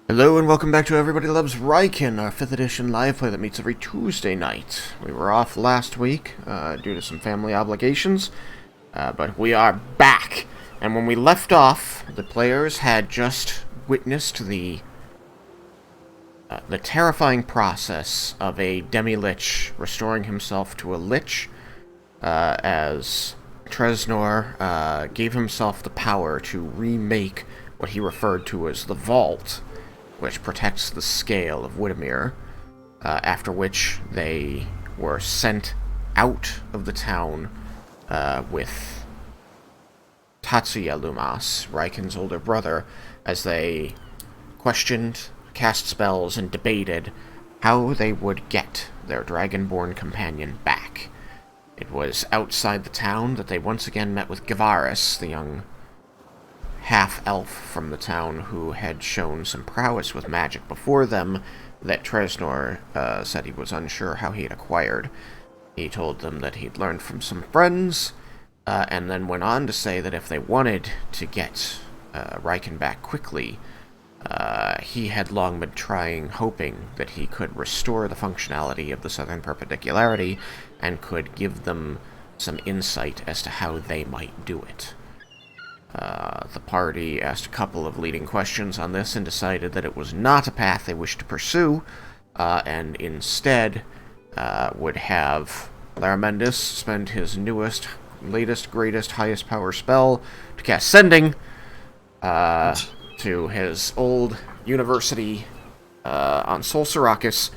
Hello and welcome back to Everybody Loves Raiken, our 5th edition live play that meets every Tuesday night. We were off last week due to some family obligations, but we are back. And when we left off, the players had just witnessed the terrifying process of a demi-lich restoring himself to a lich, as Tresnor gave himself the power to remake what he referred to as the Vault, which protects the scale of Widemere, after which they were sent out of the town with Tatsuya Lumas, Raiken's older brother, as they questioned, cast spells, and debated how they would get their dragonborn companion back. It was outside the town that they once again met with Gavaris, the young half-elf from the town who had shown some prowess with magic before them that Tresnor said he was unsure how he had acquired. He told them that he'd learned from some friends, and then went on to say that if they wanted to get Raiken back quickly, he had long been trying, hoping that he could restore the functionality of the Southern Perpendicularity and could give them some insight as to how they might do it. The party asked a couple of leading questions on this and decided that it was not a path they wished to pursue, and instead would have Laramendus spend his newest, latest, greatest, highest power spell to cast Sending to his old university on Sol Sarakas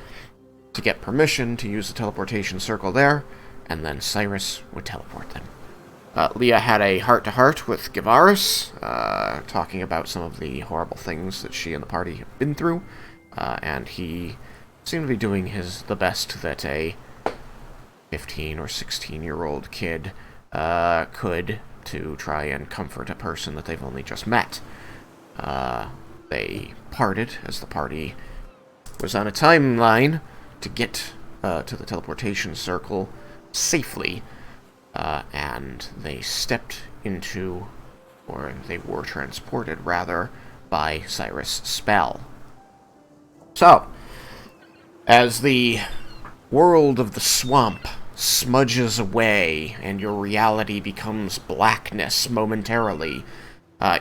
to get permission to use the Teleportation Circle there, and then Cyrus would teleport them. Leah had a heart-to-heart with Gavaris, talking about some of the horrible things that she and the party have been through, and he seemed to be doing the best that a 15 or 16-year-old kid could to try and comfort a person that they've only just met. They parted as the party was on a timeline to get to the Teleportation Circle safely, and they stepped into, or they were transported, rather, by Cyrus' spell. So, as the world of the swamp smudges away and your reality becomes blackness momentarily,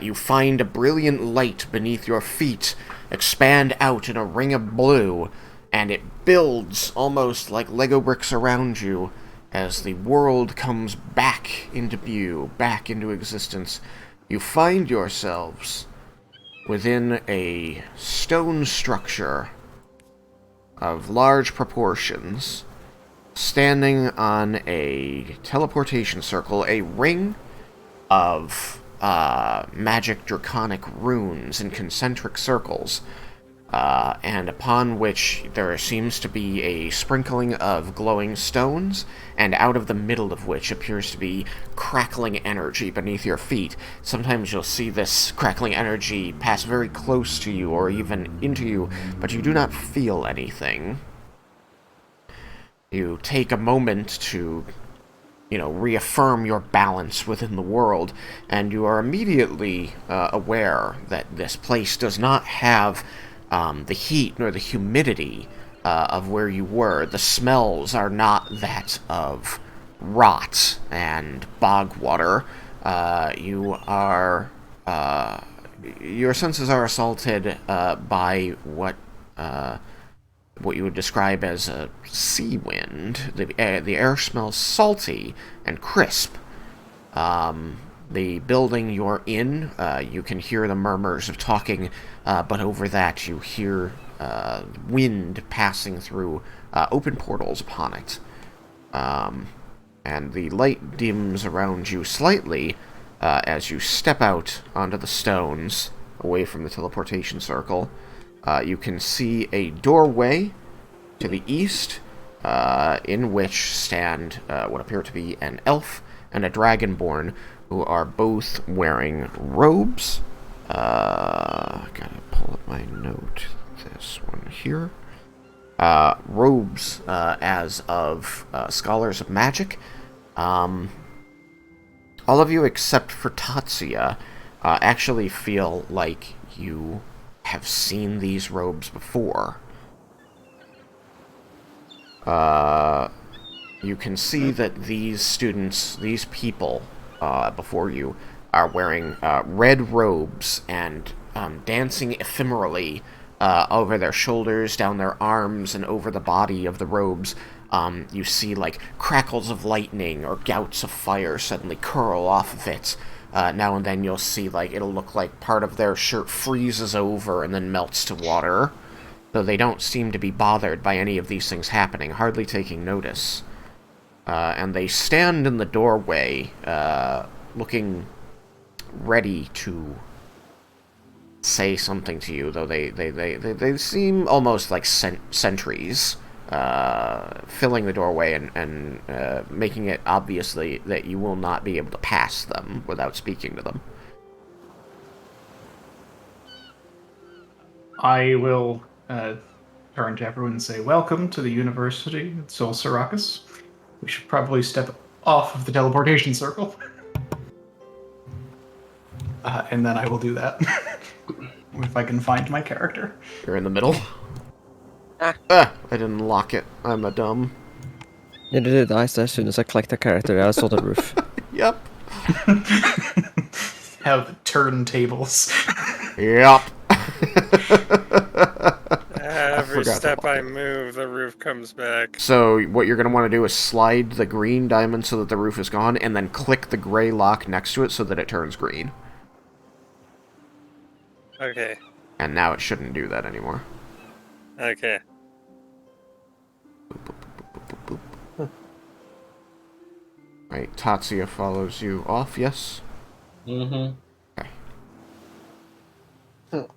you find a brilliant light beneath your feet expand out in a ring of blue, and it builds almost like Lego bricks around you. As the world comes back into view, back into existence, you find yourselves within a stone structure of large proportions, standing on a teleportation circle, a ring of magic draconic runes in concentric circles, and upon which there seems to be a sprinkling of glowing stones, and out of the middle of which appears to be crackling energy beneath your feet. Sometimes you'll see this crackling energy pass very close to you or even into you, but you do not feel anything. You take a moment to, reaffirm your balance within the world, and you are immediately aware that this place does not have the heat nor the humidity of where you were. The smells are not that of rot and bog water. Your senses are assaulted by what you would describe as a sea wind. The air smells salty and crisp. The building you're in, you can hear the murmurs of talking, but over that you hear wind passing through open portals upon it. And the light dims around you slightly as you step out onto the stones, away from the teleportation circle. You can see a doorway to the east, in which stand what appear to be an elf and a dragonborn, who are both wearing robes. Gotta pull up my note. This one here. Robes as of scholars of magic. All of you except for Tatsuya actually feel like you have seen these robes before. You can see that these students, these people before you, are wearing red robes and dancing ephemerally over their shoulders, down their arms, and over the body of the robes. You see, like, crackles of lightning or gouts of fire suddenly curl off of it. Now and then you'll see, like, it'll look like part of their shirt freezes over and then melts to water. Though they don't seem to be bothered by any of these things happening, hardly taking notice. And they stand in the doorway, looking ready to say something to you, though they seem almost like sentries, filling the doorway and making it obviously that you will not be able to pass them without speaking to them. I will turn to everyone and say, welcome to the University of Sol Sarakas. We should probably step off of the teleportation circle. And then I will do that. If I can find my character. You're in the middle. I didn't lock it. I'm a dumb. Yeah, they did. As soon as I clicked the character, I saw the roof. Yep. Have the turntables. Yep. Every step I move, the roof comes back. So what you're going to want to do is slide the green diamond so that the roof is gone, and then click the gray lock next to it so that it turns green. Okay. And now it shouldn't do that anymore. Okay. Boop, boop, boop, boop, boop, boop. Right, Tatsuya follows you off, yes? Mm-hmm. Okay.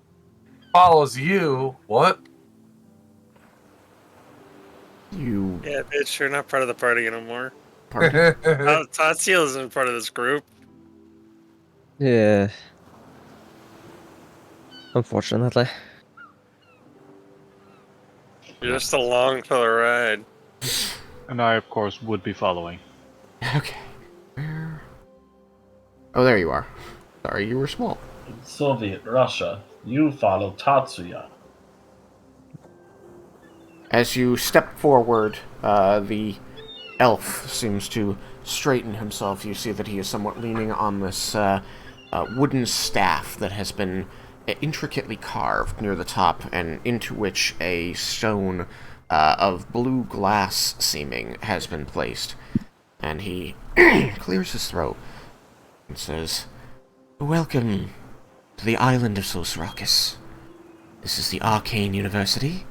Follows you? What? You... Yeah, bitch, you're not part of the party anymore. Party? Tatsuya isn't part of this group. Yeah. Unfortunately. You're just along for the ride. And I, of course, would be following. Okay. Where... Oh, there you are. Sorry, you were small. In Soviet Russia, you follow Tatsuya. As you step forward, the elf seems to straighten himself. You see that he is somewhat leaning on this wooden staff that has been intricately carved near the top, and into which a stone of blue glass seeming has been placed. And he clears his throat and says, "Welcome to the island of Sol Sarakas. This is the Arcane University,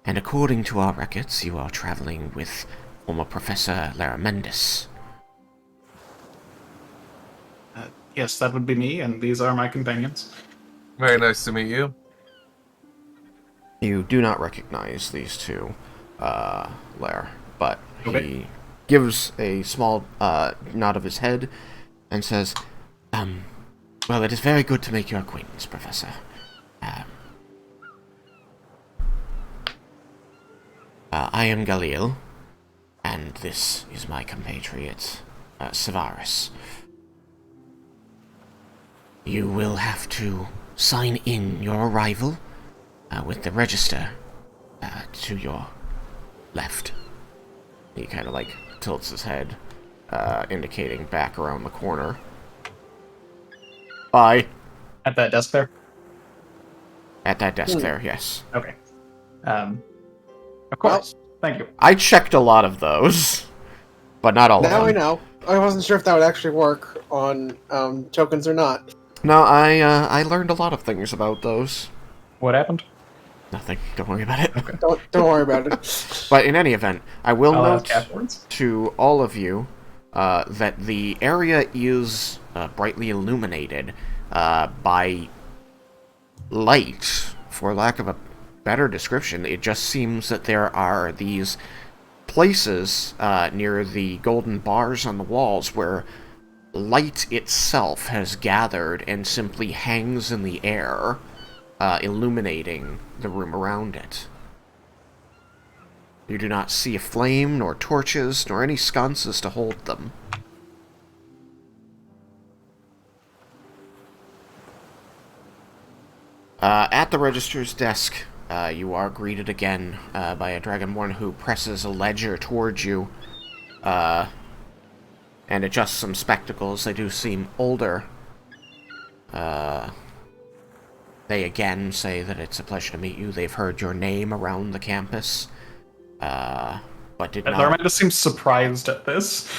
and according to our records, you are traveling with former Professor Laramendis." Yes, that would be me, and these are my companions. Very nice to meet you. You do not recognize these two, Lar, but Okay. he gives a small nod of his head and says, well, it is very good to make your acquaintance, Professor. I am Galil, and this is my compatriot, Cyrus. You will have to sign in your arrival with the register to your left. He kind of like tilts his head, indicating back around the corner. Bye. At that desk there? At that desk there, yes. Okay. Of course. Thank you. I checked a lot of those, but not all of them. Now I know. I wasn't sure if that would actually work on tokens or not. No, I learned a lot of things about those. What happened? Nothing. Don't worry about it. Okay. Don't worry about it. But in any event, I will I'll note ask afterwards. to all of you that the area is brightly illuminated by light. For lack of a better description, it just seems that there are these places near the golden bars on the walls where light itself has gathered and simply hangs in the air, illuminating the room around it. You do not see a flame, nor torches, nor any sconces to hold them. At the registrar's desk, you are greeted again by a Dragonborn who presses a ledger towards you, and adjusts some spectacles. They do seem older. They again say that it's a pleasure to meet you. They've heard your name around the campus, but did not... Larmanda seems surprised at this.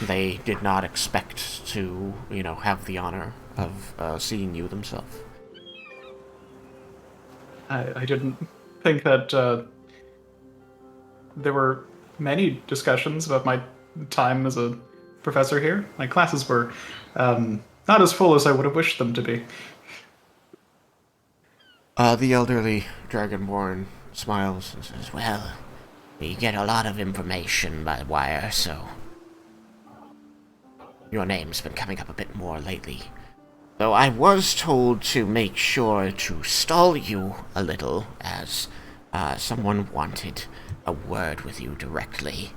They did not expect to, have the honor of seeing you themselves. I didn't think that there were many discussions about my time as a professor here. My classes were not as full as I would have wished them to be. The elderly Dragonborn smiles and says, "Well, we get a lot of information by wire, so your name's been coming up a bit more lately. Though I was told to make sure to stall you a little, as someone wanted a word with you directly.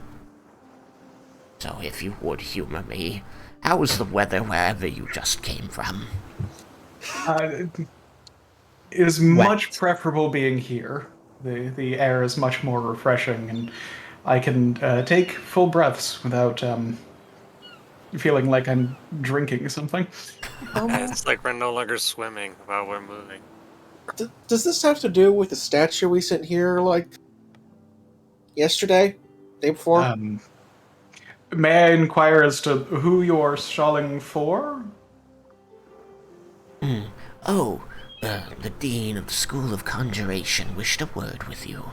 So if you would humor me, how is the weather wherever you just came from?" It is much preferable being here. The air is much more refreshing, and I can take full breaths without feeling like I'm drinking something. It's like we're no longer swimming while we're moving. Does this have to do with the statue we sent here, like, yesterday? Day before? May I inquire as to who you're stalling for? The Dean of the School of Conjuration wished a word with you.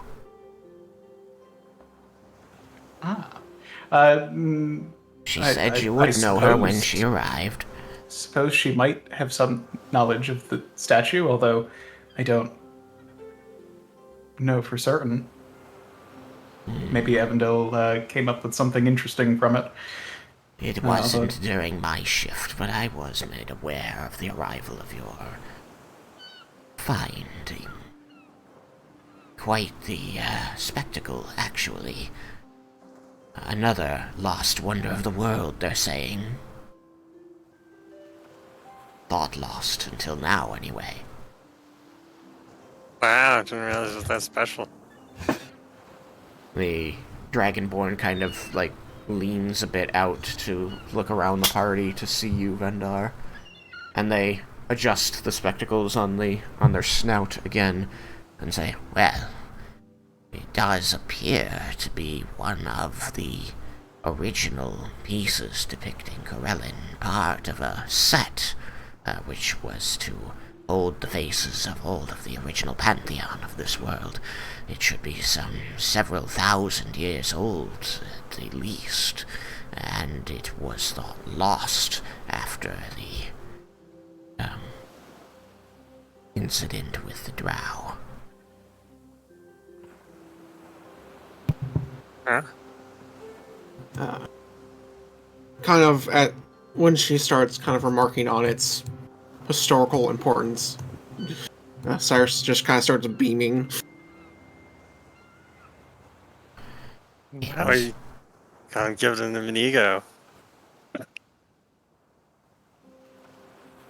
She said you would know her when she arrived. Suppose she might have some knowledge of the statue, although I don't know for certain. Maybe Evandel came up with something interesting from it. It wasn't during my shift, but I was made aware of the arrival of your finding. Quite the spectacle, actually. Another lost wonder of the world, they're saying. Thought lost until now, anyway. Wow, I didn't realize it was that special. The Dragonborn kind of, leans a bit out to look around the party to see you, Vendar. And they adjust the spectacles on their snout again and say, "Well, it does appear to be one of the original pieces depicting Corellin, part of a set which was to hold the faces of all of the original pantheon of this world. It should be some several thousand years old at the least, and it was thought lost after the incident with the drow." Huh? Kind of at when she starts kind of remarking on its historical importance, Cyrus just kind of starts beaming. Now you can't give them an ego.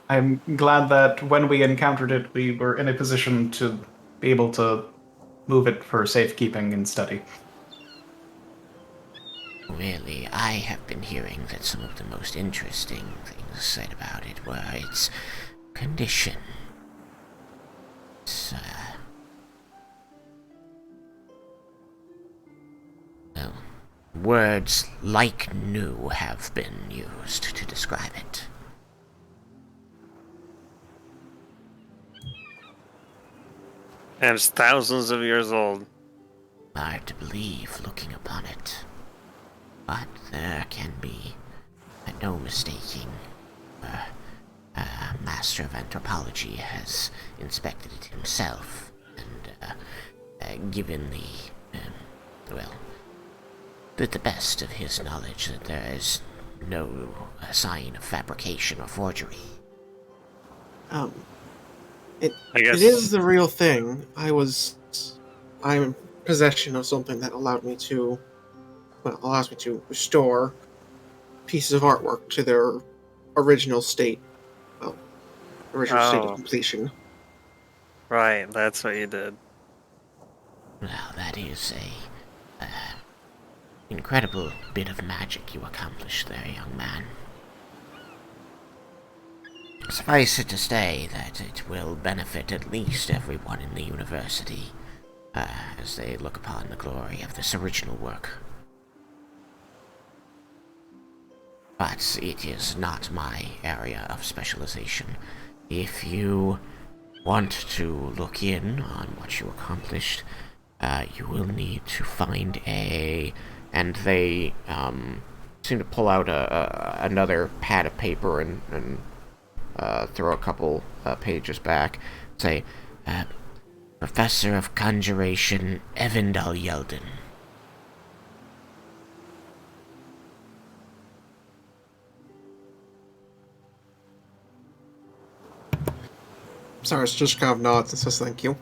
I'm glad that when we encountered it, we were in a position to be able to move it for safekeeping and study. Really, I have been hearing that some of the most interesting things said about it were its condition. It's, well, words like new have been used to describe it. And it's thousands of years old. Hard to believe looking upon it. But there can be no mistaking. A master of anthropology has inspected it himself, and given the best of his knowledge that there is no sign of fabrication or forgery. It guess- is the real thing. I'm in possession of something that allows me to restore pieces of artwork to their original state. Well, original state of completion. Right, that's what you did. Well, that is a incredible bit of magic you accomplished there, young man. Suffice it to say that it will benefit at least everyone in the university, as they look upon the glory of this original work. But it is not my area of specialization. If you want to look in on what you accomplished, you will need to find a... And they seem to pull out another pad of paper and throw a couple pages back. Say, Professor of Conjuration, Evandal Yeldon. Cyrus just kind of nods and says thank you.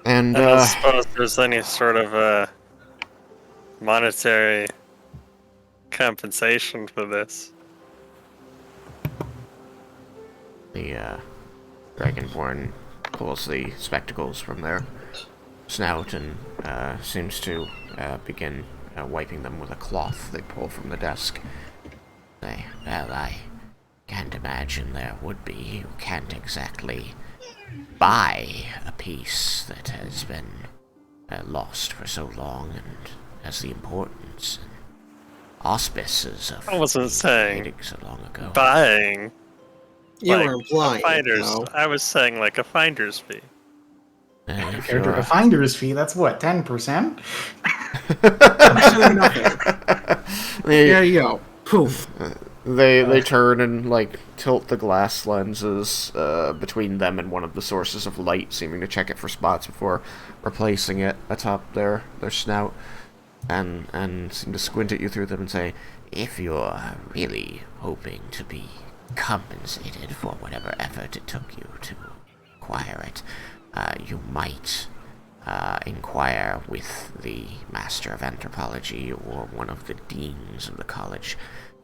And, I don't suppose there's any sort of monetary compensation for this. the Dragonborn pulls the spectacles from their snout and seems to begin wiping them with a cloth they pull from the desk. Say, well, I can't imagine there would be. You can't exactly buy a piece that has been lost for so long and has the importance and auspices of I wasn't saying creating so long ago. buying. You Like were implying. Finders. though. I was saying like a finder's fee. If Compared to you're- a finder's fee, that's what, 10%? Absolutely nothing. There you go. Poof. They turn and like tilt the glass lenses between them and one of the sources of light, seeming to check it for spots before replacing it atop their snout, and seem to squint at you through them and say, "If you're really hoping to be compensated for whatever effort it took you to acquire it, you might inquire with the Master of Anthropology or one of the deans of the college."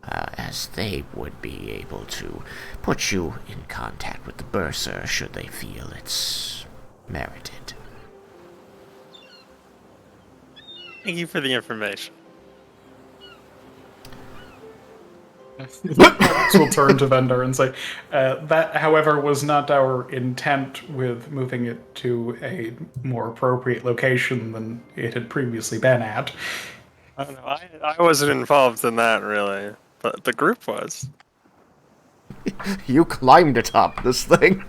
As they would be able to put you in contact with the bursar should they feel it's merited. Thank you for the information. We'll turn to Vendor and say, that, however, was not our intent with moving it to a more appropriate location than it had previously been at. I don't know. I wasn't involved in that really, but the group was. You climbed atop this thing.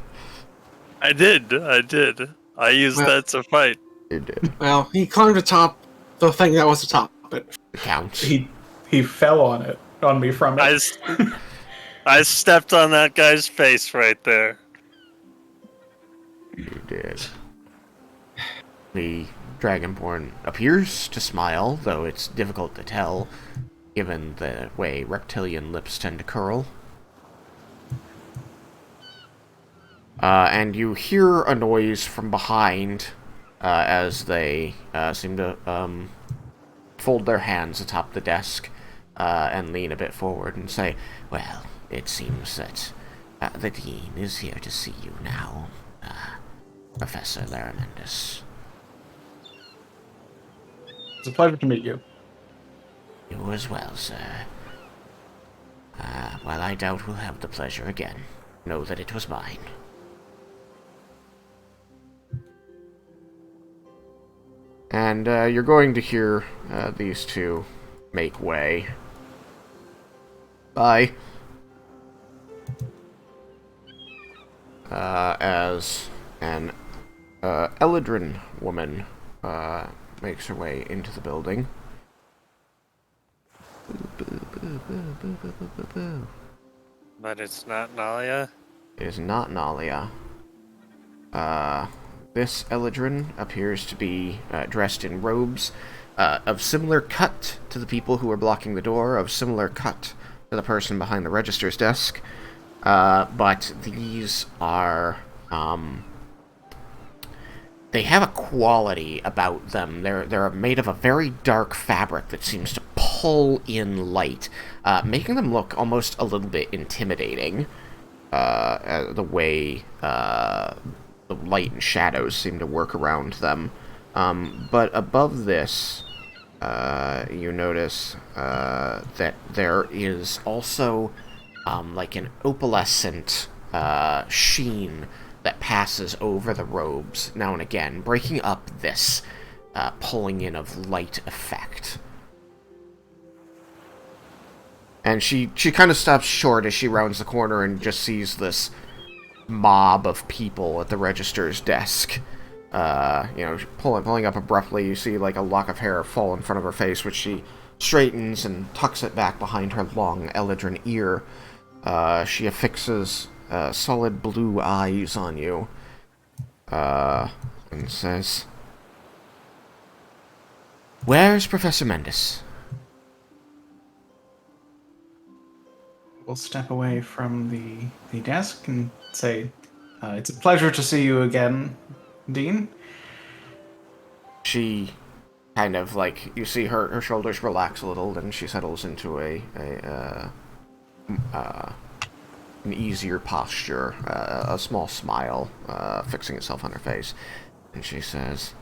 I did. I used Well- that to fight. You did. Well, he climbed atop the thing that was atop it. It counts. He fell on me from it. I stepped on that guy's face right there. You did. The Dragonborn appears to smile, though it's difficult to tell, given the way reptilian lips tend to curl. And you hear a noise from behind as they seem to fold their hands atop the desk and lean a bit forward and say, "Well, it seems that the Dean is here to see you now, Professor Laramendus." It's a pleasure to meet you. You as well, sir. While I doubt we'll have the pleasure again, know that it was mine. And you're going to hear these two make way. Bye. As an Eladrin woman makes her way into the building. But it's not Nalia. It is not Nalia. This Eladrin appears to be dressed in robes of similar cut to the people who are blocking the door, of similar cut to the person behind the register's desk. But these are... they have a quality about them. They're made of a very dark fabric that seems to pull in light, making them look almost a little bit intimidating. the way the light and shadows seem to work around them. But above this, you notice that there is also like an opalescent sheen that passes over the robes now and again, breaking up this pulling in of light effect. And she kind of stops short as she rounds the corner and just sees this mob of people at the register's desk. Pulling up abruptly, you see like a lock of hair fall in front of her face, which she straightens and tucks it back behind her long Eladrin ear. She affixes solid blue eyes on you, and says, "Where's Professor Mendes?" We'll step away from the desk and say, it's a pleasure to see you again, Dean. She kind of like, you see her shoulders relax a little, then she settles into an easier posture, a small smile fixing itself on her face, and she says,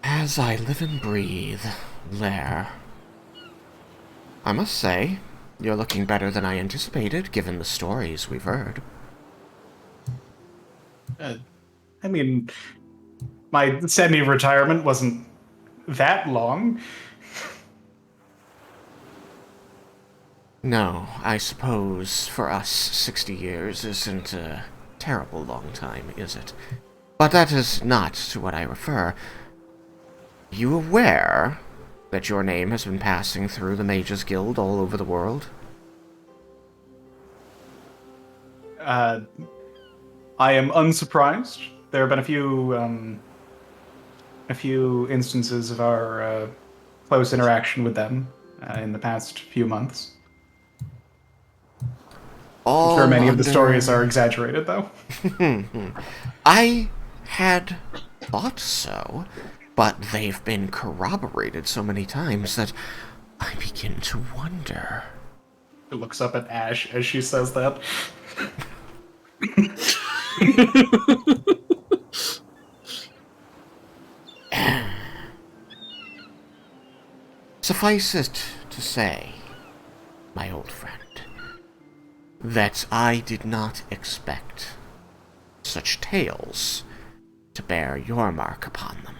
"As I live and breathe, Lair, I must say, you're looking better than I anticipated, given the stories we've heard." I mean, my semi-retirement wasn't that long. No, I suppose for us 60 years isn't a terrible long time, is it? But that is not to what I refer. You aware that your name has been passing through the Mages Guild all over the world? I am unsurprised. There have been a few instances of our close interaction with them in the past few months. I'm sure many of the stories are exaggerated, though. I had thought so, but they've been corroborated so many times that I begin to wonder. It looks up at Ash as she says that. Suffice it to say, my old friend, that I did not expect such tales to bear your mark upon them.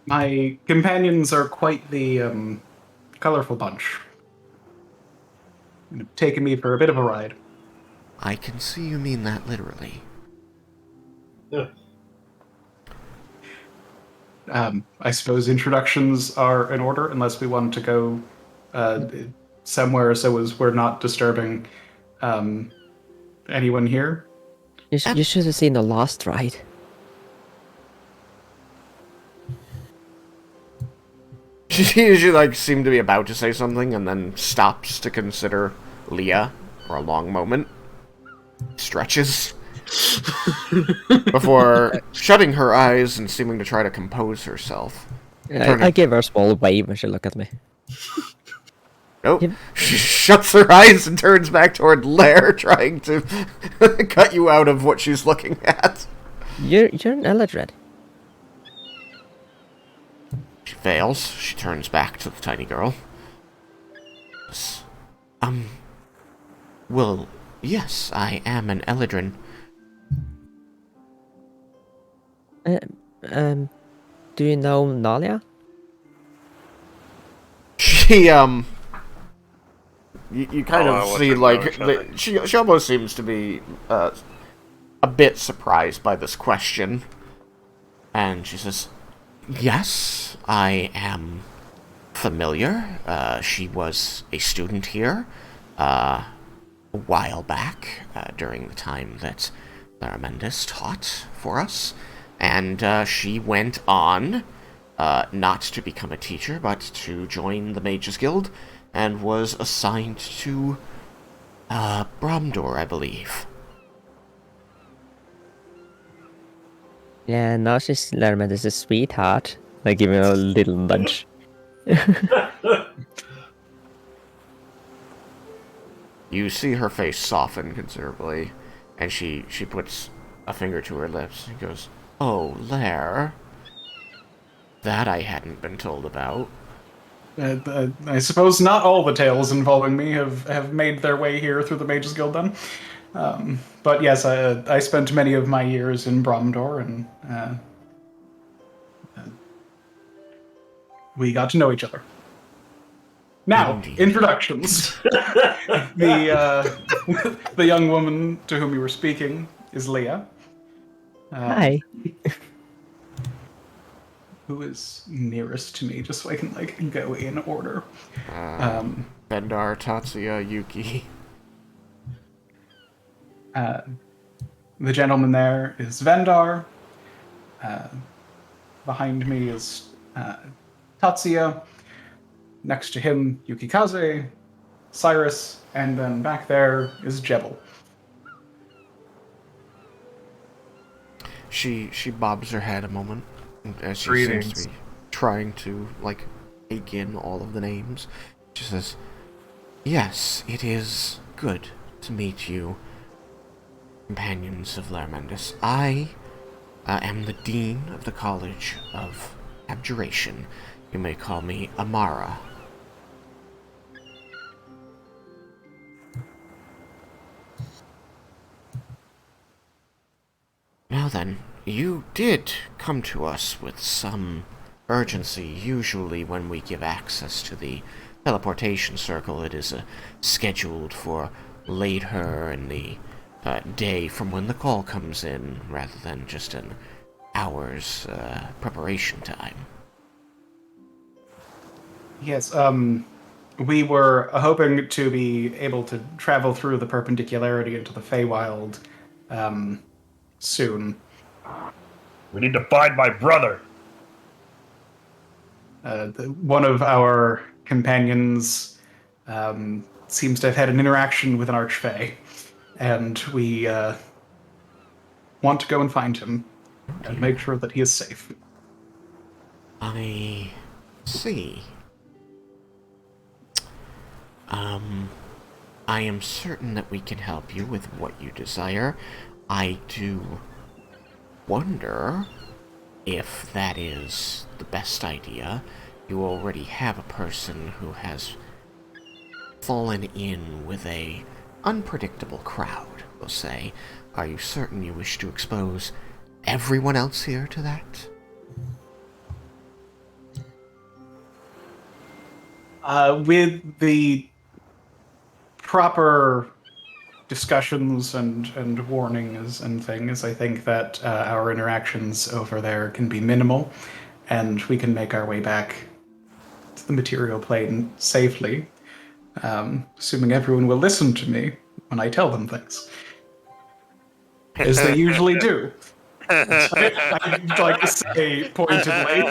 My companions are quite the colorful bunch. Taking me for a bit of a ride. I can see you mean that literally. I suppose introductions are in order, unless we want to go somewhere so as we're not disturbing anyone here. You should have seen the last ride. She like seemed to be about to say something and then stops to consider Leah for a long moment. Stretches. Before shutting her eyes and seeming to try to compose herself. I gave her a small wave when she looked at me. Nope. Yep. She shuts her eyes and turns back toward Lair, trying to cut you out of what she's looking at. You're an Eladrin. She fails. She turns back to the tiny girl. Well, yes, I am an Eladrin. Do you know Nalia? She, You kind I of wasn't see, like, noticing. she almost seems to be a bit surprised by this question. And she says, "Yes, I am familiar. She was a student here a while back, during the time that Lara Mendes taught for us. And she went on, not to become a teacher, but to join the Mages Guild, and was assigned to Bromdor, I believe." Yeah, now she's learning as a sweetheart. Like giving her a little nudge. You see her face soften considerably, and she puts a finger to her lips and goes, "Oh, Lair. That I hadn't been told about." I suppose not all the tales involving me have made their way here through the Mages Guild then. But yes, I spent many of my years in Bromdor, and we got to know each other. Now, Indeed. introductions. The young woman to whom you were speaking is Leah. Hi. Who is nearest to me, just so I can go in order. Bendar, Tatsuya, Yuki. The gentleman there is Vendar. Behind me is Tatsuya. Next to him, Yukikaze, Cyrus, and then back there is Jebel. She bobs her head a moment as she Greetings. seems to be trying to, take in all of the names. She says, "Yes, it is good to meet you, companions of Larmendus. I am the Dean of the College of Abjuration. You may call me Amara." Now then, you did come to us with some urgency. Usually when we give access to the Teleportation Circle, it is scheduled for later in the day from when the call comes in, rather than just an hour's preparation time. Yes, we were hoping to be able to travel through the perpendicularity into the Feywild soon. We need to find my brother. One of our companions seems to have had an interaction with an Archfey, and we want to go and find him and make sure that he is safe. I see. I am certain that we can help you with what you desire. I do wonder if that is the best idea. You already have a person who has fallen in with a unpredictable crowd, we'll say. Are you certain you wish to expose everyone else here to that? With the proper discussions and warnings and things, I think that our interactions over there can be minimal, and we can make our way back to the material plane safely, assuming everyone will listen to me when I tell them things. As they usually do. I'd like to say pointedly.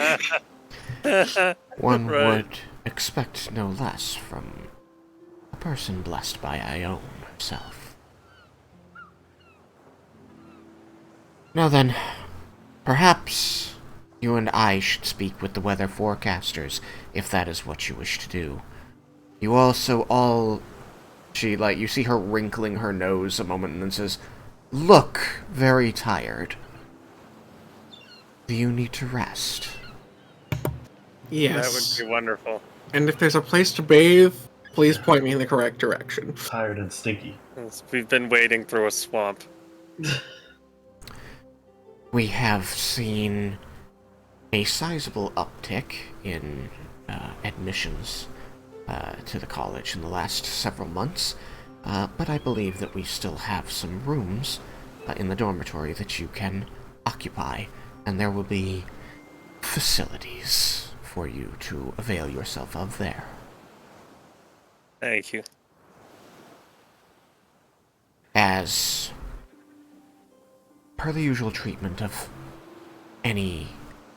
One Right. would expect no less from a person blessed by Ione herself. Now then, perhaps you and I should speak with the weather forecasters, if that is what you wish to do. You also all... you see her wrinkling her nose a moment and then says, "Look very tired. Do you need to rest?" Yes. That would be wonderful. And if there's a place to bathe, please point me in the correct direction. Tired and stinky. We've been wading through a swamp. We have seen a sizable uptick in admissions to the college in the last several months, but I believe that we still have some rooms in the dormitory that you can occupy, and there will be facilities for you to avail yourself of there. Thank you. As per the usual treatment of any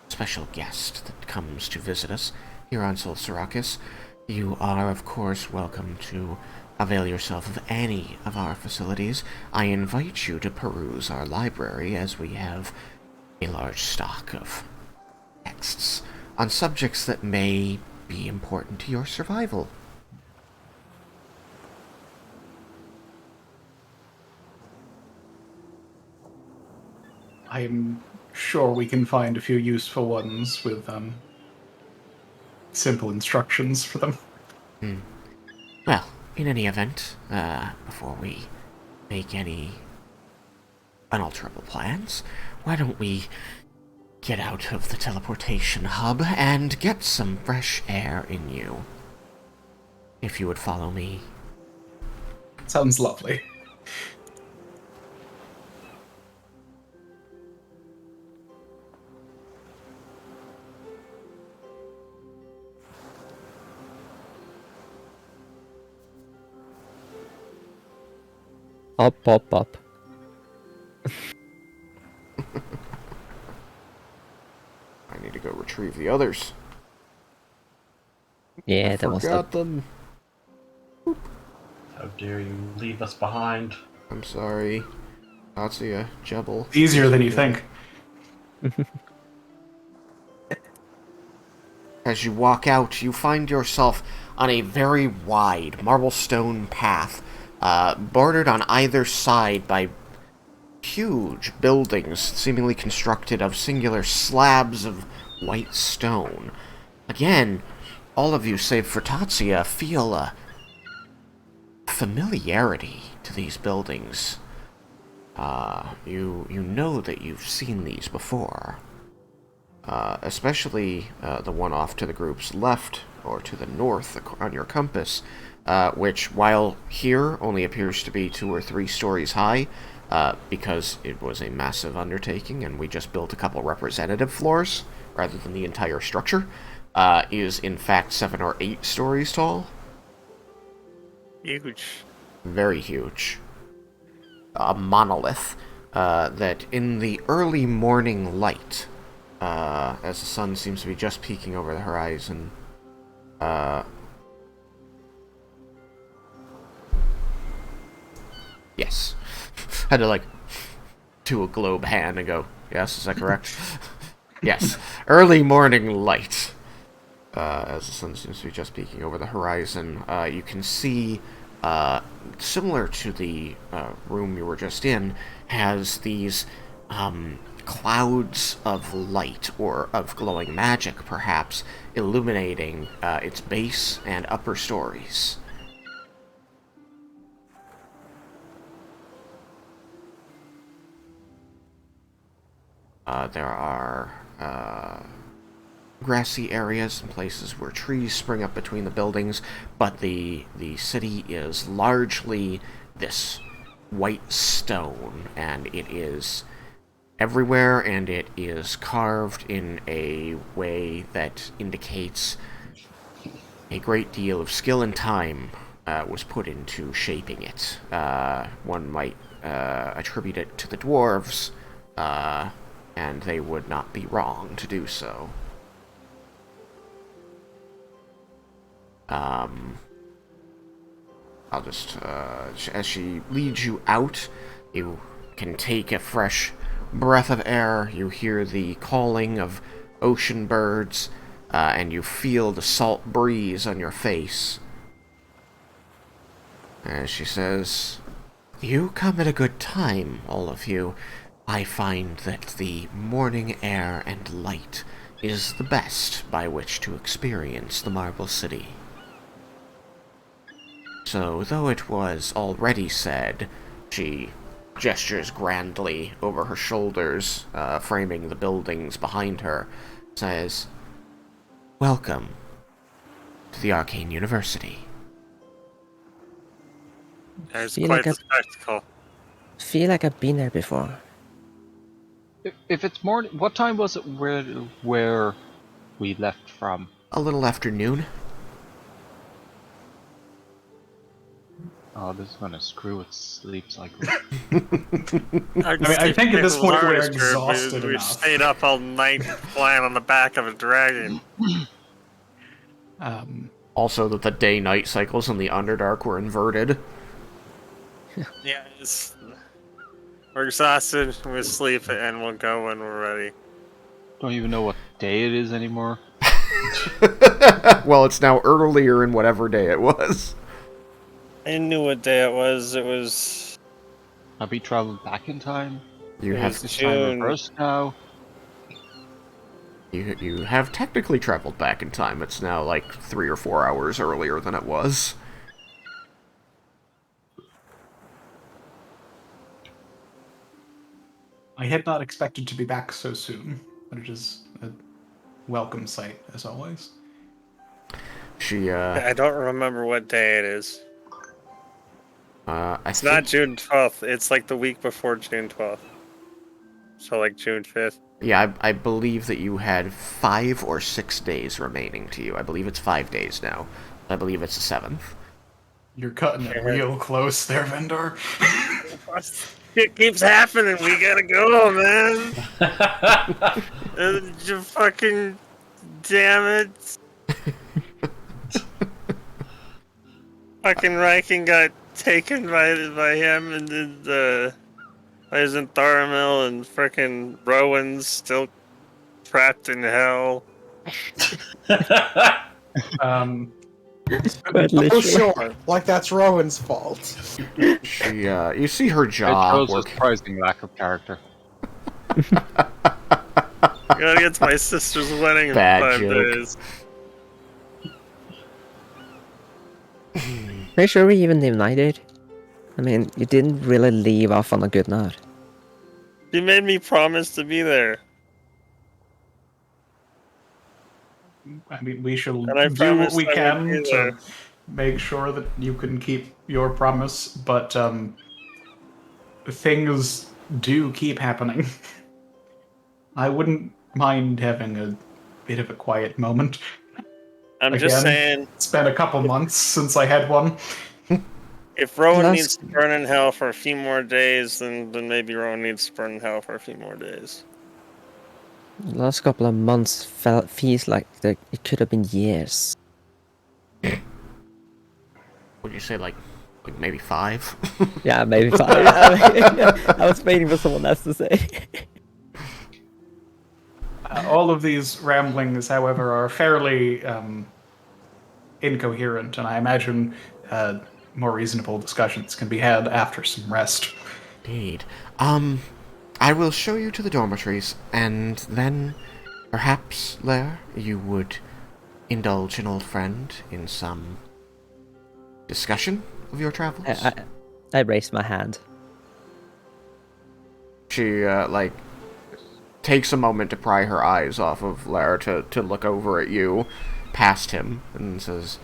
special guest that comes to visit us here on Sol Sarakas, you are, of course, welcome to avail yourself of any of our facilities. I invite you to peruse our library, as we have a large stock of texts on subjects that may be important to your survival. I'm sure we can find a few useful ones with simple instructions for them. Well, in any event, before we make any unalterable plans, why don't we get out of the teleportation hub and get some fresh air in you? If you would follow me. Sounds lovely. Up, up, up. I need to go retrieve the others. Yeah, I that was the... forgot them. How dare you leave us behind? I'm sorry. Tatsuya, Jebel. Easier than you think. As you walk out, you find yourself on a very wide marble stone path, bordered on either side by huge buildings seemingly constructed of singular slabs of white stone. Again, all of you, save for Tatsuya, feel a familiarity to these buildings. You know that you've seen these before. Especially the one off to the group's left, or to the north on your compass, which, while here, only appears to be 2 or 3 stories high, because it was a massive undertaking and we just built a couple representative floors, rather than the entire structure, is in fact 7 or 8 stories tall. Huge. Very huge. A monolith that in the early morning light, as the sun seems to be just peeking over the horizon, yes. Had to, do a globe hand and go, yes, is that correct? Yes. Early morning light. As the sun seems to be just peeking over the horizon, you can see, similar to the room you were just in, has these clouds of light, or of glowing magic, perhaps, illuminating its base and upper stories. There are grassy areas and places where trees spring up between the buildings, but the city is largely this white stone, and it is everywhere, and it is carved in a way that indicates a great deal of skill and time was put into shaping it. One might attribute it to the dwarves, and they would not be wrong to do so. I'll just, as she leads you out, you can take a fresh breath of air, you hear the calling of ocean birds, and you feel the salt breeze on your face. As she says, "You come at a good time, all of you. I find that the morning air and light is the best by which to experience the Marble City. So, though it was already said," she gestures grandly over her shoulders, framing the buildings behind her, says, "Welcome to the Arcane University." It's Feel quite like a spectacle. Feel like I've been there before. If it's morning, what time was it where we left from? A little after noon. Oh, this is gonna screw its sleep cycle. I think at this point we're exhausted We enough. stayed up all night flying on the back of a dragon. Also that the day-night cycles in the Underdark were inverted. Yeah, we're exhausted, we'll sleep, and we'll go when we're ready. Don't even know what day it is anymore. Well, it's now earlier in whatever day it was. I knew what day it was. It was... Have we traveled back in time? You It have was Time June. reversed now. you have technically traveled back in time. It's now like 3 or 4 hours earlier than it was. I had not expected to be back so soon, but it is a welcome sight, as always. I don't remember what day it is. I It's think, not June 12th. It's like the week before June 12th. So like June 5th. yeah, I believe that you had 5 or 6 days remaining to you. I believe it's 5 days now. I believe it's the 7th. You're cutting it real close there, Vendor. It keeps happening. We gotta go, man. You fucking damn it. Fucking Raiken got taken by him, and then he's in Thoramil, and frickin' Rowan's still trapped in hell. Oh, Literally. sure. Like that's Rowan's fault. She, you see her It jaw shows a work. surprising lack of character. I gotta get to my sister's wedding in Bad 5 joke. days. Pretty sure we even united. I mean, you didn't really leave off on a good note. You made me promise to be there. I mean, we shall And I do what promised we I would can be to there. make sure that you can keep your promise, but things do keep happening. I wouldn't mind having a bit of a quiet moment. I'm just Again. saying, It's been a couple months since I had one. if Rowan Last- needs to burn in hell for a few more days, then maybe Rowan needs to burn in hell for a few more days. The last couple of months feels like it could have been years. Would you say like maybe 5? Yeah, maybe 5. I was waiting for someone else to say. All of these ramblings, however, are fairly incoherent, and I imagine more reasonable discussions can be had after some rest. Indeed. I will show you to the dormitories, and then perhaps, Lair, you would indulge an old friend in some discussion of your travels. I raised my hand. She, takes a moment to pry her eyes off of Lair to look over at you, past him, and says...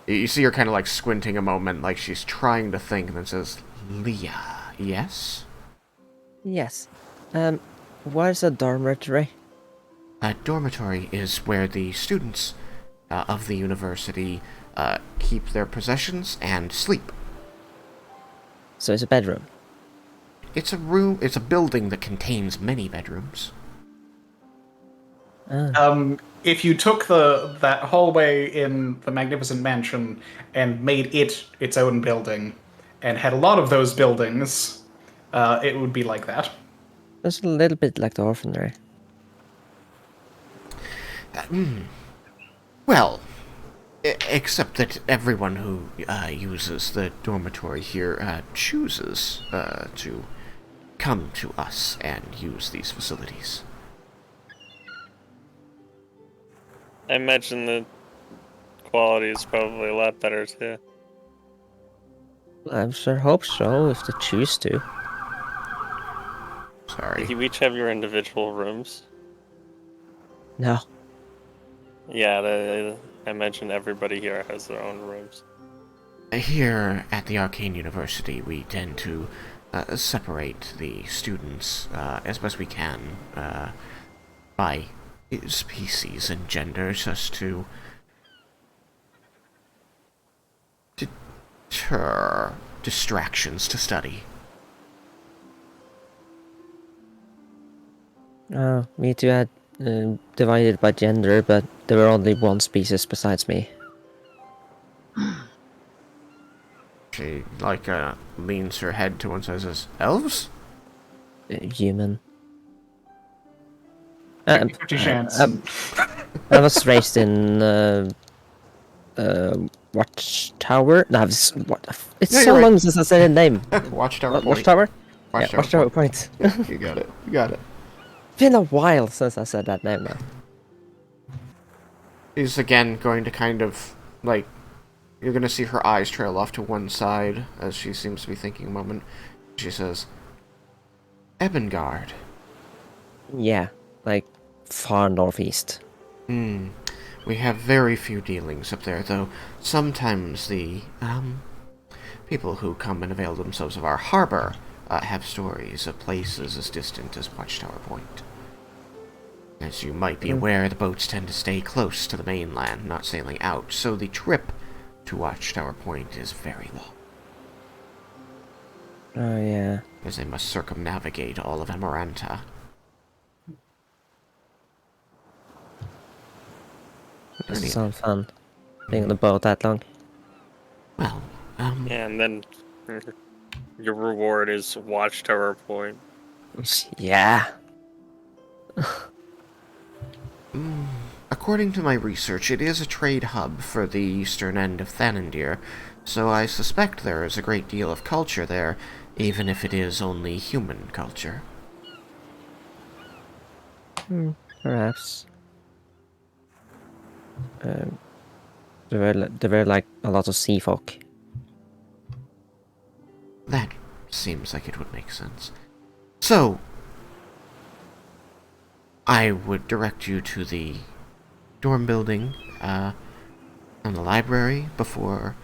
You see her kind of, like, squinting a moment, like she's trying to think, and then says, Leah, yes? Yes. What is a dormitory? A dormitory is where the students of the university keep their possessions and sleep. So it's a bedroom. It's a building that contains many bedrooms. If you took that hallway in the Magnificent Mansion and made it its own building, and had a lot of those buildings, it would be like that. It's a little bit like the orphanary. Well, except that everyone who uses the dormitory here chooses to come to us and use these facilities. I imagine the quality is probably a lot better too. I sure hope so, if they choose to. Sorry. You each have your individual rooms. No. Yeah, I imagine everybody here has their own rooms. Here at the Arcane University, we tend to separate the students as best we can by species and gender, just to deter distractions to study. Me too had divided by gender, but there were only one species besides me. She, leans her head to one side and says, Elves? Human. 50 chance. I was raised in Watchtower. No, it's Yeah, so you're long right. since I said the name. Watchtower Point. Watchtower. Watchtower Point. Yeah, you got it. You got it. Been a while since I said that name now. She's again going to kind of, like, you're going to see her eyes trail off to one side as she seems to be thinking a moment. She says, Ebengard. Yeah, like far northeast. We have very few dealings up there, though sometimes the, people who come and avail themselves of our harbor have stories of places as distant as Watchtower Point. As you might be aware, the boats tend to stay close to the mainland, not sailing out, so the trip to Watchtower Point is very long, Oh yeah. as they must circumnavigate all of Amaranta. Doesn't sound fun. Being on the boat that long. Well, Yeah, and then your reward is Watchtower Point. Yeah. according to my research, it is a trade hub for the eastern end of Thanandir, so I suspect there is a great deal of culture there, even if it is only human culture. Perhaps. There were like a lot of sea folk. That seems like it would make sense. So, I would direct you to the dorm building and the library before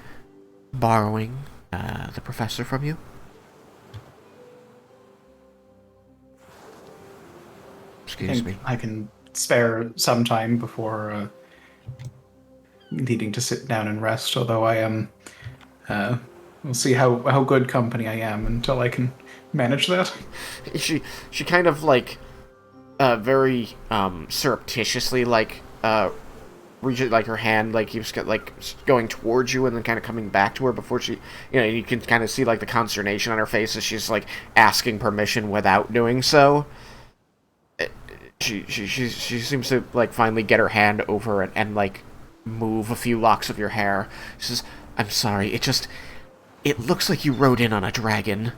borrowing the professor from you. Excuse me. I can spare some time before needing to sit down and rest, although I am... we'll see how good company I am until I can manage that. She kind of like very surreptitiously reaches like her hand like keeps going towards you and then kind of coming back to her before she, you can kind of see like the consternation on her face as she's like asking permission without doing so. She seems to like finally get her hand over and like move a few locks of your hair. She says, "I'm sorry, it looks like you rode in on a dragon."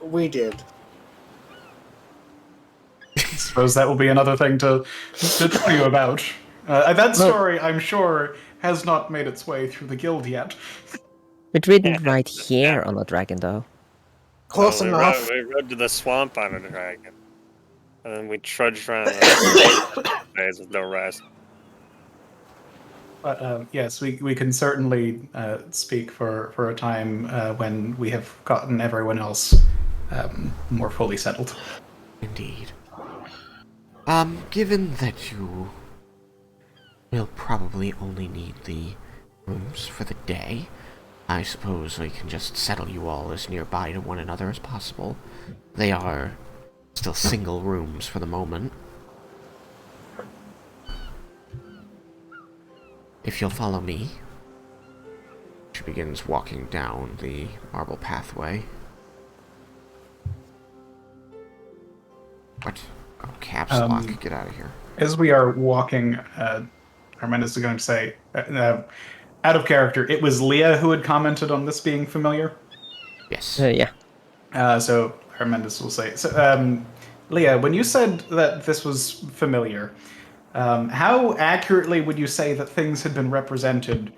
We did. Suppose that will be another thing to tell you about. That story, I'm sure, has not made its way through the guild yet. We didn't ride here on a dragon though. Close enough. We rode to the swamp on a dragon. And then we trudged around days with no rest. But yes, we can certainly speak for a time when we have gotten everyone else more fully settled. Indeed. Given that you will probably only need the rooms for the day, I suppose we can just settle you all as nearby to one another as possible. They are still single rooms for the moment. If you'll follow me. She begins walking down the marble pathway. What? Oh, caps lock. Get out of here. As we are walking, Armendus is going to say, out of character, it was Leah who had commented on this being familiar. Yes. Yeah. So Armendus will say, Leah, when you said that this was familiar, how accurately would you say that things had been represented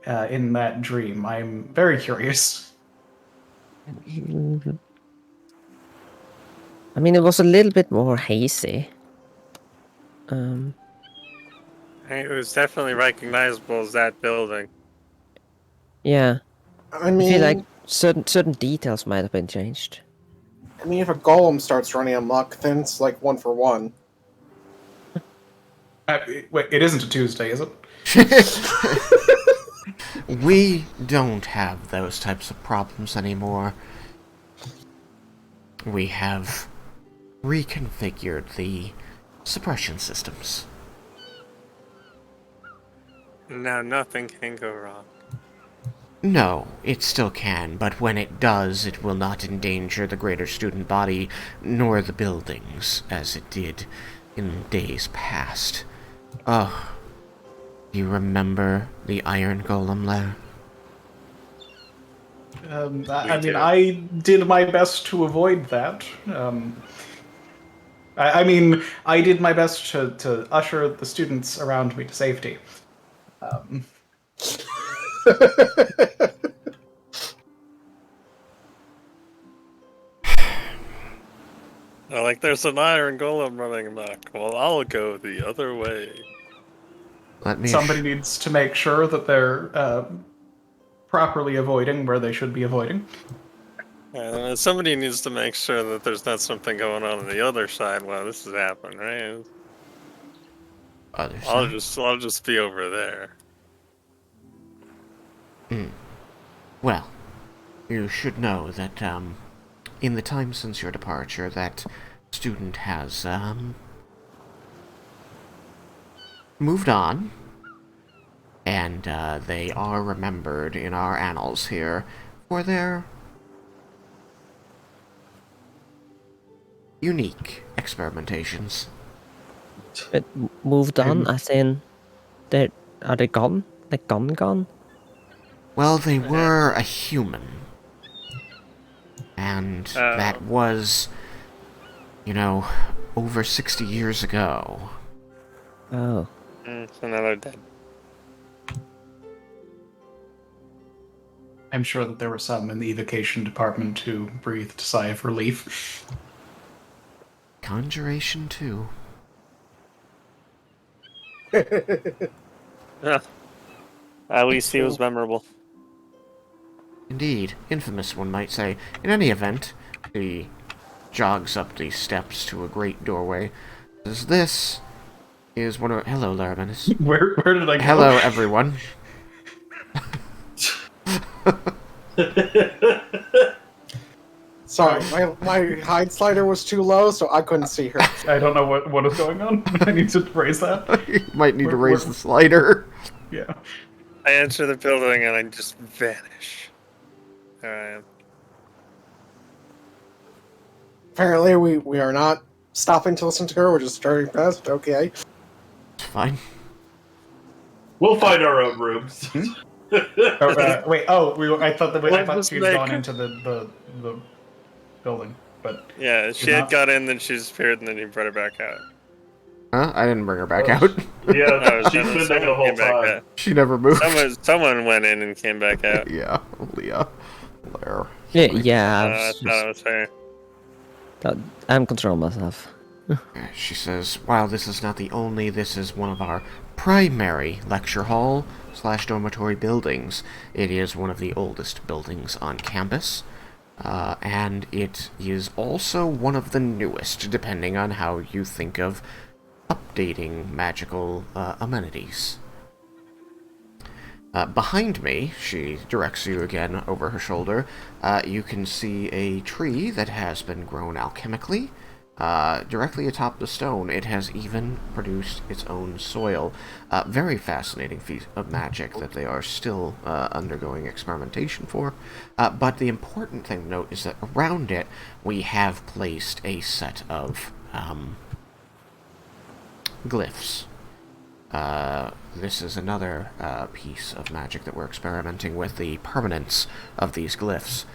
in that dream? I'm very curious. I mean, it was a little bit more hazy. It was definitely recognizable as that building. Yeah. I I mean, feel like certain details might have been changed. I mean, if a golem starts running amok, then it's like 1 for 1. Wait, it isn't a Tuesday, is it? We don't have those types of problems anymore. We have reconfigured the suppression systems. Now nothing can go wrong. No, it still can, but when it does, it will not endanger the greater student body, nor the buildings, as it did in days past. Oh, do you remember the Iron Golem lair? I mean, I did my best to avoid that. I mean, I did my best to usher the students around me to safety. Like, there's an iron golem running amok. Well, I'll go the other way. Let me. Somebody needs to make sure that they're properly avoiding where they should be avoiding. Somebody needs to make sure that there's not something going on the other side while this is happening, right? Other I'll side? just be over there. Well, you should know that, in the time since your departure, that student has, moved on, and, they are remembered in our annals here for their unique experimentations. It moved on, as in, are they gone? Like gone? Well, they were a human. And that was, over 60 years ago. Oh. So now they're dead. I'm sure that there were some in the evocation department who breathed a sigh of relief. Conjuration, too. Yeah. At least he was memorable. Indeed. Infamous, one might say. In any event, he jogs up the steps to a great doorway. This is one of... Hello, Laraminus. Where did I go? Hello, everyone. Sorry, my hide slider was too low, so I couldn't see her. I don't know what is going on. I need to raise that. You might need to raise Where- the slider. Yeah. I enter the building and I just vanish. There I am. Apparently, we are not stopping to listen to her. We're just starting past. Okay. It's fine. We'll find our own rooms. Wait. Oh, I thought What I thought was she had gone Raiken? into the building, but Yeah, she Did had not- got in, then she disappeared, and then he brought her back out. Huh? I didn't bring her back Oh, out. Yeah, No, she's been there the someone whole came back time. out. She never moved. Someone went in and came back out. Yeah, Leah. Blair. Yeah, I thought it was her. I'm controlling myself. She says, while this is not the only, this is one of our primary lecture hall / dormitory buildings. It is one of the oldest buildings on campus, and it is also one of the newest, depending on how you think of updating magical amenities. Behind me, she directs you again over her shoulder, you can see a tree that has been grown alchemically. Directly atop the stone, it has even produced its own soil. Very fascinating feat of magic that they are still undergoing experimentation for. But the important thing to note is that around it, we have placed a set of glyphs. This is another piece of magic that we're experimenting with. The permanence of these glyphs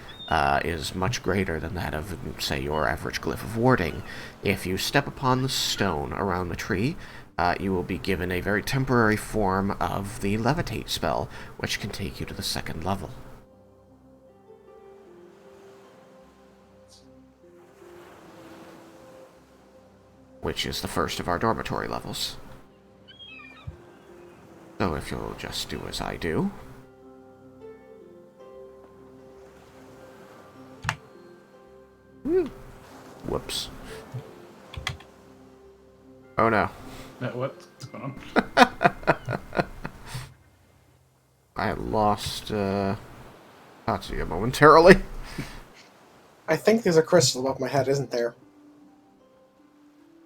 is much greater than that of, say, your average glyph of warding. If you step upon the stone around the tree, you will be given a very temporary form of the levitate spell, which can take you to the 2nd level. Which is the first of our dormitory levels. So if you'll just do as I do. Whoops. Oh no. what's going on? I lost Tatsuya momentarily. I think there's a crystal above my head, isn't there?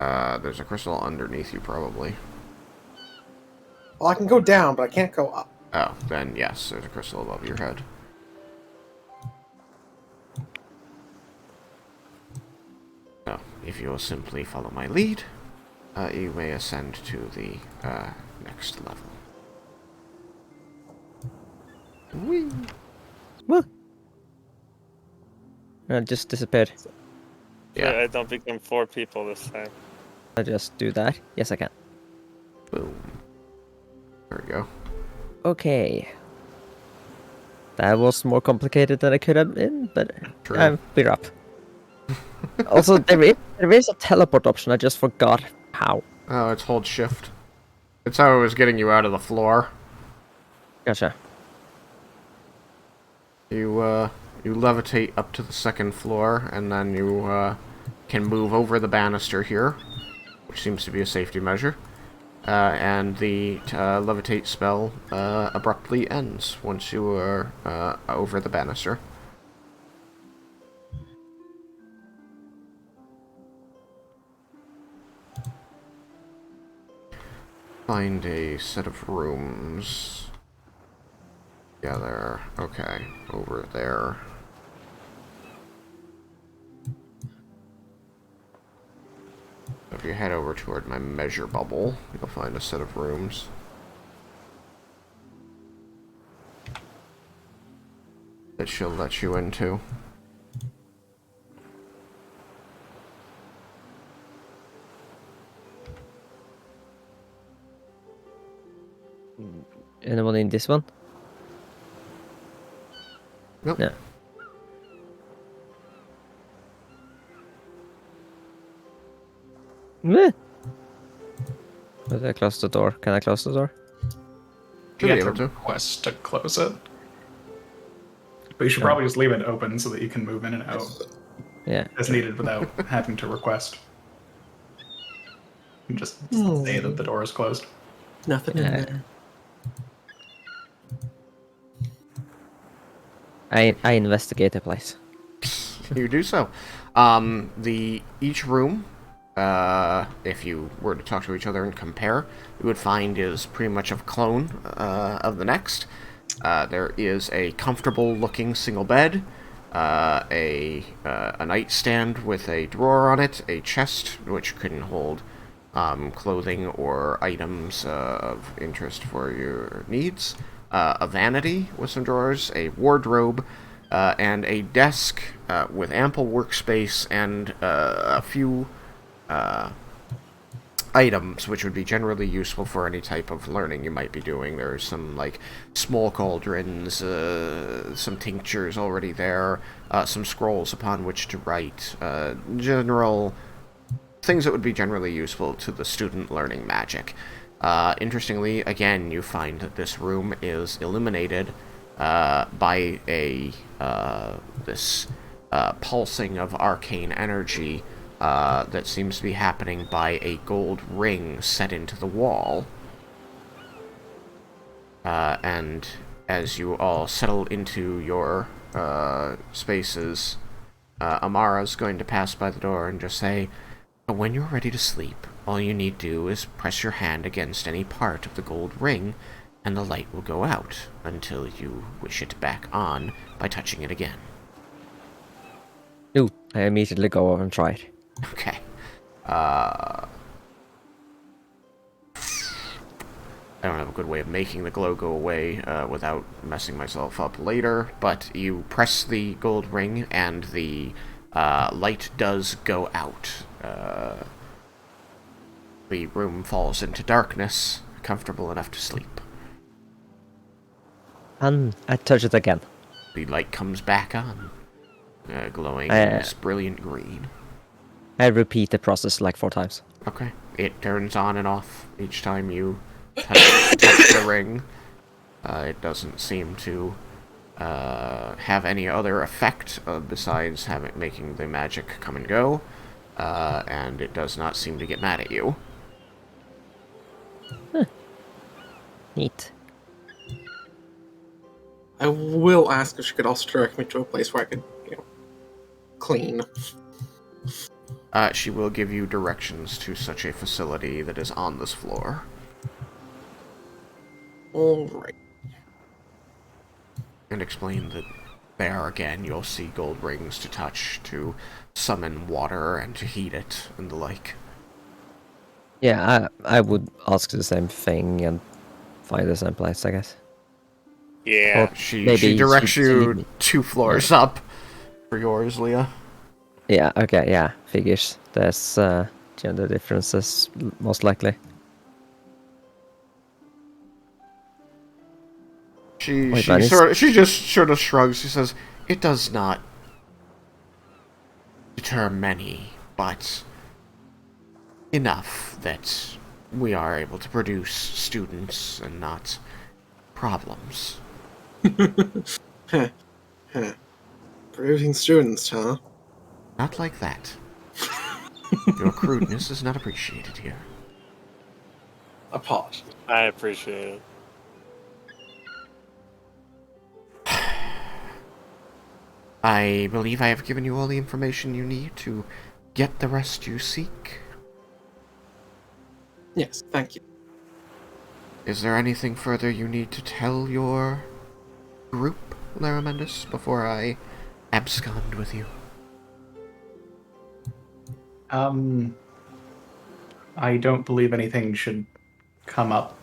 There's a crystal underneath you, probably. Well, I can go down, but I can't go up. Oh, then yes, there's a crystal above your head. So, if you'll simply follow my lead, you may ascend to the next level. Whee! Woo. I just disappeared. Yeah. I don't become 4 people this time. I just do that. Yes, I can. Boom. There we go. Okay. That was more complicated than it could have been, but True. we're up. Also, there is a teleport option. I just forgot how. Oh, it's hold shift. It's how it was getting you out of the floor. Gotcha. You levitate up to the 2nd floor, and then you can move over the banister here, which seems to be a safety measure. And the levitate spell abruptly ends once you are over the banister. Find a set of rooms. Yeah, there. Okay, over there. If you head over toward my measure bubble, you'll find a set of rooms. That she'll let you into. Anyone in this one? Nope. No. Meh. But I close the door. Can I close the door? Should You be have able to to. request to close it. But you should probably just leave it open so that you can move in and out Yeah. as needed without having to request. You just say that the door is closed. Nothing in Yeah. there. I investigate the place. You do so. Each room, if you were to talk to each other and compare, you would find is pretty much a clone of the next. There is a comfortable-looking single bed, a nightstand with a drawer on it, a chest which can hold clothing or items of interest for your needs, a vanity with some drawers, a wardrobe, and a desk with ample workspace and a few items which would be generally useful for any type of learning you might be doing. There's some like small cauldrons, some tinctures already there, some scrolls upon which to write, general things that would be generally useful to the student learning magic. Interestingly, again, you find that this room is illuminated by this pulsing of arcane energy that seems to be happening by a gold ring set into the wall. And as you all settle into your spaces, Amara's going to pass by the door and just say, "When you're ready to sleep, all you need to do is press your hand against any part of the gold ring, and the light will go out until you wish it back on by touching it again." Ooh, I immediately go over and try it. Okay. I don't have a good way of making the glow go away without messing myself up later, but you press the gold ring and the light does go out. The room falls into darkness, comfortable enough to sleep. And I touch it again. The light comes back on, glowing this brilliant green. I repeat the process like 4 times. Okay. It turns on and off each time you touch the ring. It doesn't seem to have any other effect besides making the magic come and go, and it does not seem to get mad at you. Neat. I will ask if she could also direct me to a place where I could, clean. She will give you directions to such a facility that is on this floor. Alright. And explain that there again you'll see gold rings to touch, to summon water and to heat it, and the like. Yeah, I would ask the same thing and find the same place, I guess. Yeah. Or She maybe directs she'd lead you me. 2 floors up, for yours, Leah. Yeah, okay, yeah, figures. There's gender differences, most likely. She Wait, she man, sort of, she just sort of shrugs. She says, "It does not deter many, but enough that we are able to produce students and not problems." Heh, heh. Producing students, huh? Not like that. Your crudeness is not appreciated here. Apologies. I appreciate it. I believe I have given you all the information you need to get the rest you seek. Yes, thank you. Is there anything further you need to tell your group, Laramendus, before I abscond with you? I don't believe anything should come up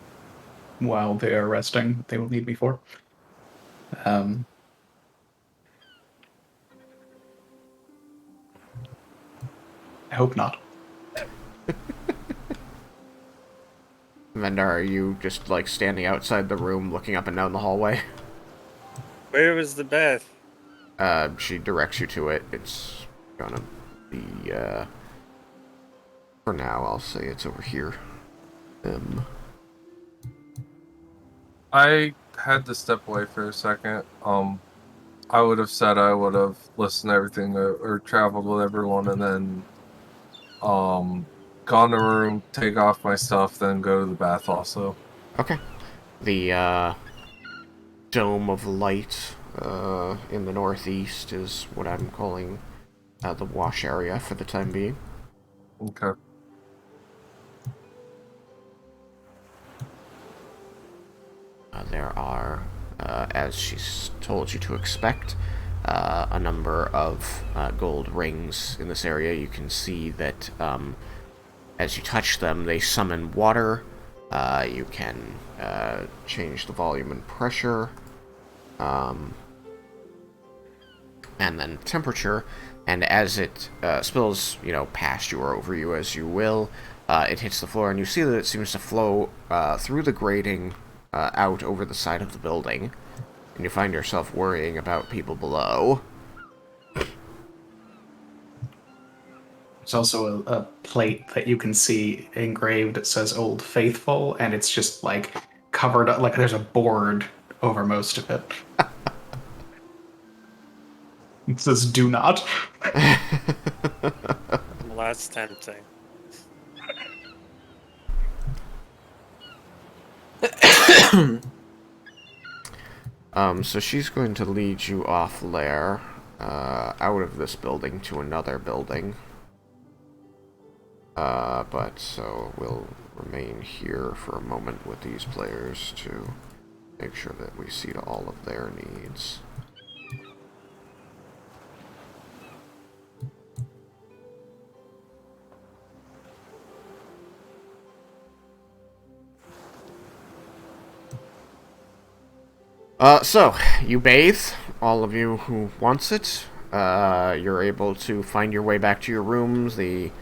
while they are resting. They will need me for. I hope not. Vendar, are you just like standing outside the room looking up and down the hallway? Where was the bath? She directs you to it. It's gonna be, for now, I'll say it's over here. I had to step away for a second. I would have said I would have listened to everything or traveled with everyone and then gone to a room, take off my stuff, then go to the bath also. Okay. The, dome of light, in the northeast is what I'm calling, the wash area for the time being. Okay. There are, as she's told you to expect, a number of gold rings in this area. You can see that as you touch them, they summon water. You can change the volume and pressure, and then temperature. And as it spills, past you or over you as you will, it hits the floor, and you see that it seems to flow through the grating out over the side of the building, and you find yourself worrying about people below. There's also a plate that you can see engraved. It says Old Faithful, and it's just like covered up, like there's a board over most of it. It says "Do not." Well, that's tempting. So she's going to lead you off there, out of this building to another building. But so we'll remain here for a moment with these players to make sure that we see to all of their needs. So, you bathe, all of you who wants it. You're able to find your way back to your rooms. The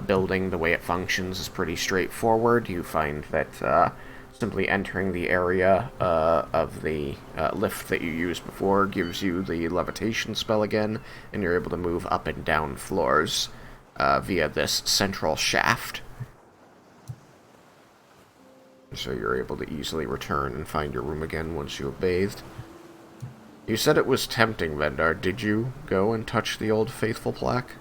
building, the way it functions, is pretty straightforward. You find that simply entering the area of the lift that you used before gives you the levitation spell again, and you're able to move up and down floors via this central shaft. So you're able to easily return and find your room again once you have bathed. You said it was tempting, Vendar. Did you go and touch the Old Faithful plaque?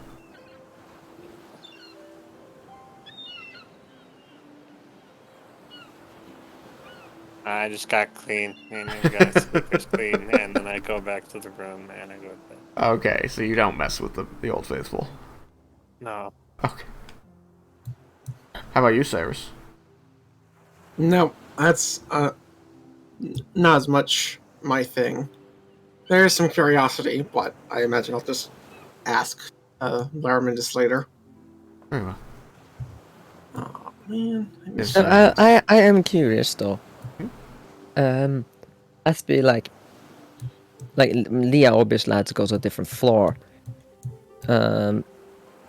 I just got clean, and I got sleepers clean, and then I go back to the room and I go to bed. Okay, so you don't mess with the Old Faithful. No. Okay. How about you, Cyrus? No, that's not as much my thing. There's some curiosity, but I imagine I'll just ask Laramendus later. Very well. Oh man, I missed Is, I am curious though. Let's be like, like Leah obviously had to go to a different floor.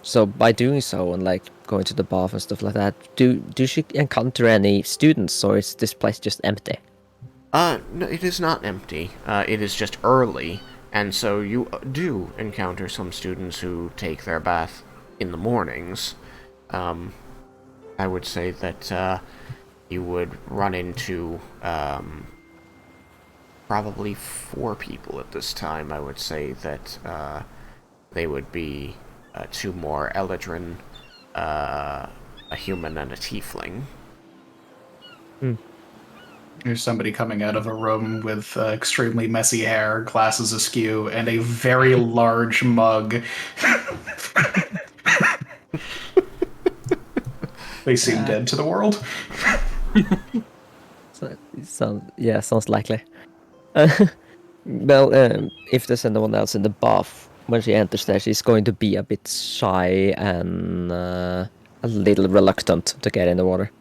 So by doing so and like going to the bath and stuff like that, do she encounter any students, or is this place just empty? No, it is not empty. It is just early, and so you do encounter some students who take their bath in the mornings. I would say that you would run into probably 4 people at this time. I would say that they would be 2 more Eladrin, a human, and a tiefling. There's somebody coming out of a room with extremely messy hair, glasses askew, and a very large mug. They seem dead to the world. Sounds likely. Well, if there's anyone else in the bath when she enters there, she's going to be a bit shy and a little reluctant to get in the water.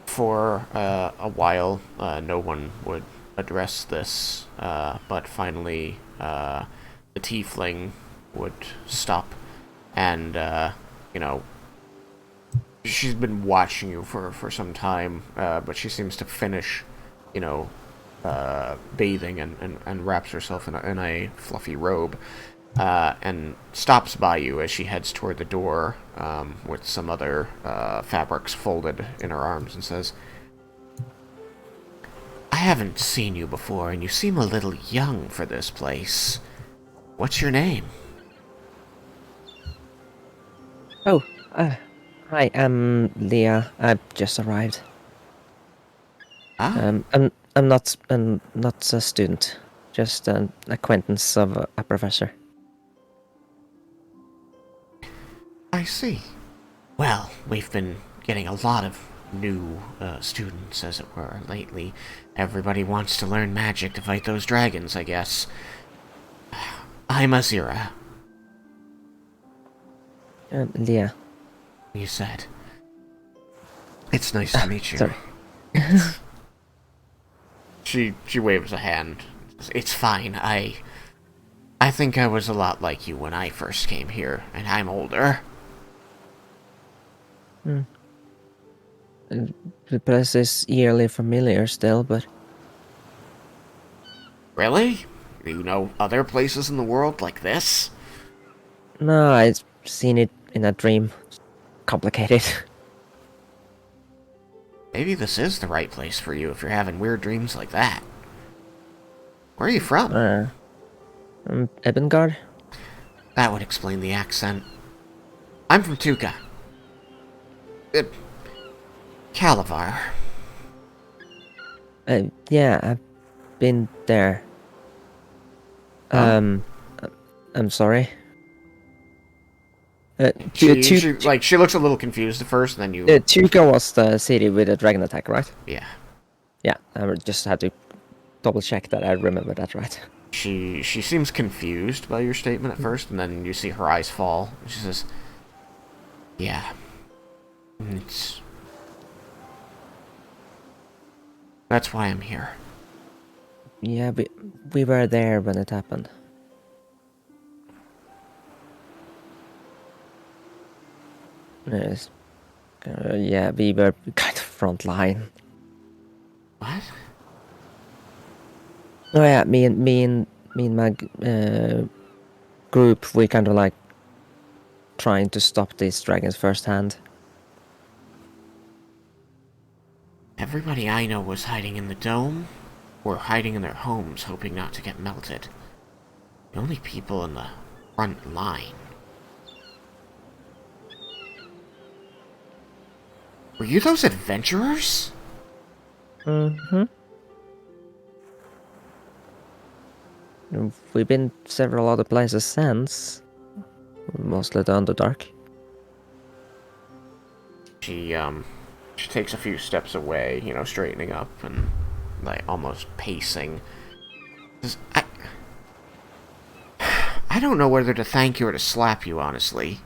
For a while, no one would address this, but finally, the tiefling would stop, and, she's been watching you for some time, but she seems to finish, bathing and wraps herself in a fluffy robe, and stops by you as she heads toward the door, with some other fabrics folded in her arms, and says, "I haven't seen you before, and you seem a little young for this place. What's your name?" Oh, hi, I'm Leah. I've just arrived. Ah, I'm not a student, just an acquaintance of a professor. I see. Well, we've been getting a lot of new students, as it were, lately. Everybody wants to learn magic to fight those dragons, I guess. I'm Azira, Leah. you said. It's nice to meet you. Sorry. She waves a hand. It's fine. I think I was a lot like you when I first came here, and I'm older. The place is eerily familiar still, but Really? Do you know other places in the world like this? no, I've seen it in a dream. Complicated. Maybe this is the right place for you if you're having weird dreams like that. Where are you from? Ebengard? That would explain the accent. I'm from Tuca. Calavar. Yeah, I've been there. Oh. I'm sorry. She looks a little confused at first, and then you... Tuca was the city with a dragon attack, right? Yeah. Yeah, I just had to double check that I remember that right. She seems confused by your statement at first, and then you see her eyes fall. She says, "Yeah, that's why I'm here." Yeah, we were there when it happened. Yes. Yeah, we were kind of front line. What? Oh yeah, me and my group, we kind of like trying to stop these dragons firsthand. Everybody I know was hiding in the dome, or hiding in their homes, hoping not to get melted. The only people in the front line. Were you those adventurers? Mm-hmm. We've been several other places since. Mostly the Underdark. She takes a few steps away, straightening up and, like, almost pacing. Says, I don't know whether to thank you or to slap you, honestly.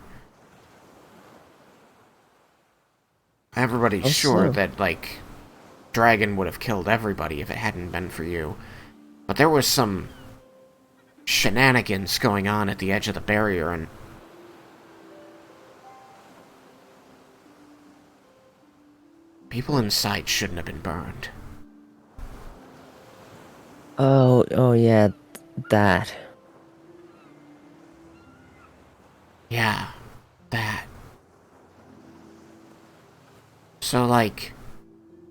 Everybody's sure that, like, Dragon would have killed everybody if it hadn't been for you. But there was some shenanigans going on at the edge of the barrier, and people inside shouldn't have been burned. Oh yeah, that. Yeah, that. So, like,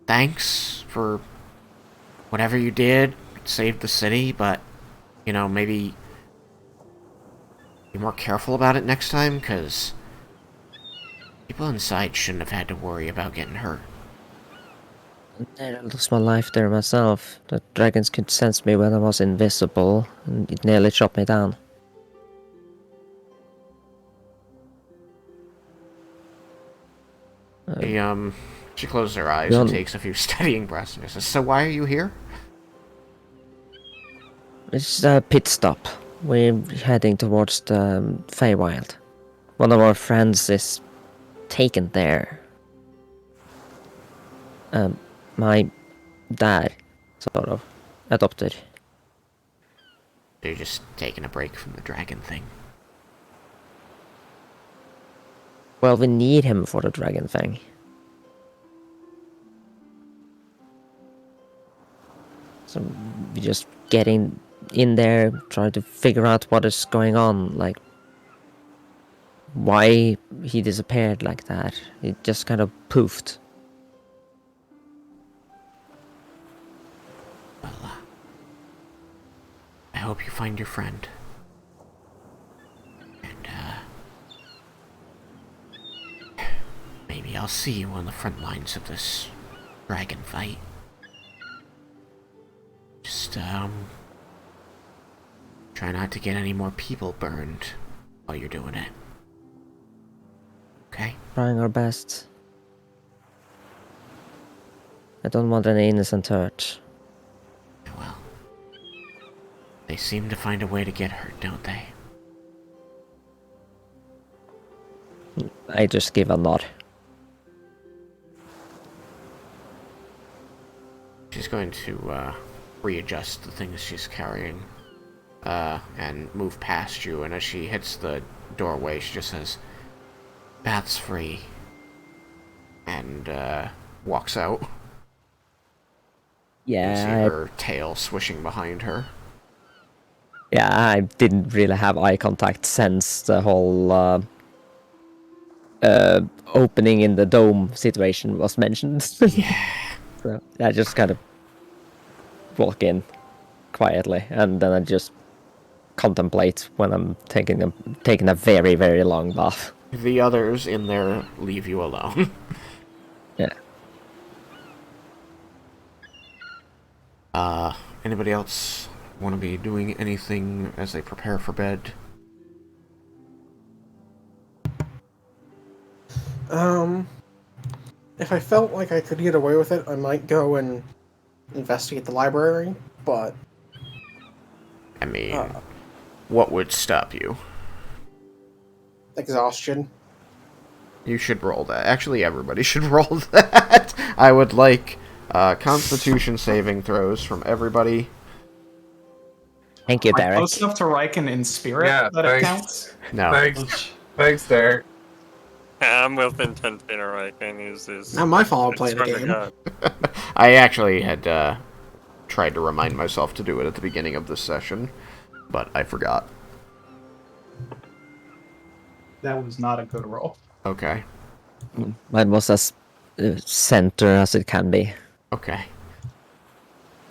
thanks for whatever you did, saved the city, but, you know, maybe be more careful about it next time, because people inside shouldn't have had to worry about getting hurt. I lost my life there myself. The dragons could sense me when I was invisible, and it nearly shot me down. She closes her eyes and takes a few steadying breaths and says, "So why are you here?" It's a pit stop. We're heading towards the Feywild. One of our friends is taken there. My dad, sort of, adopted. They're just taking a break from the dragon thing. Well, we need him for the dragon thing. So we just getting in there, trying to figure out what is going on, like why he disappeared like that. It just kind of poofed. Well, I hope you find your friend. And, maybe I'll see you on the front lines of this dragon fight. Just, try not to get any more people burned while you're doing it. Okay? Trying our best. I don't want any innocent hurt. Well, they seem to find a way to get hurt, don't they? I just give a nod. She's going to, readjust the things she's carrying, and move past you, and as she hits the doorway, she just says, "Path's free," and, walks out. Yeah, You see her tail swishing behind her. Yeah, I didn't really have eye contact since the whole opening in the dome situation was mentioned. Yeah. So I just kind of walk in quietly, and then I just contemplate when I'm taking a very, very long bath. The others in there leave you alone. Yeah. Anybody else want to be doing anything as they prepare for bed? If I felt like I could get away with it, I might go and investigate the library, but... I mean, what would stop you? Exhaustion. You should roll that. Actually, everybody should roll that. I would like Constitution saving throws from everybody. Thank you, Am I Derek. close enough to Raiken in spirit Yeah, that it thanks. counts? No. Thanks, Derek. I'm within 10 feet of Raiken. He's Not my fault I'm playing the sort of game. god. I actually had tried to remind myself to do it at the beginning of this session, but I forgot. That was not a good roll. Okay. Mine was as center as it can be. Okay.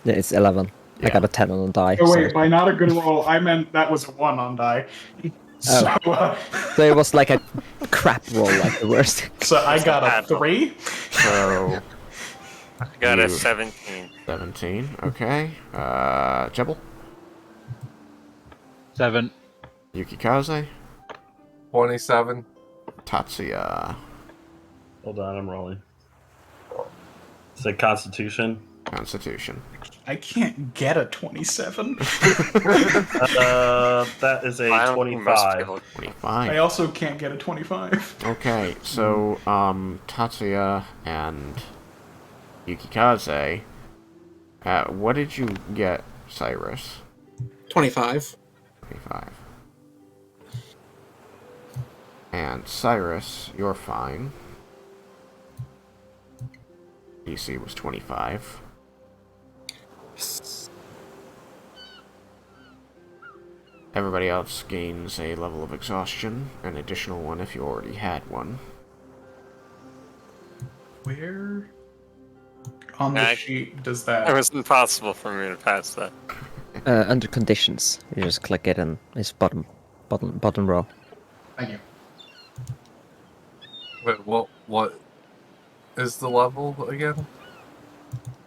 Yeah, it's 11. I Yeah. got a 10 on the die. Oh so- wait, by not a good roll, I meant that was a 1 on die. So, So it was like a crap roll, like the worst. so I got a 3. So, I got a You- 17. 17. Okay. Jebel? 7. Yukikaze? 27. Tatsuya? Hold on, I'm rolling. Say Constitution. Constitution. I can't get a 27. That is a I don't think most 25. people- 25. I also can't get a 25. Okay, so, Tatsuya and Yukikaze, what did you get Cyrus. 25. 25. And Cyrus, you're fine. DC was 25. Everybody else gains a level of exhaustion, an additional one if you already had one. Where on the I- sheet does It that? was impossible for me to pass that. Under conditions, you just click it and it's bottom row. Thank you. Wait, what is the level again?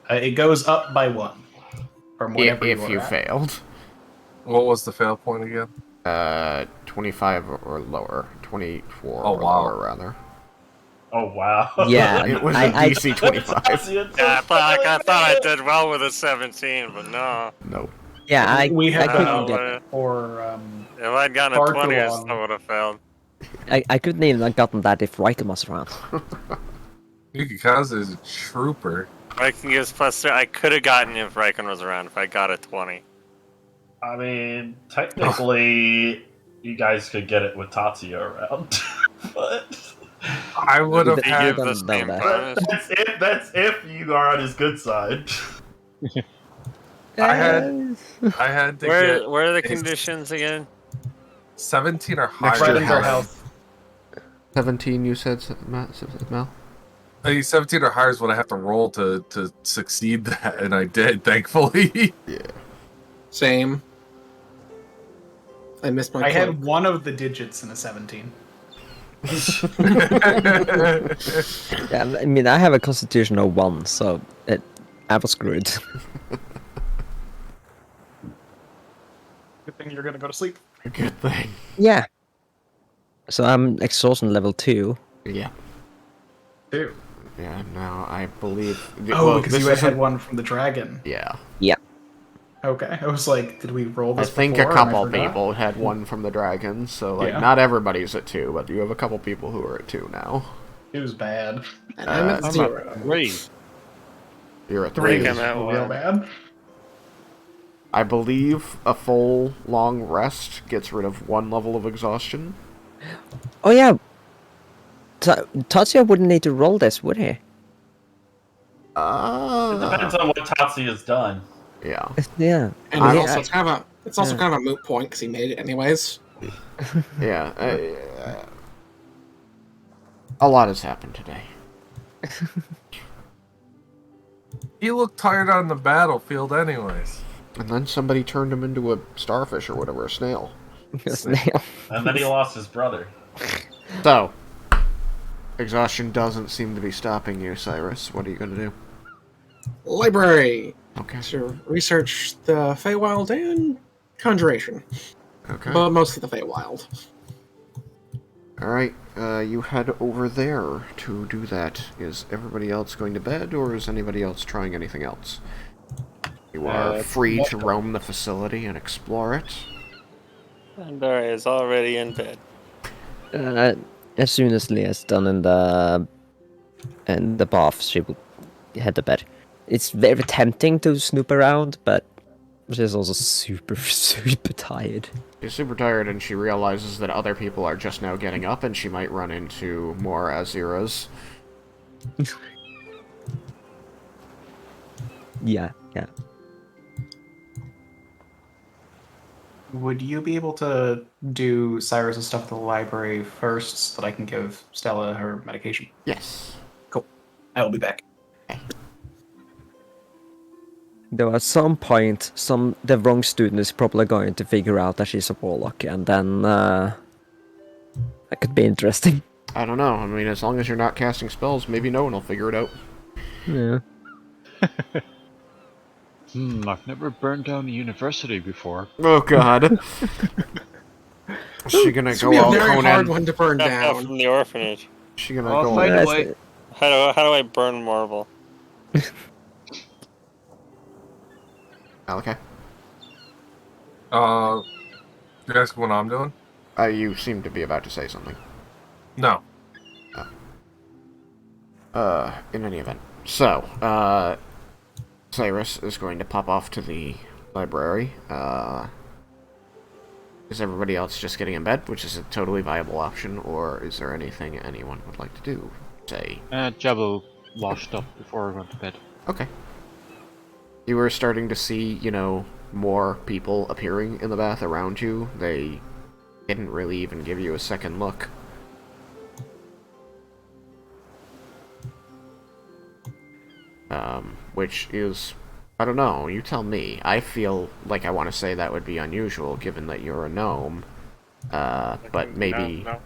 It goes up by 1 from whatever If you are at. failed. What was the fail point again? 25 or lower. 24 Oh, or wow. lower, rather. Oh wow. Yeah, It was a DC 25. Tatsuya, Yeah, I thought I really did well with a 17, but no. Nope. yeah, We I have couldn't get it. for If I'd gotten a Far 20, I too still long. would have failed. I couldn't even have gotten that if Raiken was around. Yukikaze is a trooper. Raiken gives +3. I could have gotten if Raiken was around if I got a 20. I mean, technically, you guys could get it with Tatsuya around, but I would have He had. gives the done same that. bonus. that's if you are on his good side. I had to get Where are the a conditions again? 17 or Next higher. to your threatens our health. health. 17, you said, Mel? 17 or higher is what I have to roll to succeed that, and I did, thankfully. Yeah. Same. I missed my I cloak. had one of the digits in a 17. Yeah, I mean, I have a constitution of 1, so I was screwed. Good thing you're gonna go to sleep. Good thing. Yeah. So I'm exhaustion level 2. Yeah. Too. Yeah, now I believe... Oh, because this you had isn't- one from the dragon. Yeah. Okay, I was like, did we roll I this think before a and I couple forgot? people had one from the dragon, so, like, Yeah. not everybody's at 2, but you have a couple people who are at 2 now. It was bad. And I'm at I'm 0. Great. You're at 3 3. is at real one. bad. I believe a full, long rest gets rid of 1 level of exhaustion. Oh yeah. Tatsuya wouldn't need to roll this, would he? It depends on what Tatsuya's done. Yeah. Yeah. And I- it's also kind of a moot point because he made it anyways. Yeah. A lot has happened today. He looked tired on the battlefield, anyways. And then somebody turned him into a starfish or whatever, a snail. Snail. And then he lost his brother. So, exhaustion doesn't seem to be stopping you, Cyrus. What are you going to do? Library Okay. to research the Feywild and Conjuration, Okay. but mostly the Feywild. Alright, you head over there to do that. Is everybody else going to bed, or is anybody else trying anything else? You are free to roam the facility and explore it. Pandora is already in bed. As soon as Leah's done in the bath, she will head to bed. It's very tempting to snoop around, but she's also super, super tired. She's super tired, and she realizes that other people are just now getting up, and she might run into more Aziras. Yeah. Would you be able to do Cyrus's stuff at the library first so that I can give Stella her medication? Yes. I will be back. Though at some point, the wrong student is probably going to figure out that she's a warlock, and then that could be interesting. I don't know. I mean, as long as you're not casting spells, maybe no one will figure it out. Yeah. I've never burned down a university before. Oh, God. Is she gonna It's go gonna be a all very hard Conan? one to burn Not down. from the orphanage. Is she gonna I'll go find all... a way. How do I burn marble? Okay. You ask what I'm doing? You seem to be about to say something. No. In any event. So, Cyrus is going to pop off to the library. Is everybody else just getting in bed, which is a totally viable option, or is there anything anyone would like to do? Say, Jabbo washed up before I went to bed. okay. You were starting to see, more people appearing in the bath around you. They didn't really even give you a second look. Which is, I don't know, you tell me. I feel like I want to say that would be unusual, given that you're a gnome. But maybe, No.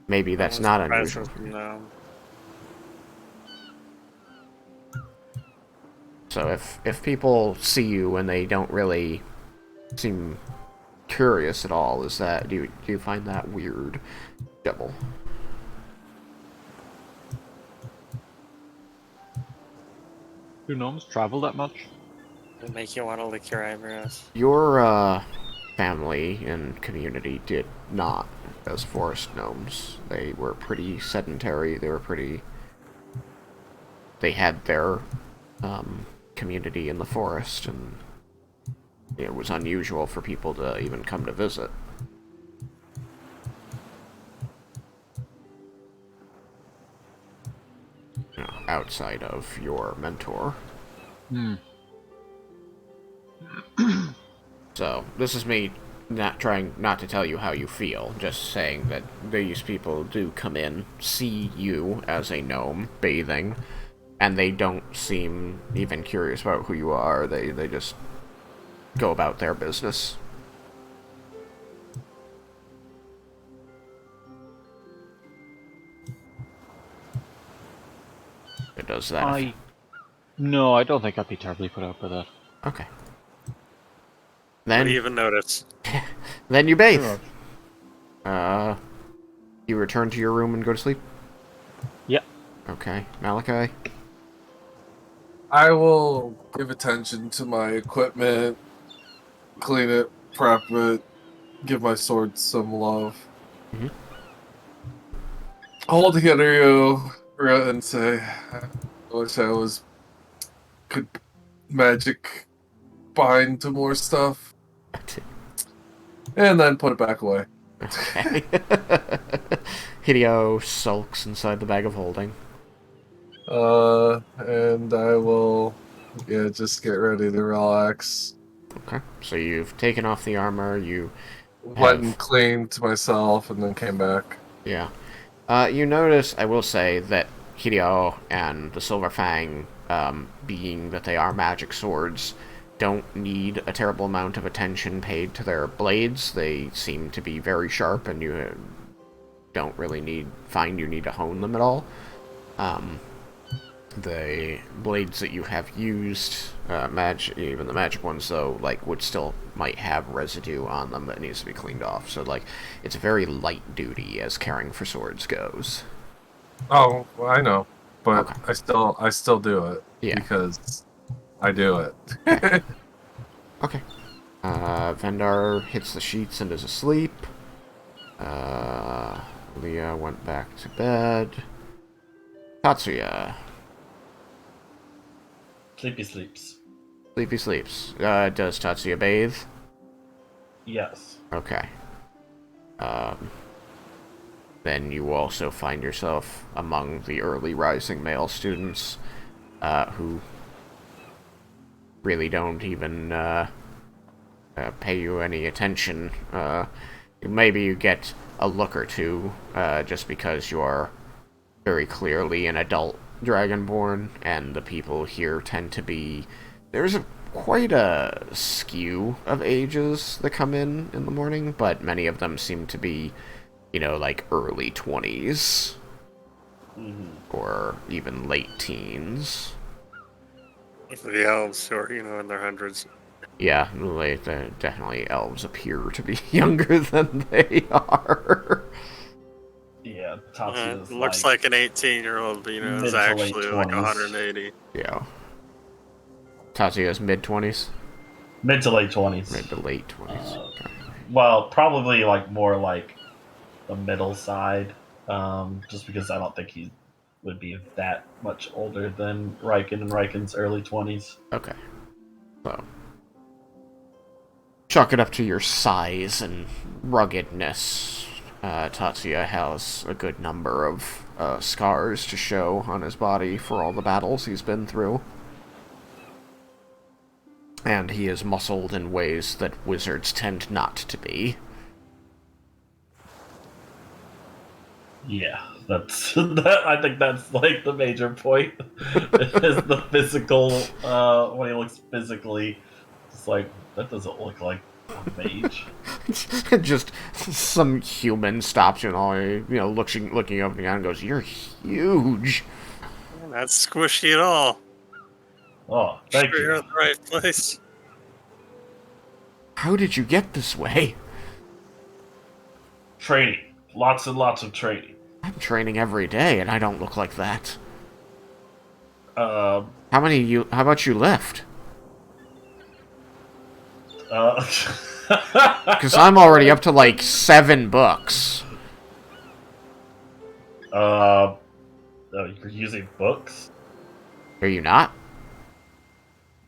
maybe that's not unusual. No. So if people see you and they don't really seem curious at all, do you find that weird, Devil? Do gnomes travel that much? It'll make you want to lick your eyebrows. Your family and community did not, as forest gnomes. They were pretty sedentary. They had their community in the forest, and it was unusual for people to even come to visit. Outside of your mentor. So, this is me not trying not to tell you how you feel, just saying that these people do come in, see you as a gnome bathing, and they don't seem even curious about who you are. They just go about their business. It does that. No, I don't think I'd be terribly put out by that. Okay. What Then do you even notice? Then you bathe. Sure. You return to your room and go to sleep? Yep. Okay. Malachi? I will give attention to my equipment, clean it, prep it, give my sword some love. Mhm. Hold Hiryu and say, I wish I could magic bind to more stuff. And then put it back away. Okay. Hideo sulks inside the bag of holding. And I will, just get ready to relax. Okay. So you've taken off the armor, you Went and have... cleaned myself, and then came back. Yeah. You notice, I will say, that Hideo and the Silver Fang, being that they are magic swords, don't need a terrible amount of attention paid to their blades. They seem to be very sharp, and you don't really find you need to hone them at all. The blades that you have used, even the magic ones, though, might have residue on them that needs to be cleaned off. So, it's very light duty as caring for swords goes. Oh, well, I know, but Okay. I still do it. Yeah. Because I do it. Okay. Vendar hits the sheets and is asleep. Leah went back to bed. Tatsuya. Sleepy sleeps. Sleepy sleeps. Does Tatsuya bathe? Yes. Okay. Then you also find yourself among the early rising male students, who really don't even pay you any attention. Maybe you get a look or two, just because you're very clearly an adult Dragonborn, and the people here tend to be... There's quite a skew of ages that come in the morning, but many of them seem to be, early 20s. Or even late teens. The elves who are, in their hundreds. Yeah, definitely elves appear to be younger than they are. Yeah, Tatsuya's Looks like an 18-year-old, mid is to late actually like 20s. 180. Yeah. Tatsuya's mid-20s? Mid to late 20s. Mid to late 20s. Okay. Well, probably more like the middle side, just because I don't think he would be that much older than Raiken, and Raiken's early 20s. Okay. So, chalk it up to your size and ruggedness. Tatsuya has a good number of scars to show on his body for all the battles he's been through. And he is muscled in ways that wizards tend not to be. Yeah, that's I think that's like the major point. Is the physical when he looks physically, it's like that doesn't look like a mage. Just some human stops you know, looking over the guy and goes, "You're huge." Not squishy at all. Oh, thank Sure, you're you. in the right place. How did you get this way? Training, lots and lots of training. I'm training every day, and I don't look like that. Uh, How about you lift? Because I'm already up to like 7 books. Oh, you're using books? Are you not?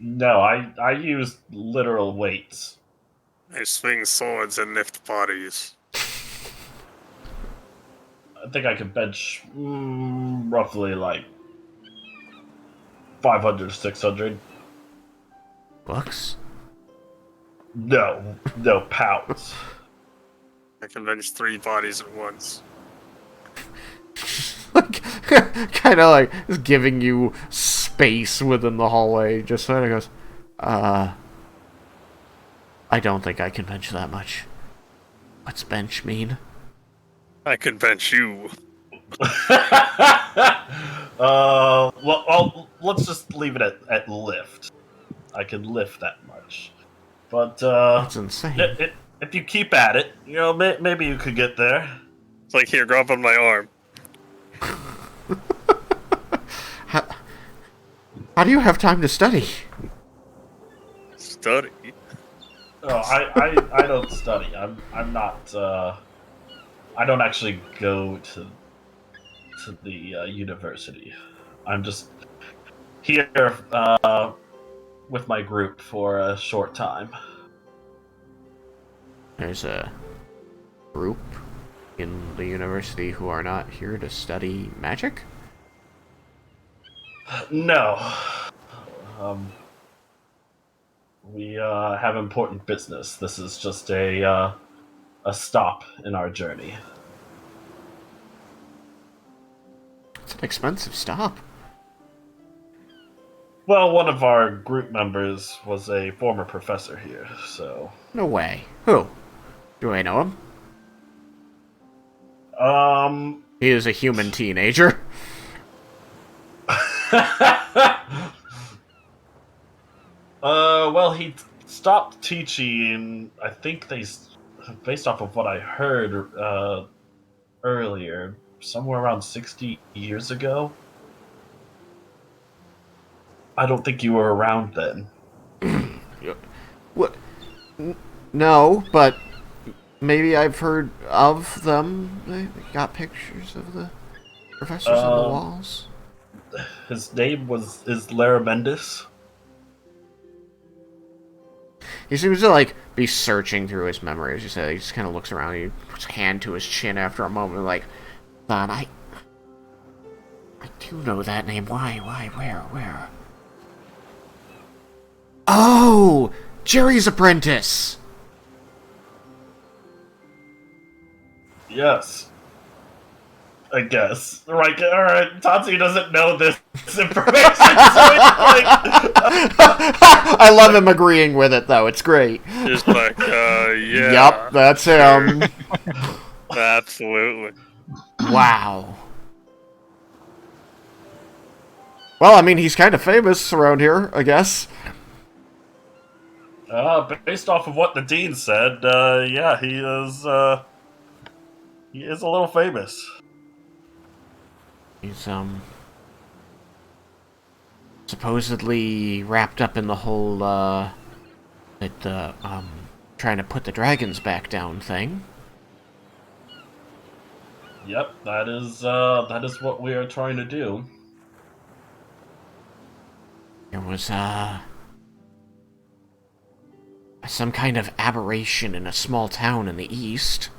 No, I use literal weights. I swing swords and lift bodies. I think I can bench roughly like 500 to 600. Books? No pounds. I can bench 3 bodies at once. Like, kind of like just giving you space within the hallway. Just sort of goes, I don't think I can bench that much. What's bench mean? I can bench you. Well, let's just leave it at lift. I can lift that much. But, That's insane. if you keep at it, you know, maybe you could get there. It's like, here, grab on my arm. How do you have time to study? Study. Oh, I don't study. I'm not, I don't actually go to the university. I'm just here with my group for a short time. There's a group in the university who are not here to study magic? No. We have important business. This is just a stop in our journey. It's an expensive stop. Well, one of our group members was a former professor here, so... No way. Who? Do I know him? He is a human teenager. Well, he stopped teaching, I think based off of what I heard earlier, somewhere around 60 years ago. I don't think you were around then. What? No, but maybe I've heard of them. They got pictures of the professors on the walls. His name is Laramendis. He seems to, like, be searching through his memory, as you said. He just kind of looks around, he puts a hand to his chin after a moment, like, God, I do know that name. Why, where? Oh! Jerry's apprentice! Yes. I guess. Right, alright, Tatsuya doesn't know this information, so it's like... I love him agreeing with it, though. It's great. Just like, yeah. Yep, that's him. Absolutely. Wow. Well, I mean, he's kind of famous around here, I guess. Based off of what the dean said, yeah, he is a little famous. He's, supposedly wrapped up in the whole, trying to put the dragons back down thing. Yep, that is what we are trying to do. There was, some kind of aberration in a small town in the east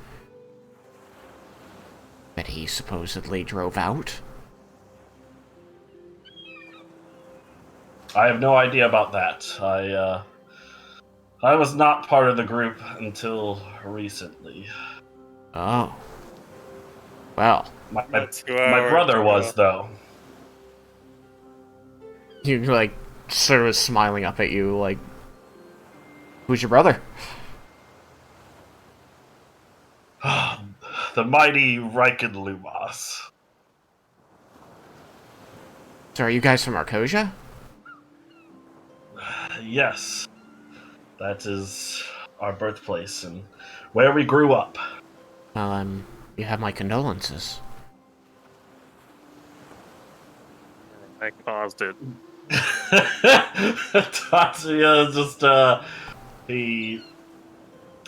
that he supposedly drove out. I have no idea about that. I was not part of the group until recently. Oh. Well, About 2 My hours brother ago. was, though. you, like, Cyrus smiling up at you, like, who's your brother? The mighty Raiken Lumas. So are you guys from Arcosia? Yes, that is our birthplace and where we grew up. Well, you have my condolences. I caused it. Tatsuya just, he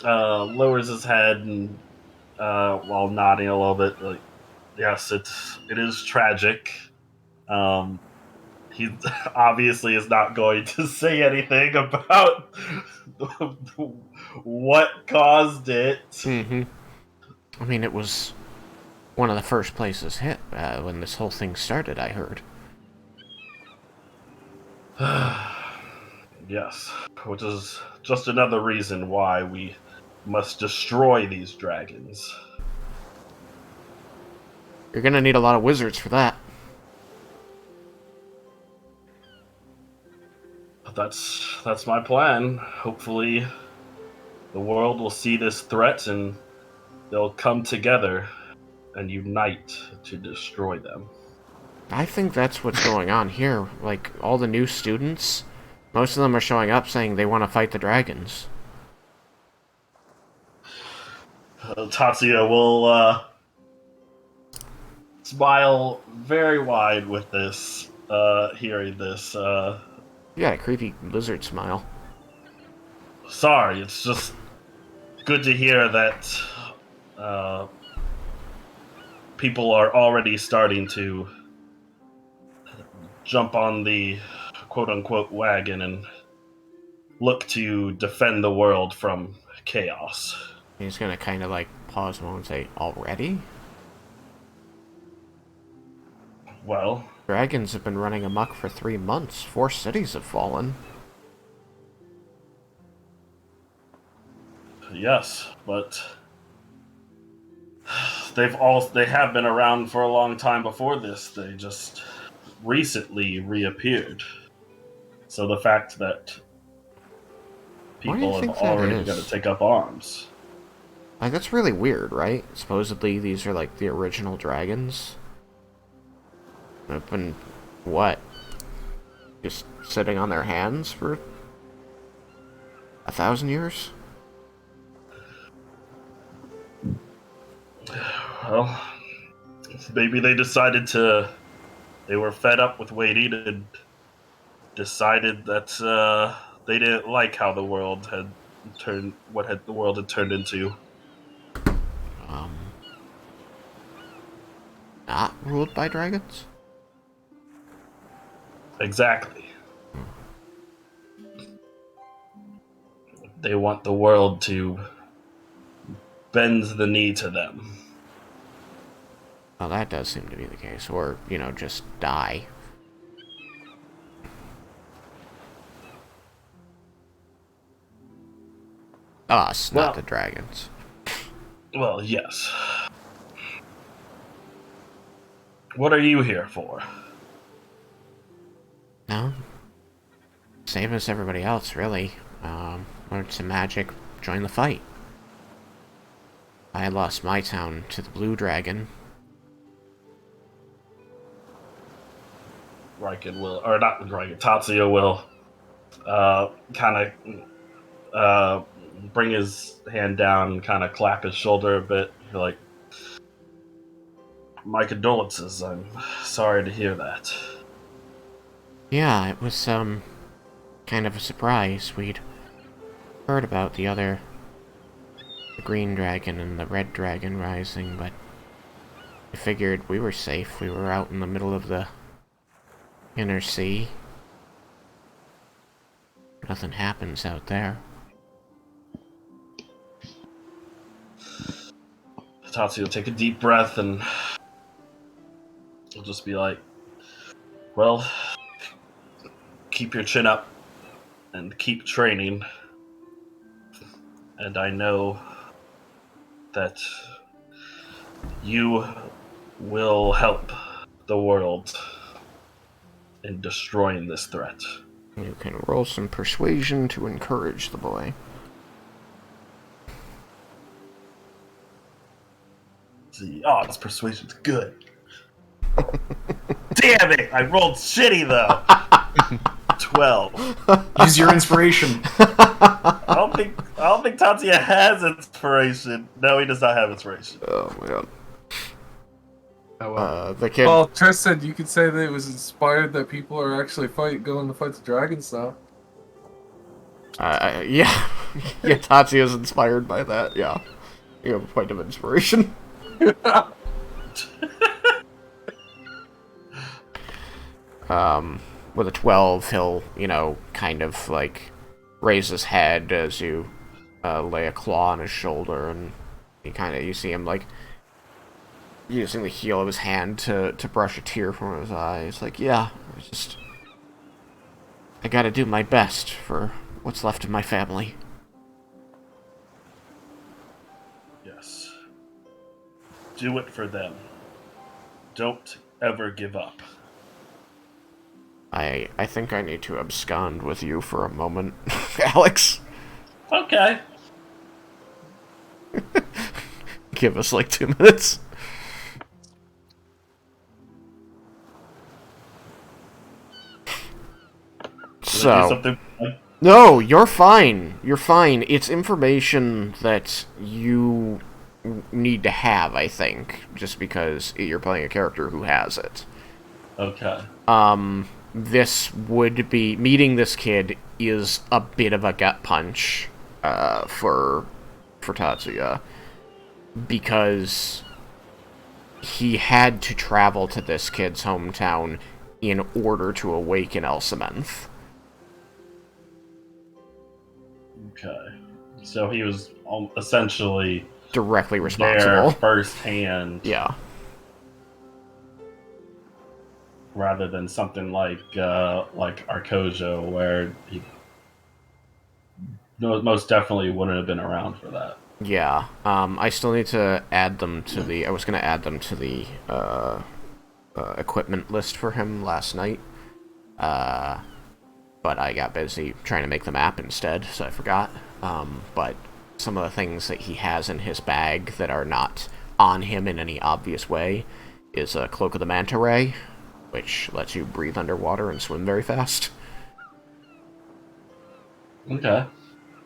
lowers his head and, while nodding a little bit, like, yes, it is tragic. He obviously is not going to say anything about what caused it. Mm-hmm. I mean, it was one of the first places hit when this whole thing started, I heard. Yes, which is just another reason why we must destroy these dragons. You're gonna need a lot of wizards for that. That's my plan. Hopefully, the world will see this threat and they'll come together and unite to destroy them. I think that's what's going on here. Like, all the new students, most of them are showing up saying they want to fight the dragons. Tatsuya will smile very wide with this, hearing this. You got a creepy lizard smile. Sorry, it's just good to hear that people are already starting to jump on the quote-unquote wagon and look to defend the world from chaos. He's gonna kind of like pause a moment and say, already? Well, Dragons have been running amok for 3 months. 4 cities have fallen. yes, but they have been around for a long time before this. They just recently reappeared. So the fact that Why do you people have think that already is? got to take up arms. Like, that's really weird, right? Supposedly these are like the original dragons. They've been, what? Just sitting on their hands for 1,000 years? Well, maybe they decided they were fed up with waiting and decided that they didn't like how the world had the world had turned into. Not ruled by dragons? Exactly. They want the world to bend the knee to them. Well, that does seem to be the case. Or, just die. Us, Well- not the dragons. Well, yes. What are you here for? No? Same as everybody else, really. Learn some magic, join the fight. I lost my town to the blue dragon. Raiken will, or not Raiken, Tatsuya will kind of bring his hand down and kind of clap his shoulder a bit. Like, my condolences. I'm sorry to hear that. Yeah, it was, kind of a surprise. We'd heard about the green dragon and the red dragon rising, but I figured we were safe. We were out in the middle of the inner sea. Nothing happens out there. Tatsuya will take a deep breath and he'll just be like, well, keep your chin up and keep training. And I know that you will help the world in destroying this threat. You can roll some persuasion to encourage the boy. See, oh, this persuasion's good. Damn it! I rolled shitty though. 12. Use your inspiration. I don't think Tatsuya has inspiration. No, he does not have inspiration. Oh my god. Oh, well. The kid. Well, Tress said you could say that it was inspired that people are actually going to fight the dragons now. Yeah. Yeah, Tatsuya's inspired by that, yeah. You have a point of inspiration. With a 12, he'll, kind of, raise his head as you lay a claw on his shoulder, and you see him, using the heel of his hand to brush a tear from his eye. It's yeah, I gotta do my best for what's left of my family. Yes. Do it for them. Don't ever give up. I think I need to abscond with you for a moment, Alex. Okay. Give us 2 minutes. So, no, you're fine. You're fine. It's information that you need to have, I think, just because you're playing a character who has it. Okay. This would be... Meeting this kid is a bit of a gut punch for Tatsuya, because he had to travel to this kid's hometown in order to awaken Elsamenth. Okay. So he was essentially Directly responsible. there firsthand. Yeah. Rather than something like Arcojo, where he most definitely wouldn't have been around for that. Yeah. I still need to add them to the... I was going to add them to the equipment list for him last night. But I got busy trying to make the map instead, so I forgot. But some of the things that he has in his bag that are not on him in any obvious way is a Cloak of the Manta Ray, which lets you breathe underwater and swim very fast. Okay.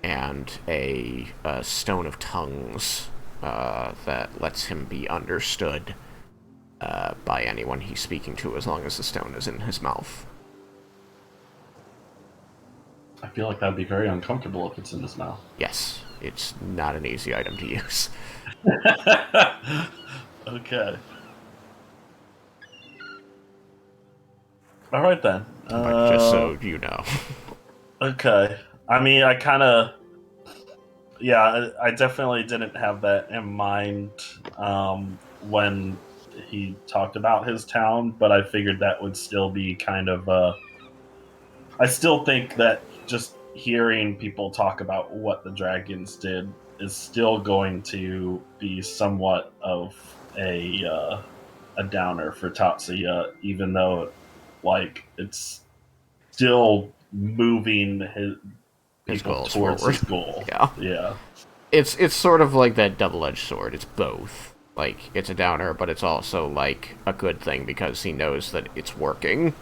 And a Stone of Tongues that lets him be understood by anyone he's speaking to as long as the stone is in his mouth. I feel like that'd be very uncomfortable if it's in his mouth. Yes, it's not an easy item to use. Okay. Alright then. But just so you know. Okay. I mean, I kind of... Yeah, I definitely didn't have that in mind when he talked about his town, but I figured that would still be kind of... I still think that just hearing people talk about what the dragons did is still going to be somewhat of a downer for Tatsuya, even though it's still moving His people goals towards forward. his goal. Yeah. It's sort of like that double-edged sword. It's both. It's a downer, but it's also, a good thing because he knows that it's working.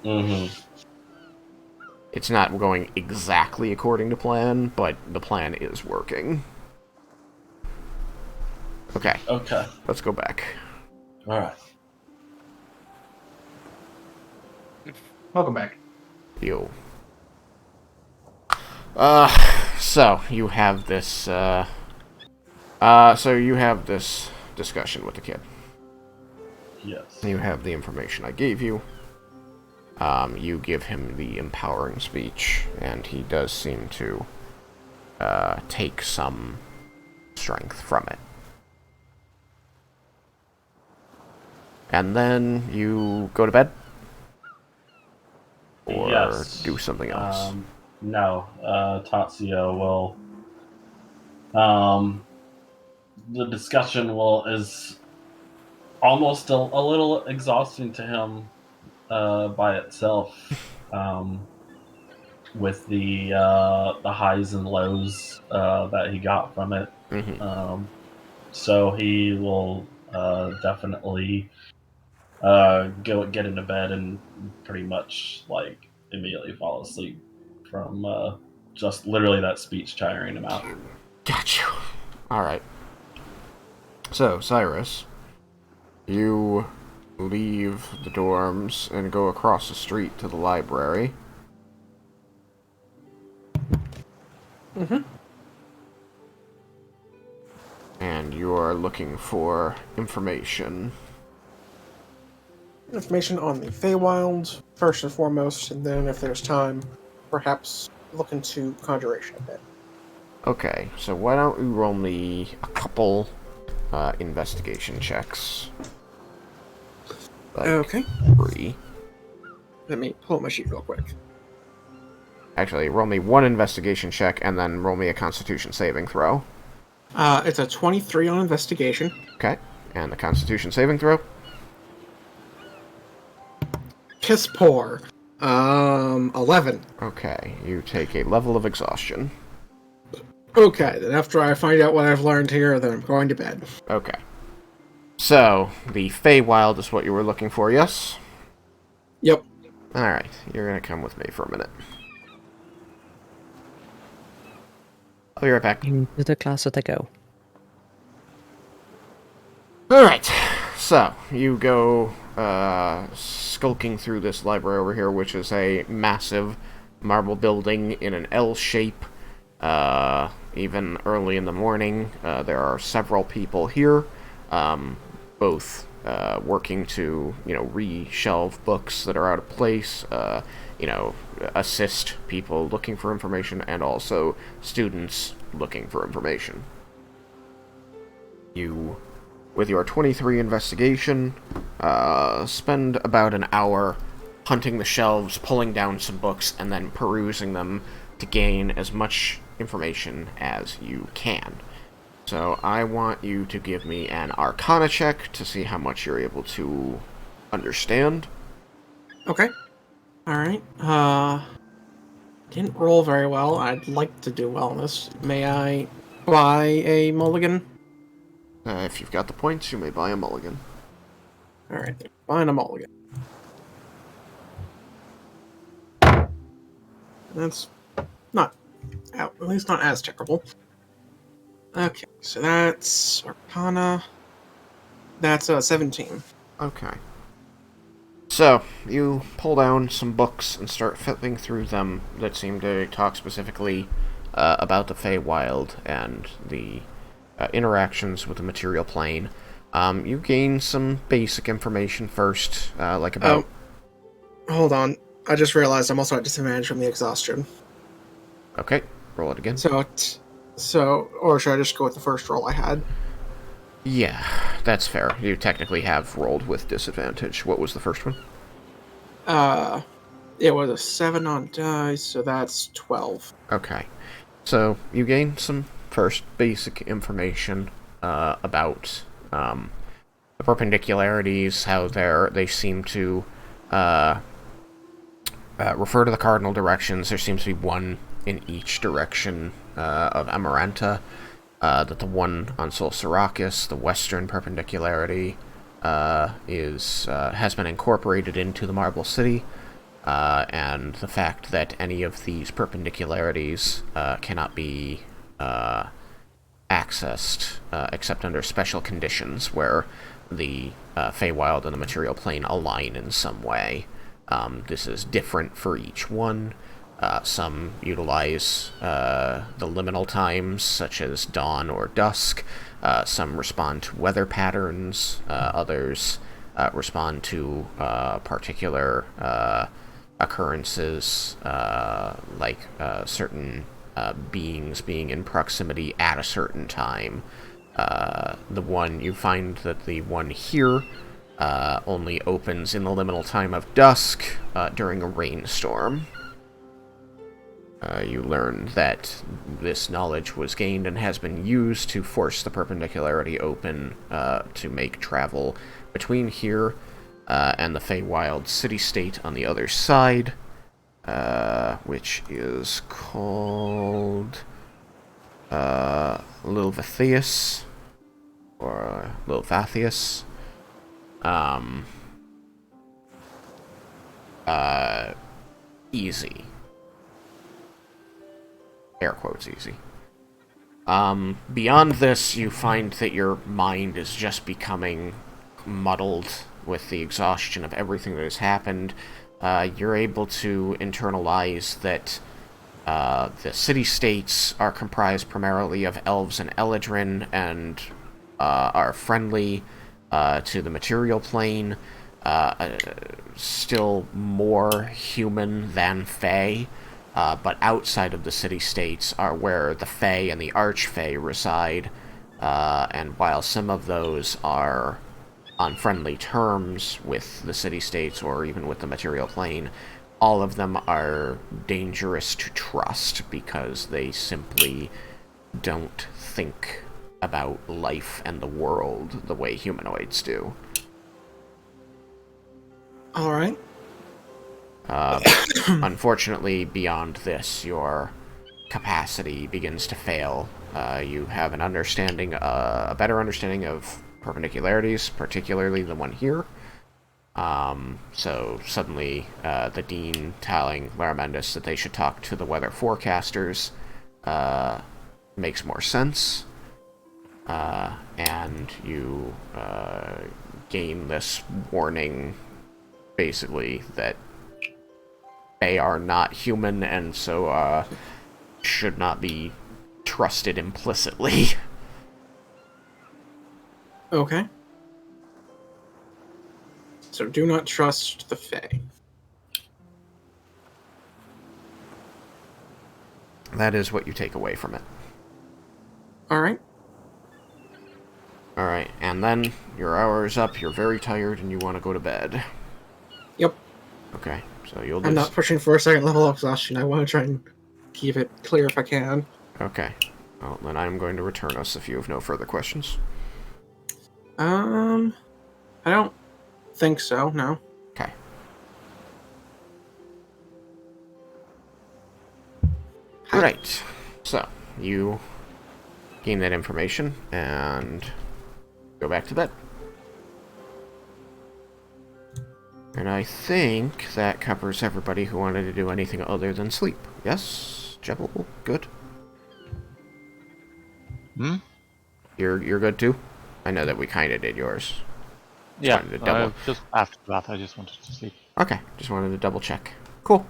Mm-hmm. It's not going exactly according to plan, but the plan is working. Okay. Okay. Let's go back. Alright. Welcome back. You. So you have this, so you have this discussion with the kid. Yes. You have the information I gave you. You give him the empowering speech, and he does seem to, take some strength from it. And then you go to bed? Or Yes. do something else? No. Tatsuya will. The discussion is almost a little exhausting to him by itself. With the highs and lows that he got from it. So he will definitely go get into bed and pretty much like immediately fall asleep from just literally that speech tiring him out. Got you. Alright. So, Cyrus, you leave the dorms and go across the street to the library. And you are looking for information. Information on the Feywild, first and foremost, and then if there's time, perhaps look into Conjuration a bit. Okay, so why don't we roll me a couple investigation checks? Like Okay. 3. Let me pull up my sheet real quick. Actually, roll me 1 investigation check and then roll me a Constitution saving throw. It's a 23 on investigation. Okay, and the Constitution saving throw? Piss poor. 11. Okay, you take a level of exhaustion. Okay, then after I find out what I've learned here, then I'm going to bed. Okay. So, the Feywild is what you were looking for, yes? Yep. Alright, you're gonna come with me for a minute. I'll be right back. Into the closet I go. Alright, so, you go skulking through this library over here, which is a massive marble building in an L shape. Even early in the morning, there are several people here, both working to, re-shelve books that are out of place, assist people looking for information, and also students looking for information. You, with your 23 investigation, spend about an hour hunting the shelves, pulling down some books, and then perusing them to gain as much information as you can. So I want you to give me an Arcana check to see how much you're able to understand. Okay. Alright. Didn't roll very well. I'd like to do well in this. May I buy a mulligan? If you've got the points, you may buy a mulligan. Alright, buying a mulligan. That's not out, at least not as terrible. Okay, so that's Arcana. That's 17. Okay. So, you pull down some books and start flipping through them that seem to talk specifically about the Feywild and the interactions with the material plane. You gain some basic information first, like about... Hold on. I just realized I'm also at disadvantage from the exhaustion. Okay, roll it again. Or should I just go with the first roll I had? Yeah, that's fair. You technically have rolled with disadvantage. What was the first one? It was a 7 on dice, so that's 12. Okay. So, you gain some first basic information about the perpendicularities, how they seem to refer to the cardinal directions. There seems to be one in each direction of Amaranta. That the one on Sol Sarakas, the western perpendicularity, has been incorporated into the Marble City, and the fact that any of these perpendicularities cannot be accessed except under special conditions where the Feywild and the material plane align in some way. This is different for each one. Some utilize the liminal times, such as dawn or dusk. Some respond to weather patterns. Others respond to particular occurrences, like certain beings being in proximity at a certain time. You find that the one here only opens in the liminal time of dusk during a rainstorm. You learn that this knowledge was gained and has been used to force the perpendicularity open to make travel between here and the Feywild city-state on the other side, which is called Lilvathius, or Lilvathius. Easy. Air quotes easy. Beyond this, you find that your mind is just becoming muddled with the exhaustion of everything that has happened. You're able to internalize that the city-states are comprised primarily of elves and eladrin, and are friendly to the material plane, still more human than Fey. But outside of the city-states are where the Fae and the Arch-Fae reside, and while some of those are on friendly terms with the city-states or even with the material plane, all of them are dangerous to trust because they simply don't think about life and the world the way humanoids do. All right. Unfortunately, beyond this, your capacity begins to fail. You have an understanding, a better understanding of perpendicularities, particularly the one here. So suddenly, the Dean telling Laramendus that they should talk to the weather forecasters makes more sense. And you gain this warning, basically, that they are not human, and so should not be trusted implicitly. Okay. So do not trust the Fae. That is what you take away from it. All right. Alright, and then your hour is up, you're very tired, and you want to go to bed. Yep. Okay, so you'll I'm just... not pushing for a second level of exhaustion. I want to try and keep it clear if I can. Okay. Well, then I'm going to return us if you have no further questions. I don't think so, no. Okay. Alright, so you gain that information and go back to bed. And I think that covers everybody who wanted to do anything other than sleep. Yes? Jebel, good? Hmm? You're good too? I know that we kind of did yours. Yeah, wanted to double- just after that, I just wanted to sleep. Okay, just wanted to double check. Cool.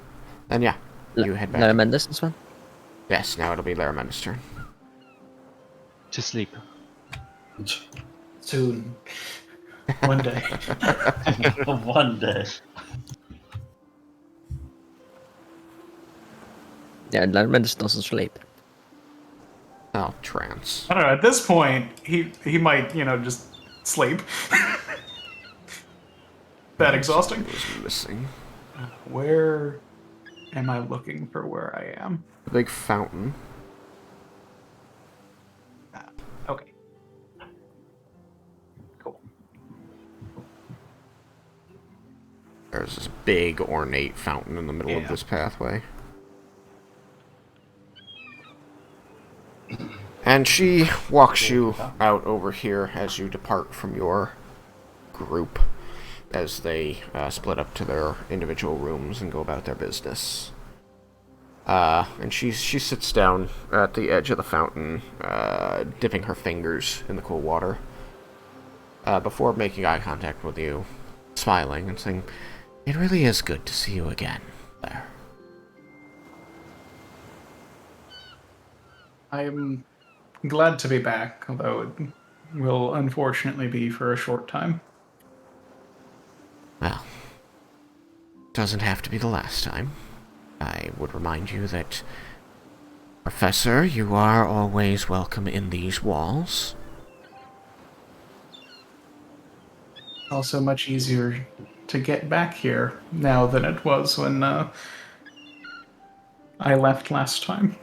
Then yeah, you head back. Laramendus, this one? Yes, now it'll be Laramendus' turn. To sleep. Soon. One day. One day. Yeah, Laramendus doesn't sleep. Oh, trance. I don't know. At this point, he might, just sleep. That exhausting. Was missing. Where am I looking for where I am? The big fountain. Okay. Cool. There's this big ornate fountain in the middle of this pathway. And she walks you out over here as you depart from your group, as they split up to their individual rooms and go about their business. And she sits down at the edge of the fountain, dipping her fingers in the cool water, before making eye contact with you, smiling and saying, "It really is good to see you again, there." I'm glad to be back, although it will unfortunately be for a short time. Well, doesn't have to be the last time. I would remind you that, Professor, you are always welcome in these walls. Also much easier to get back here now than it was when I left last time.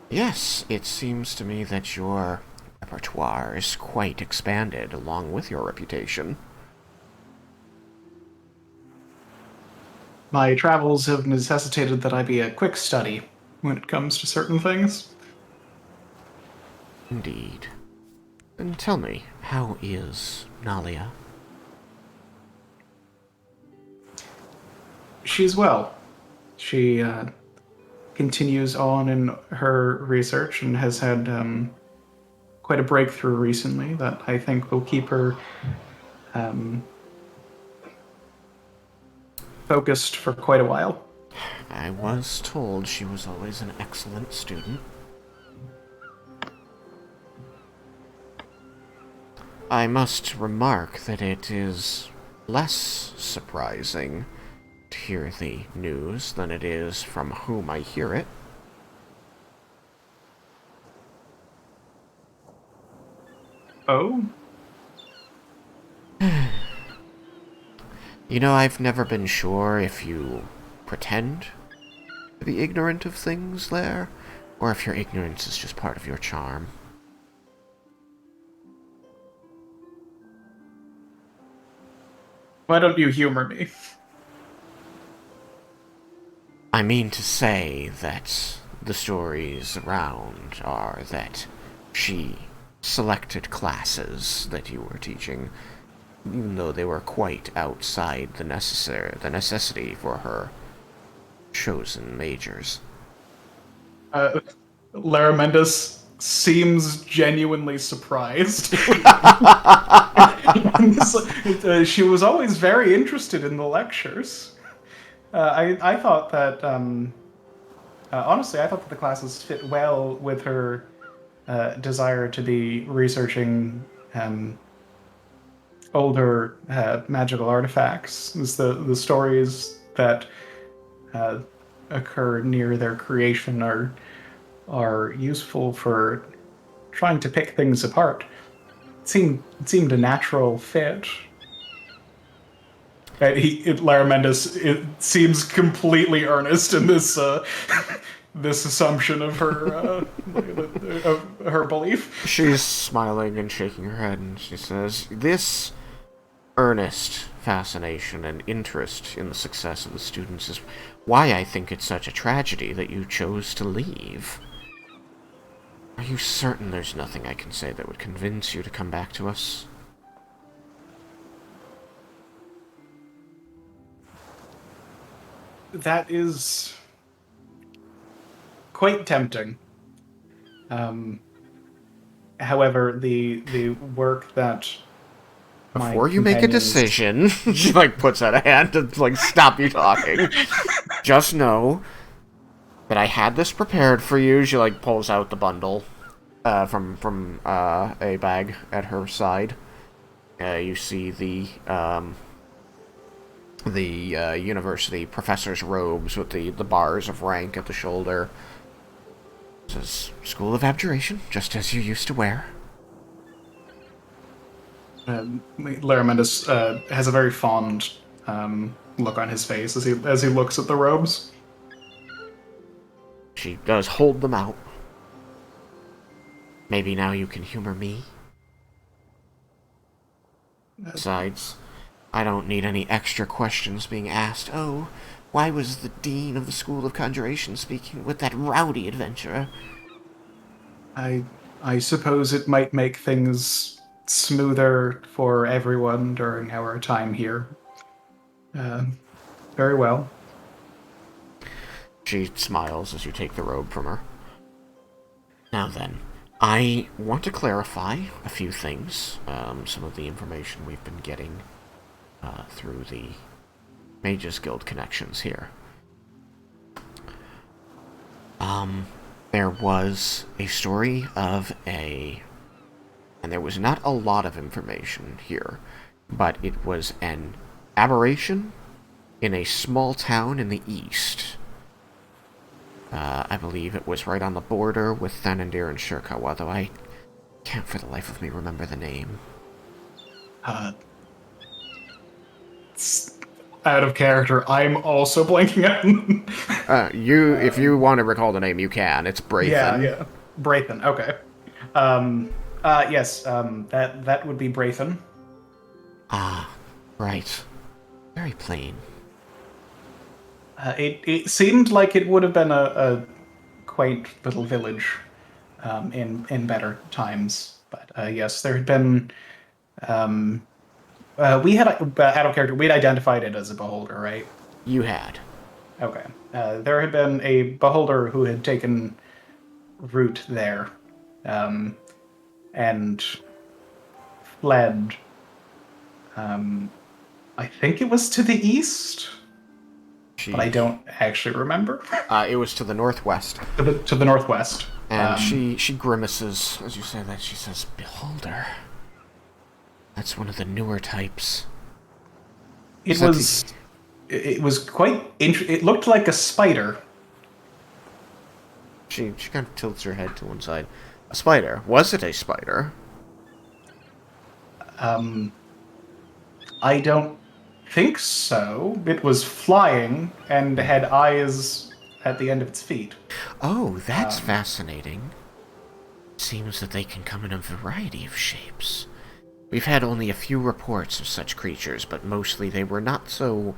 Yes, it seems to me that your repertoire is quite expanded along with your reputation. My travels have necessitated that I be a quick study when it comes to certain things. Indeed. And tell me, how is Nalia? She's well. She continues on in her research and has had quite a breakthrough recently that I think will keep her focused for quite a while. I was told she was always an excellent student. I must remark that it is less surprising to hear the news than it is from whom I hear it. Oh? You know, I've never been sure if you pretend to be ignorant of things there, or if your ignorance is just part of your charm. Why don't you humor me? I mean to say that the stories around are that she selected classes that you were teaching, even though they were quite outside the necessity for her chosen majors. Laramendus seems genuinely surprised. She was always very interested in the lectures. I thought that, honestly, I thought that the classes fit well with her desire to be researching older magical artifacts. It's the stories that occur near their creation are useful for trying to pick things apart. It seemed a natural fit. Laramendus, it seems completely earnest in this this assumption of her of her belief. She's smiling and shaking her head, and she says, "This earnest fascination and interest in the success of the students is why I think it's such a tragedy that you chose to leave. Are you certain there's nothing I can say that would convince you to come back to us?" That is quite tempting. However, the work that Before you make a decision, she puts out a hand to stop you talking. Just know that I had this prepared for you. She pulls out the bundle from a bag at her side. You see the university professor's robes with the bars of rank at the shoulder. It says, "School of Abjuration, just as you used to wear." Laramendus has a very fond look on his face as he looks at the robes. She does hold them out. Maybe now you can humor me. Besides, I don't need any extra questions being asked. Oh, why was the dean of the School of Conjuration speaking with that rowdy adventurer? I suppose it might make things smoother for everyone during our time here. Very well. She smiles as you take the robe from her. Now then, I want to clarify a few things. Some of the information we've been getting through the Mages Guild connections here. There was a story of and there was not a lot of information here, but it was an aberration in a small town in the east. I believe it was right on the border with Thanandir and Shirkawa, though I can't for the life of me remember the name. out of character. I'm also blanking out. If you want to recall the name, you can. It's Braithen. Yeah. Braithen. Okay. Yes. That would be Braithen. Ah, right. Very plain. It seemed like it would have been a quaint little village in better times, but yes, there had been. We had out of character. We'd identified it as a beholder, right? You had. Okay. There had been a beholder who had taken root there, and fled. I think it was to the east, but I don't actually remember. It was to the northwest. To the northwest. And she grimaces as you say that. She says, "Beholder. That's one of the newer types." It was quite it looked like a spider. She kind of tilts her head to one side. A spider. Was it a spider? I don't think so. It was flying and had eyes at the end of its feet. Oh, that's fascinating. Seems that they can come in a variety of shapes. We've had only a few reports of such creatures, but mostly they were not so,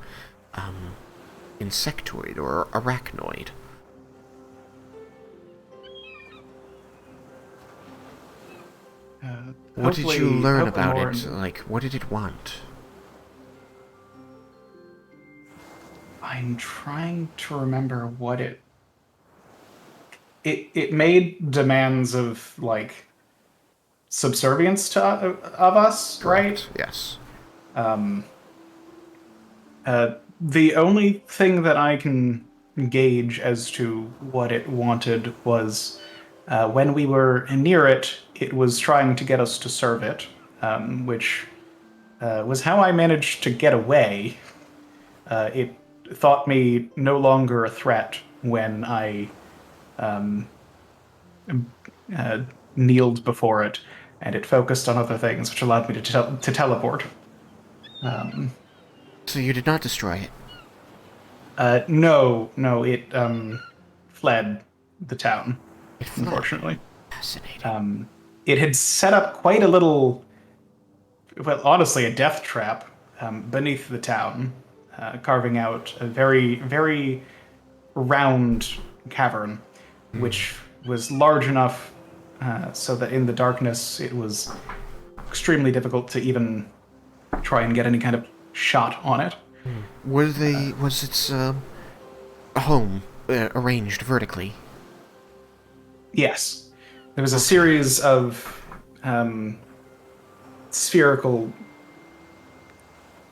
insectoid or arachnoid. What did you learn about it? Like, what did it want? I'm trying to remember what it made demands of, like, subservience to of us, right? Yes. The only thing that I can gauge as to what it wanted was when we were near it, it was trying to get us to serve it, which was how I managed to get away. It thought me no longer a threat when I kneeled before it, and it focused on other things, which allowed me to teleport. So you did not destroy it? No, it fled the town, It fled. unfortunately. Fascinating. It had set up quite a little, well, honestly, a death trap beneath the town, carving out a very, very round cavern, which was large enough so that in the darkness it was extremely difficult to even try and get any kind of shot on it. Was its home arranged vertically? Yes. There was a series of spherical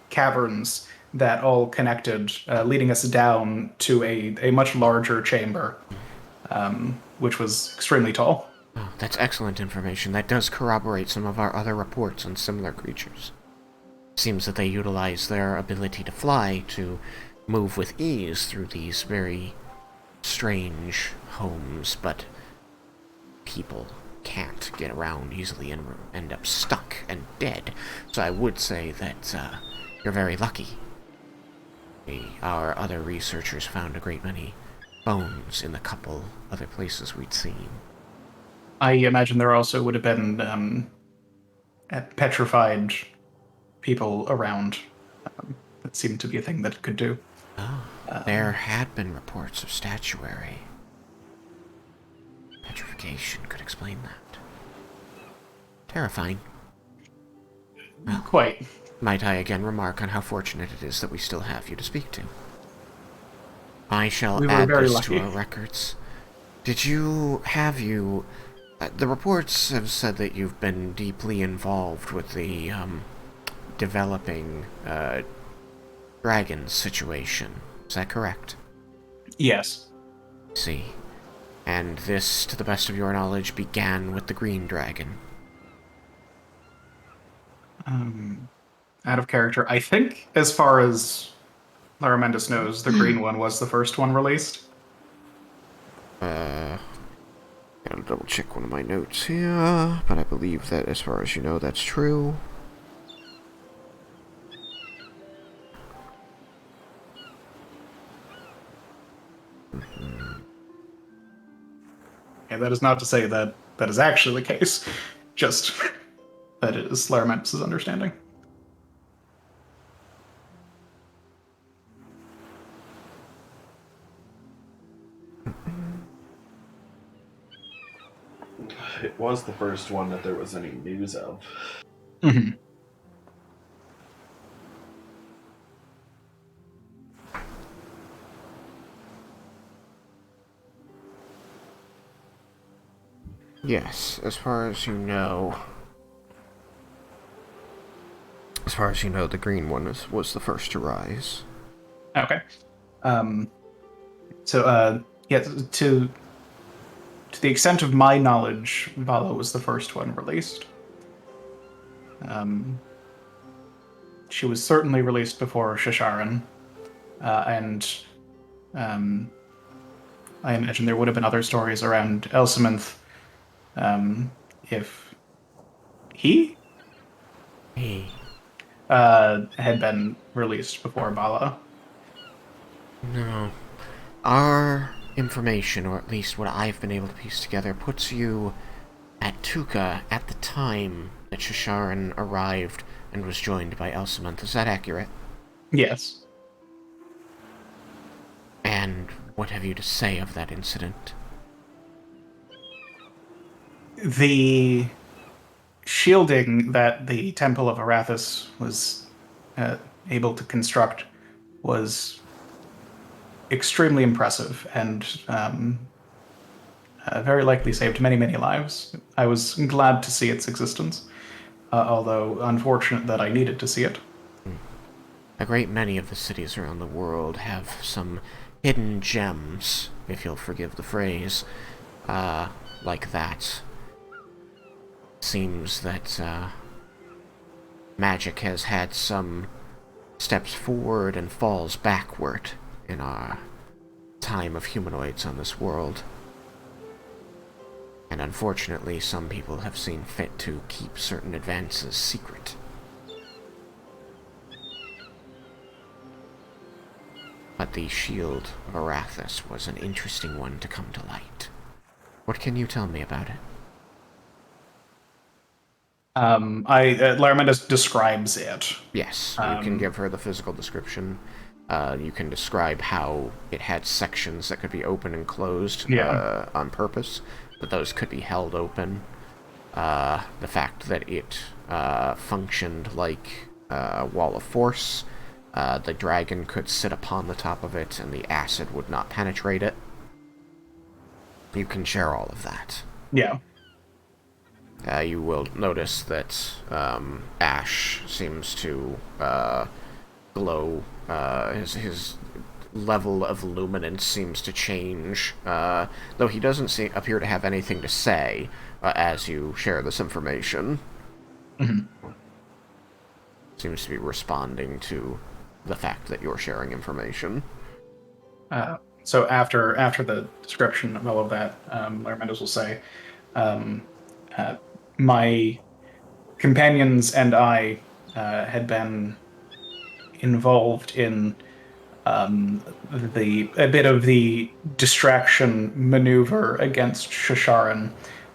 caverns that all connected, leading us down to a much larger chamber, which was extremely tall. Oh, that's excellent information. That does corroborate some of our other reports on similar creatures. Seems that they utilize their ability to fly to move with ease through these very strange homes, but people can't get around easily and end up stuck and dead. So I would say that you're very lucky. Our other researchers found a great many bones in the couple other places we'd seen. I imagine there also would have been petrified people around. That seemed to be a thing that it could do. Oh, there had been reports of statuary. Petrification could explain that. Terrifying. Well, Quite. might I again remark on how fortunate it is that we still have you to speak to. I shall We were add very this lucky. to our records. The reports have said that you've been deeply involved with the, developing, dragon situation. Is that correct? Yes. See. And this, to the best of your knowledge, began with the green dragon. Out of character. I think, as far as Laramendus knows, the green one was the first one released. Gotta double check one of my notes here, but I believe that as far as you know, that's true. And that is not to say that that is actually the case, just that it is Laramantis' understanding. It was the first one that there was any news of. Mm-hmm. Yes, as far as you know, the green one was the first to rise. Okay. Yeah, to the extent of my knowledge, Vala was the first one released. She was certainly released before Shisharan, and I imagine there would have been other stories around Elsamonth, if he had been released before Vala. No. Our information, or at least what I've been able to piece together, puts you at Tuka at the time that Shisharan arrived and was joined by Elsamonth. Is that accurate? Yes. And what have you to say of that incident? The shielding that the Temple of Arathis was able to construct was extremely impressive and very likely saved many, many lives. I was glad to see its existence, although unfortunate that I needed to see it. A great many of the cities around the world have some hidden gems, if you'll forgive the phrase, like that. Seems that magic has had some steps forward and falls backward in our time of humanoids on this world. And unfortunately, some people have seen fit to keep certain advances secret. But the Shield of Arathis was an interesting one to come to light. What can you tell me about it? Laramantis describes it. Yes, you can give her the physical description. You can describe how it had sections that could be open and closed on purpose, but those could be held open. The fact that it functioned like a wall of force, the dragon could sit upon the top of it and the acid would not penetrate it. You can share all of that. Yeah. You will notice that Ash seems to glow. His level of luminance seems to change, though he doesn't appear to have anything to say as you share this information. Mm-hmm. Seems to be responding to the fact that you're sharing information. So after the description of all of that, Laramantis will say, my companions and I had been involved in a bit of the distraction maneuver against Shisharan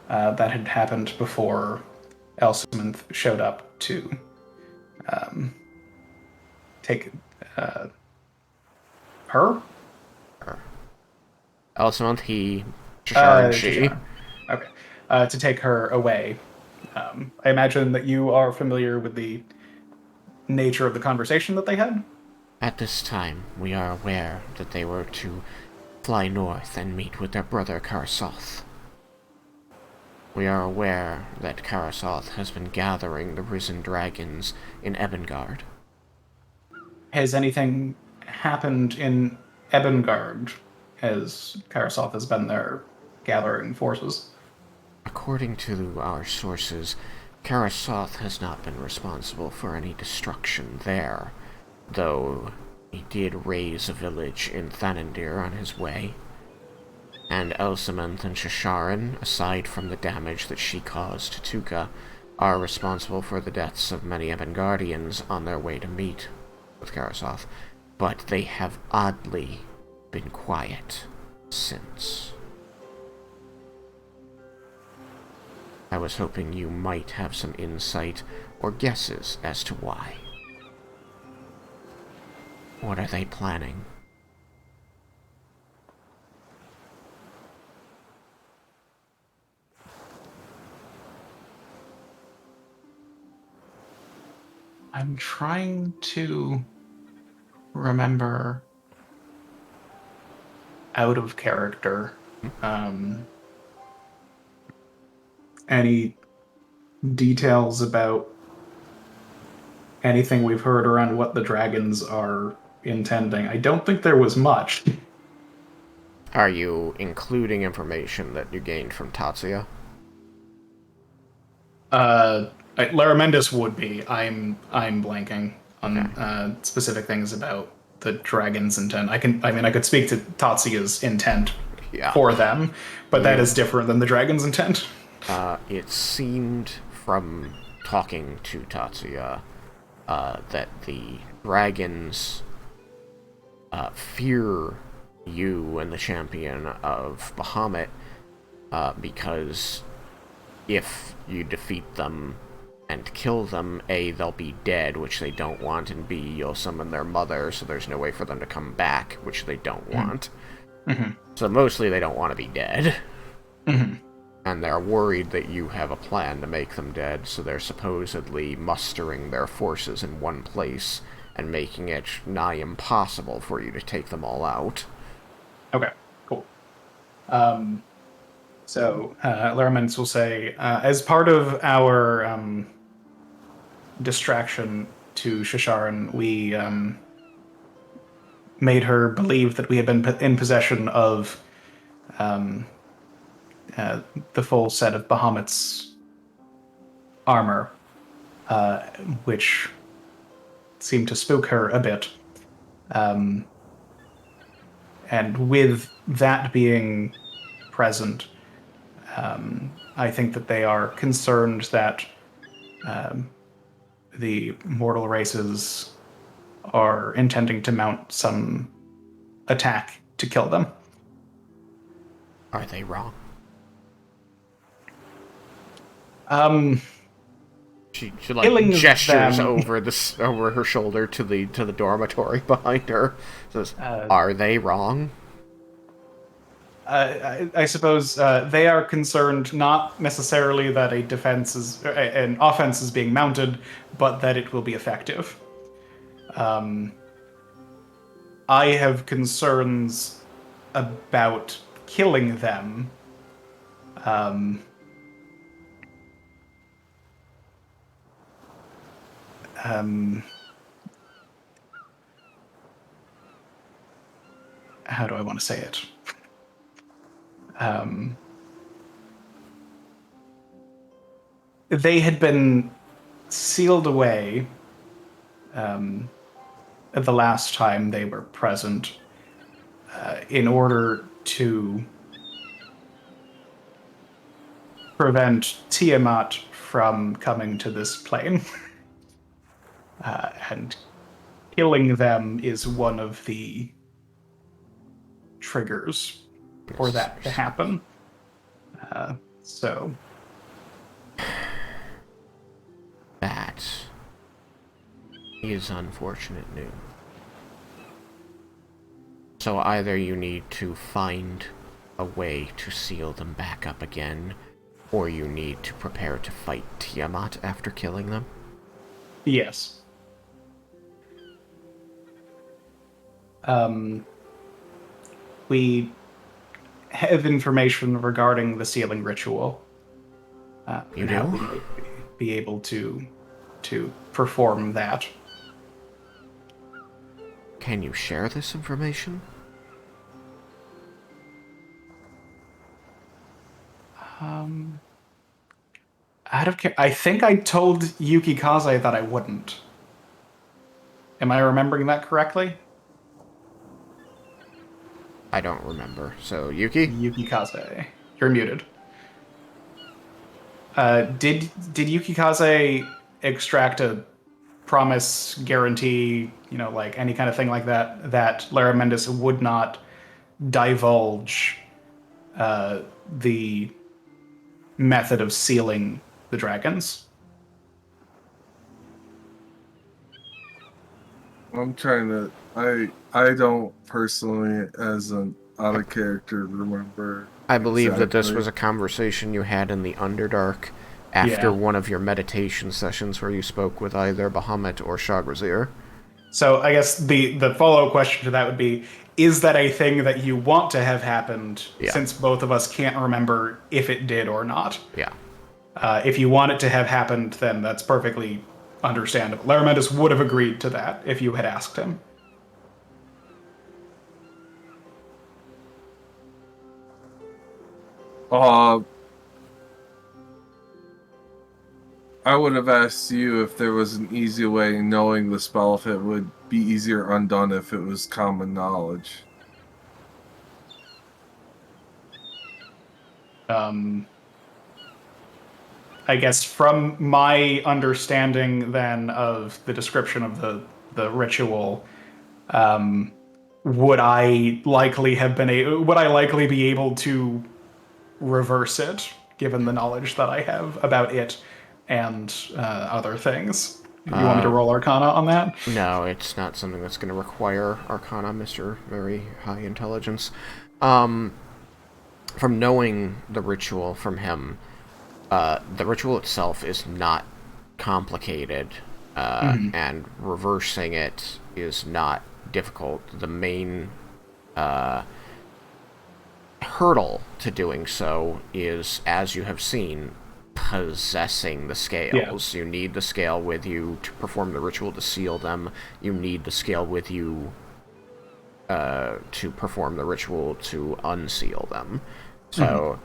that had happened before Elsamonth showed up to take her? Elsamonth, he, Shisharan, she. Shisharan. Okay. To take her away. I imagine that you are familiar with the nature of the conversation that they had? At this time, we are aware that they were to fly north and meet with their brother Karasoth. We are aware that Karasoth has been gathering the risen dragons in Ebengard. Has anything happened in Ebengard as Karasoth has been there gathering forces? According to our sources, Karasoth has not been responsible for any destruction there, though he did raise a village in Thanandir on his way. And Elsamonth and Shisharan, aside from the damage that she caused to Tuka, are responsible for the deaths of many Ebengardians on their way to meet with Karasoth, but they have oddly been quiet since. I was hoping you might have some insight or guesses as to why. What are they planning? I'm trying to remember out of character any details about anything we've heard around what the dragons are intending. I don't think there was much. Are you including information that you gained from Tatsuya? Laramendis would be. I'm blanking on specific things about the dragon's intent. I could speak to Tatsuya's intent for them, but that is different than the dragon's intent. It seemed from talking to Tatsuya that the dragons fear you and the champion of Bahamut because if you defeat them and kill them, A, they'll be dead, which they don't want, and B, you'll summon their mother, so there's no way for them to come back, which they don't want. Mm-hmm. So mostly they don't want to be dead. Mm-hmm. And they're worried that you have a plan to make them dead, so they're supposedly mustering their forces in one place and making it nigh impossible for you to take them all out. Okay, cool. So Laramendis will say, as part of our distraction to Shisharan, we made her believe that we had been in possession of the full set of Bahamut's armor, which seemed to spook her a bit. And with that being present, I think that they are concerned that the mortal races are intending to mount some attack to kill them. Are they wrong? She like gestures over her shoulder to the dormitory behind her. Says, "Are they wrong?" I suppose they are concerned not necessarily that an offense is being mounted, but that it will be effective. I have concerns about killing them. How do I want to say it? They had been sealed away the last time they were present in order to prevent Tiamat from coming to this plane. And killing them is one of the triggers for that to happen. So that is unfortunate news. So either you need to find a way to seal them back up again, or you need to prepare to fight Tiamat after killing them? Yes. We have information regarding the sealing ritual. You how do? we might be able to perform that. Can you share this information? I think I told Yuki Kaze that I wouldn't. Am I remembering that correctly? I don't remember. So, Yuki? Yuki Kaze, you're muted. Did Yuki Kaze extract a promise, guarantee, like any kind of thing like that Laramendis would not divulge the method of sealing the dragons. I'm trying to. I don't personally, as an out of character, remember. I believe that this exactly. was a conversation you had in the Underdark after Yeah. one of your meditation sessions where you spoke with either Bahamut or Shagrazir. So I guess the follow-up question to that would be, is that a thing that you want to have happened, Yeah. since both of us can't remember if it did or not? Yeah. If you want it to have happened, then that's perfectly understandable. Laramentus would have agreed to that if you had asked him. I would have asked you if there was an easy way knowing the spell, if it would be easier undone if it was common knowledge. I guess from my understanding then of the description of the ritual, would I likely be able to reverse it, given the knowledge that I have about it and other things? You want me to roll Arcana on that? No, it's not something that's going to require Arcana, Mr. Very High Intelligence. From knowing the ritual from him, the ritual itself is not complicated, and reversing it is not difficult. The main hurdle to doing so is, as you have seen, possessing the scales. You need the scale with you to perform the ritual to seal them. You need the scale with you to perform the ritual to unseal them. So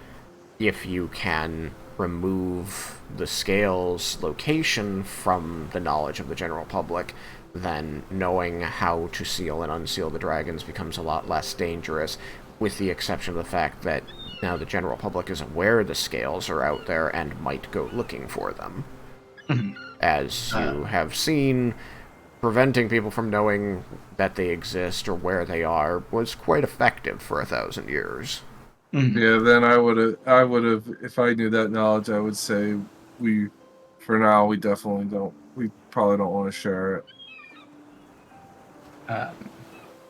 if you can remove the scale's location from the knowledge of the general public, then knowing how to seal and unseal the dragons becomes a lot less dangerous, with the exception of the fact that now the general public is aware the scales are out there and might go looking for them. As you have seen, preventing people from knowing that they exist or where they are was quite effective for 1,000 years. Yeah, then I would have, if I knew that knowledge, I would say for now, we probably don't want to share it.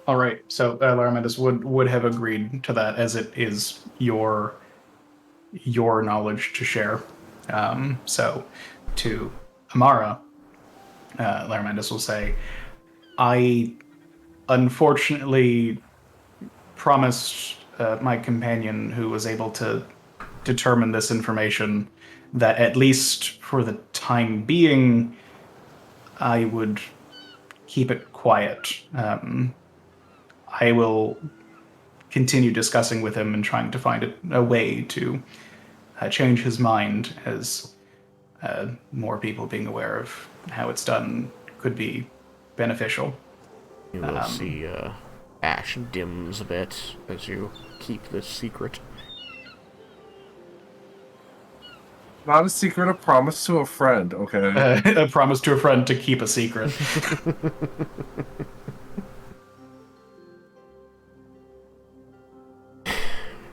All right, so Laramentus would have agreed to that, as it is your knowledge to share. So to Amara, Laramentus will say, I unfortunately promised my companion, who was able to determine this information, that at least for the time being, I would keep it quiet. I will continue discussing with him and trying to find a way to change his mind, as more people being aware of how it's done could be beneficial. You will see Ash dims a bit as you keep this secret. Not a secret, a promise to a friend, okay? A promise to a friend to keep a secret.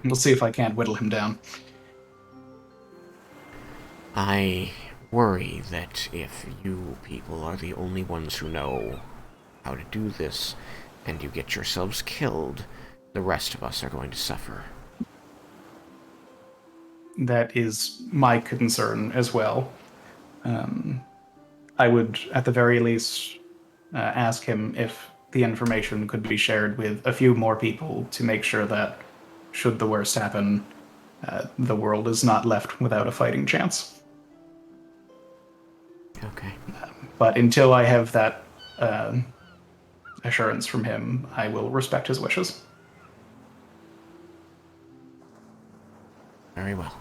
We'll see if I can't whittle him down. I worry that if you people are the only ones who know how to do this, and you get yourselves killed, the rest of us are going to suffer. That is my concern as well. I would, at the very least, ask him if the information could be shared with a few more people to make sure that, should the worst happen, the world is not left without a fighting chance. Okay. But until I have that assurance from him, I will respect his wishes. Very well.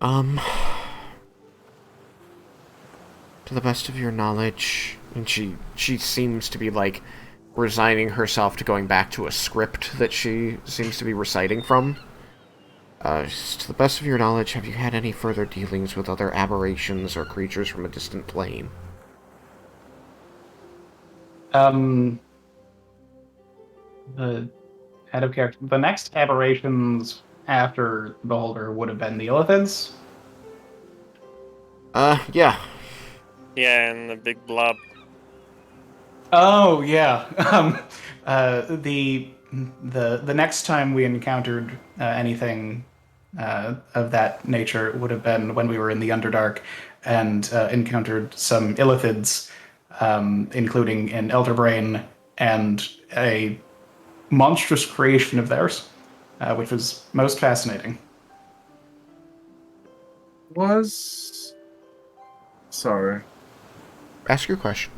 To the best of your knowledge, and she seems to be, like, resigning herself to going back to a script that she seems to be reciting from. To the best of your knowledge, have you had any further dealings with other aberrations or creatures from a distant plane? The Head of character. The next aberrations after the Beholder would have been the Illithids. Yeah. Yeah, and the big blob. Oh yeah. The next time we encountered anything of that nature would have been when we were in the Underdark and encountered some Illithids, including an Elder Brain and a monstrous creation of theirs, which was most fascinating. Sorry. Ask your question.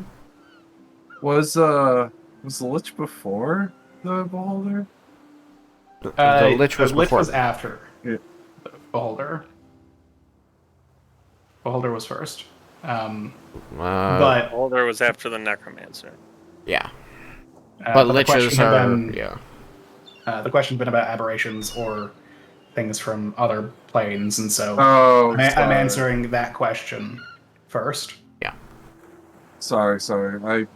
Was the Lich before the Beholder? The Lich was the Lich before. was after Yeah. the Beholder. Beholder was first. But Older was after the Necromancer. yeah. but But the question liches had are been, yeah. the question's been about aberrations or things from other planes, and so Oh, I'm sorry. answering that question first. Sorry.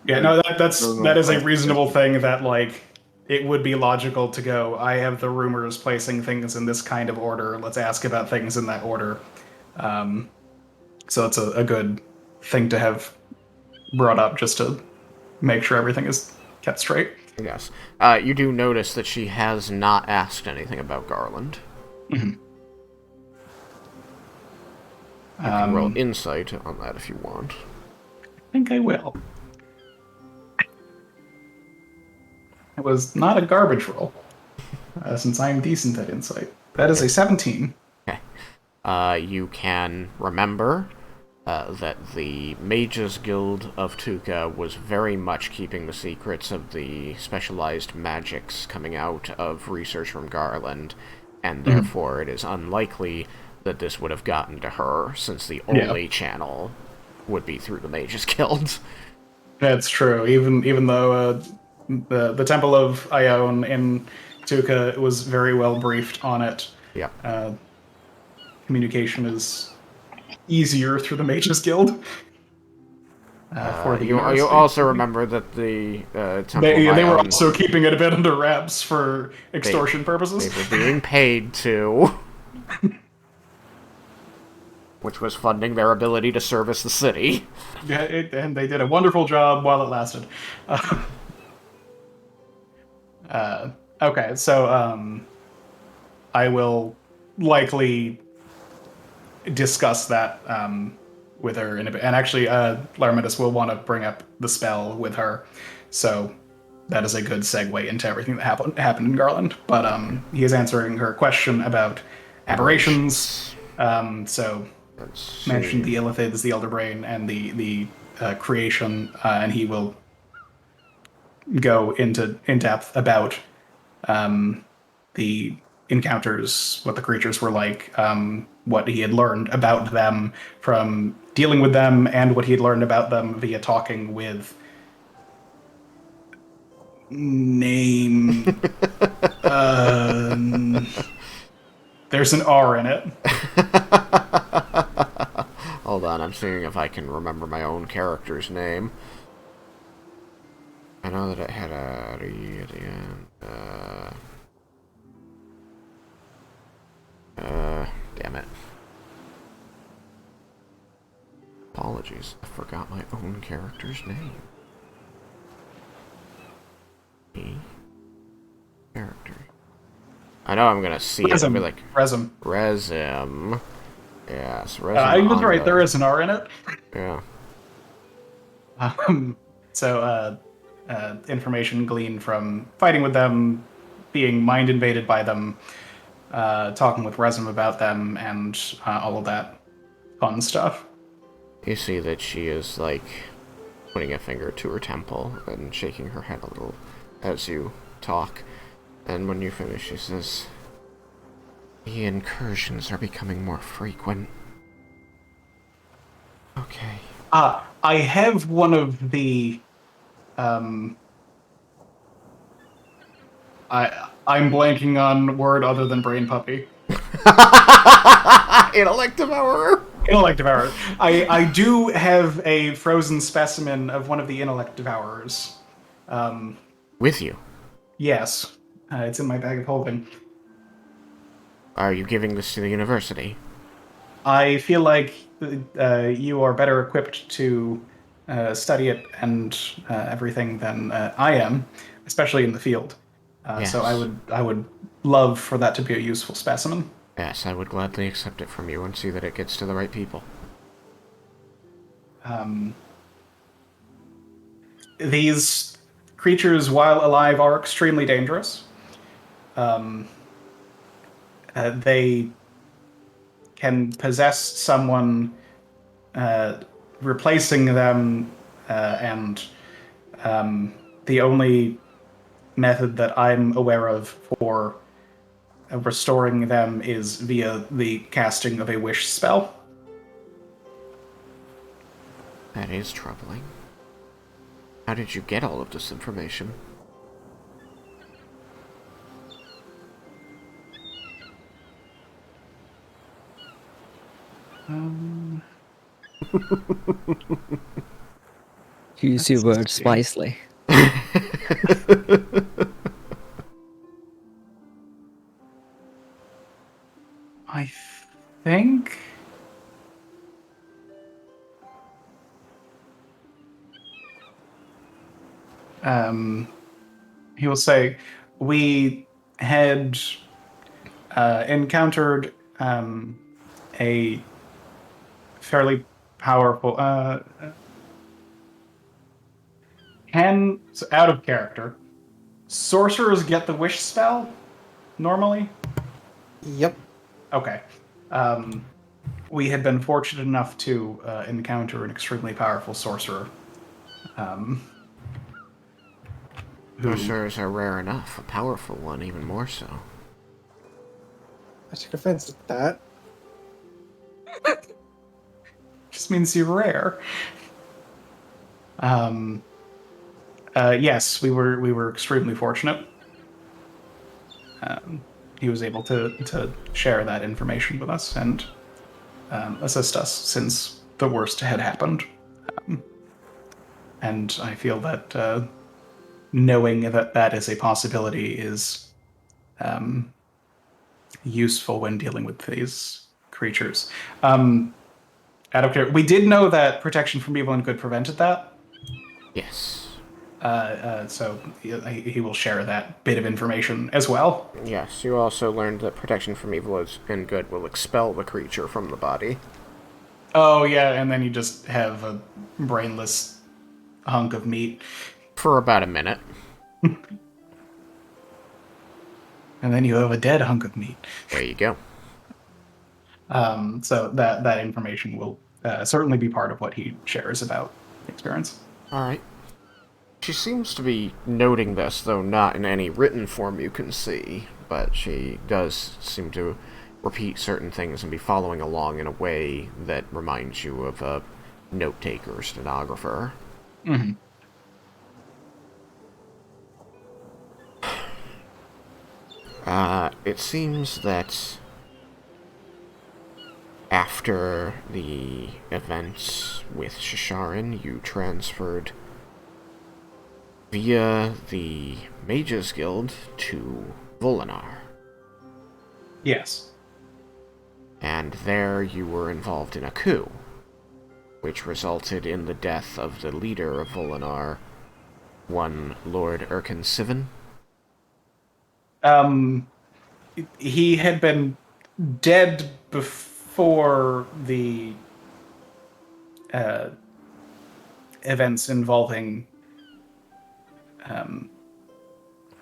Yeah, no, that is a I- reasonable thing. That like it would be logical to go. I have the rumors placing things in this kind of order. Let's ask about things in that order. So it's a good thing to have brought up just to make sure everything is kept straight. Yes. You do notice that she has not asked anything about Garland. Mm-hmm. You can roll insight on that if you want. I think I will. It was not a garbage roll, since I am decent at insight. That is a 17. Okay. You can remember that the Mages Guild of Tuca was very much keeping the secrets of the specialized magics coming out of research from Garland, and therefore it is unlikely that this would have gotten to her, since the only channel would be through the Mages Guild. That's true. Even though the Temple of Ione in Tuca was very well briefed on it. Yeah. Communication is easier through the Mages Guild. For the You university. also remember that the Temple They of were Ione, also keeping it a bit under wraps for extortion purposes. they were being paid to, which was funding their ability to service the city. Yeah, and they did a wonderful job while it lasted. Okay, so I will likely discuss that with her in a bit. And actually, Laramidas will want to bring up the spell with her, so that is a good segue into everything that happened in Garland. But he is answering her question about aberrations. So mentioned the Illithids, the Elder Brain, and the creation, and he will go in depth about the encounters, what the creatures were like, what he had learned about them from dealing with them, and what he had learned about them via talking with there's an R in it. Hold on, I'm seeing if I can remember my own character's name. I know that it had a R-E at the end. Damn it. Apologies, I forgot my own character's name. Character. I know I'm gonna see it and be like... Resim. Resim. Yes, Resim. I was right, there is an R in it. Yeah. So, information gleaned from fighting with them, being mind invaded by them, talking with Resim about them, and all of that fun stuff. You see that she is, like, putting a finger to her temple and shaking her head a little as you talk. And when you finish, she says, "The incursions are becoming more frequent." Okay. I have one of the... I'm blanking on word other than brain puppy. Intellect Devourer! Intellect Devourer. I do have a frozen specimen of one of the Intellect Devourers. With you. Yes. It's in my bag of holding. Are you giving this to the university? I feel like you are better equipped to study it and everything than I am, especially in the field. So Yes. I would love for that to be a useful specimen. Yes, I would gladly accept it from you and see that it gets to the right people. These creatures, while alive, are extremely dangerous. They can possess someone, replacing them, and the only method that I'm aware of for restoring them is via the casting of a wish spell. That is troubling. How did you get all of this information? Use your words wisely. I think. He will say, we had encountered a fairly powerful. So out of character. Sorcerers get the wish spell normally? Yep. Okay. We had been fortunate enough to encounter an extremely powerful sorcerer. Sorcerers are rare enough. A powerful one, even more so. I took offense at that. Just means you're rare. Yes, we were extremely fortunate. He was able to share that information with us and assist us since the worst had happened. And I feel that knowing that that is a possibility is useful when dealing with these creatures. Out of care, we did know that protection from evil and good prevented that. Yes. So he will share that bit of information as well. Yes, you also learned that protection from evil and good will expel the creature from the body. Oh yeah, and then you just have a brainless hunk of meat. For about a minute. And then you have a dead hunk of meat. There you go. So that information will certainly be part of what he shares about the experience. Alright. She seems to be noting this, though not in any written form you can see, but she does seem to repeat certain things and be following along in a way that reminds you of a note-taker or stenographer. Mm-hmm. It seems that after the events with Shisharin, you transferred via the Mages Guild to Volinar. Yes. And there you were involved in a coup, which resulted in the death of the leader of Volinar, one Lord Erkin Sivan. He had been dead before the events involving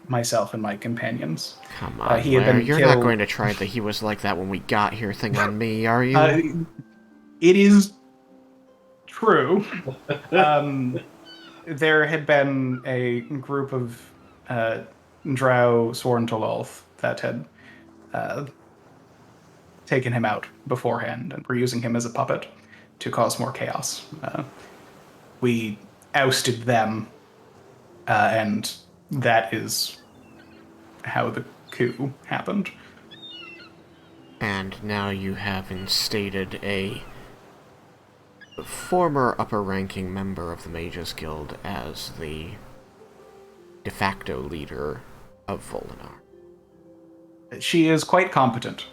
myself and my companions. Come on, he had been you're killed. not going to try the "he was like that when we got here" thing on me, are you? It is true. There had been a group of Drow sworn to Lolth that had taken him out beforehand and were using him as a puppet to cause more chaos. We ousted them, and that is how the coup happened. And now you have instated a former upper-ranking member of the Mages Guild as the de facto leader of Volinar. She is quite competent.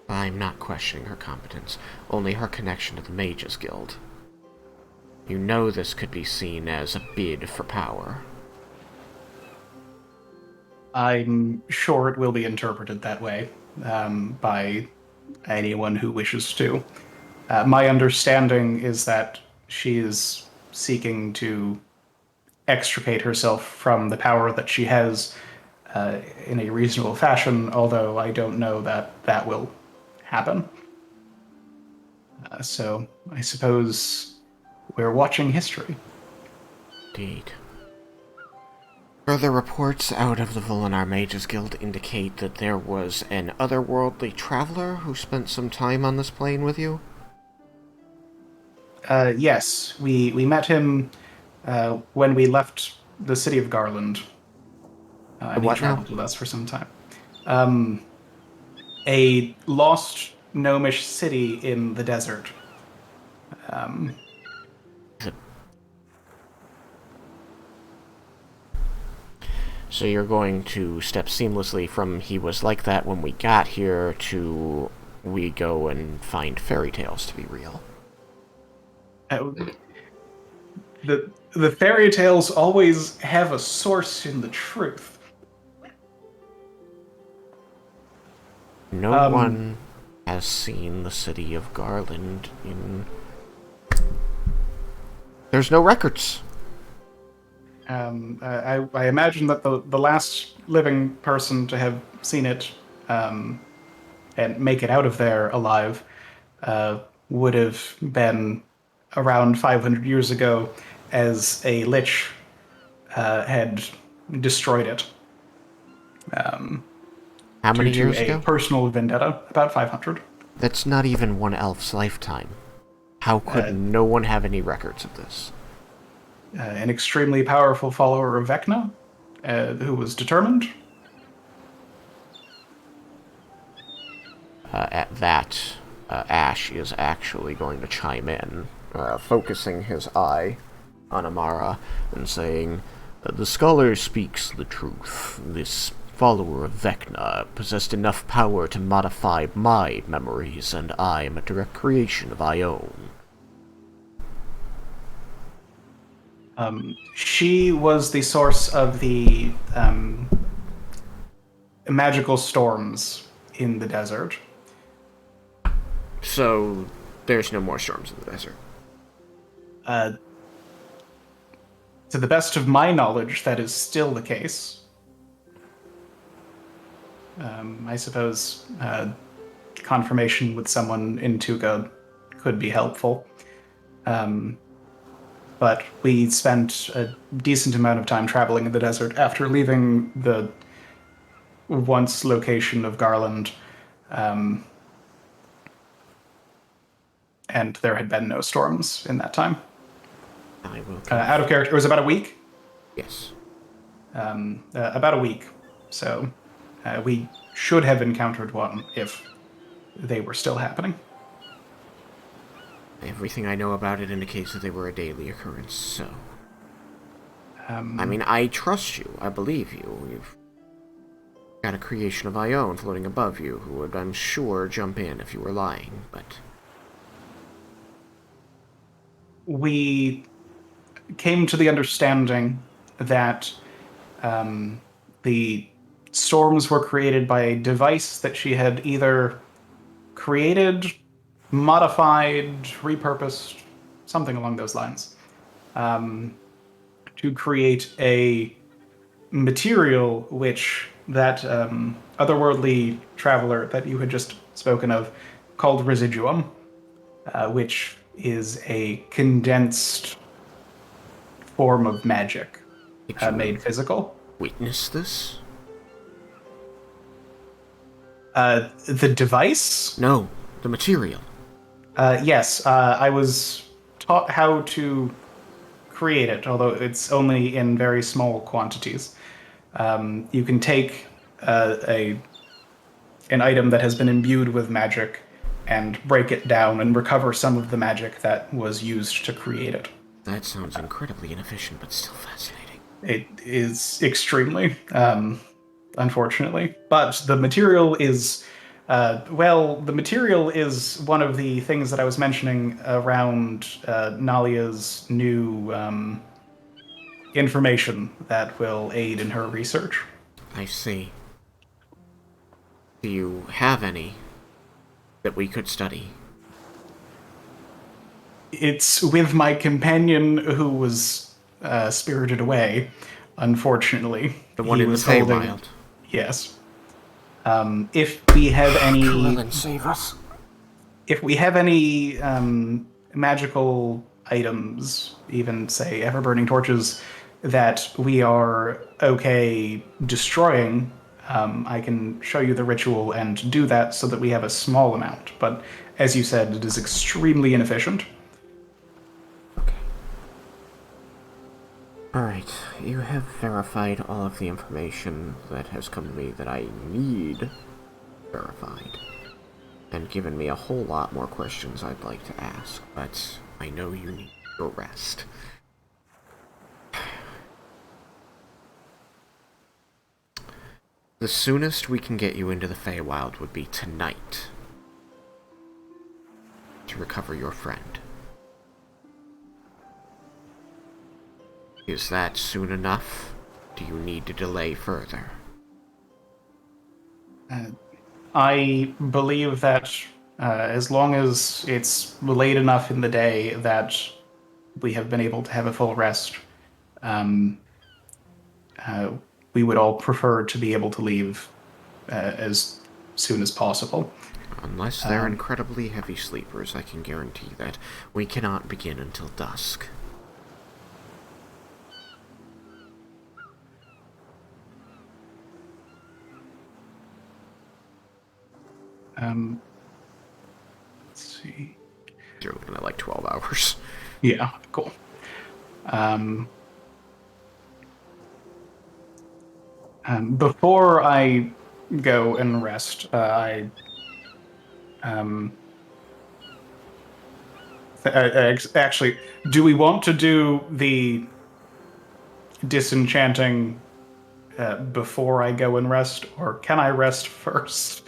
I'm not questioning her competence, only her connection to the Mages Guild. You know this could be seen as a bid for power. I'm sure it will be interpreted that way by anyone who wishes to. My understanding is that she is seeking to extricate herself from the power that she has in a reasonable fashion, although I don't know that that will happen. So I suppose we're watching history. Indeed. Further reports out of the Volinar Mages Guild indicate that there was an otherworldly traveler who spent some time on this plane with you? Yes, we met him when we left the city of Garland. And he What now? traveled with us for some time. A lost gnomish city in the desert. So you're going to step seamlessly from he was like that when we got here to we go and find fairy tales to be real. The fairy tales always have a source in the truth. No one has seen the city of Garland in... There's no records. I imagine that the last living person to have seen it and make it out of there alive would have been around 500 years ago, as a lich had destroyed it. How many due years to a ago? personal vendetta, about 500. That's not even one elf's lifetime. How could no one have any records of this? An extremely powerful follower of Vecna, who was determined. At that, Ash is actually going to chime in, focusing his eye on Amara and saying, "The scholar speaks the truth. This follower of Vecna possessed enough power to modify my memories, and I am a direct creation of Ione." She was the source of the magical storms in the desert. So, there's no more storms in the desert. To the best of my knowledge, that is still the case. I suppose confirmation with someone in Tuga could be helpful. But we spent a decent amount of time traveling in the desert after leaving the once location of Garland, and there had been no storms in that time. I will. Out of character, it was about a week. Yes. About a week. So we should have encountered one if they were still happening. Everything I know about it indicates that they were a daily occurrence, so... I mean, I trust you. I believe you. You've got a creation of Ione floating above you who would, I'm sure, jump in if you were lying, but... We came to the understanding that the storms were created by a device that she had either created, modified, repurposed, something along those lines, to create a material which that otherworldly traveler that you had just spoken of called residuum, which is a condensed form of magic made physical. Witness this? The device? No, the material. Yes, I was taught how to create it, although it's only in very small quantities. You can take an item that has been imbued with magic and break it down and recover some of the magic that was used to create it. That sounds incredibly inefficient, but still fascinating. It is extremely. unfortunately. But the material is, the material is one of the things that I was mentioning around Nalia's new information that will aid in her research. I see. Do you have any that we could study? It's with my companion who was spirited away, unfortunately. The one He in the was holding... Feywild. Yes. If we have any... Krillin, save us. If we have any magical items, even, say, ever-burning torches, that we are okay destroying, I can show you the ritual and do that so that we have a small amount. But, as you said, it is extremely inefficient. Okay. Alright, you have verified all of the information that has come to me that I need verified. And given me a whole lot more questions I'd like to ask, but I know you need your rest. The soonest we can get you into the Feywild would be tonight to recover your friend. Is that soon enough? Do you need to delay further? I believe that as long as it's late enough in the day that we have been able to have a full rest, we would all prefer to be able to leave as soon as possible. Unless they're incredibly heavy sleepers, I can guarantee that we cannot begin until dusk. Let's see. You're looking at like 12 hours. Yeah, cool. Before I go and rest, actually, do we want to do the disenchanting before I go and rest, or can I rest first?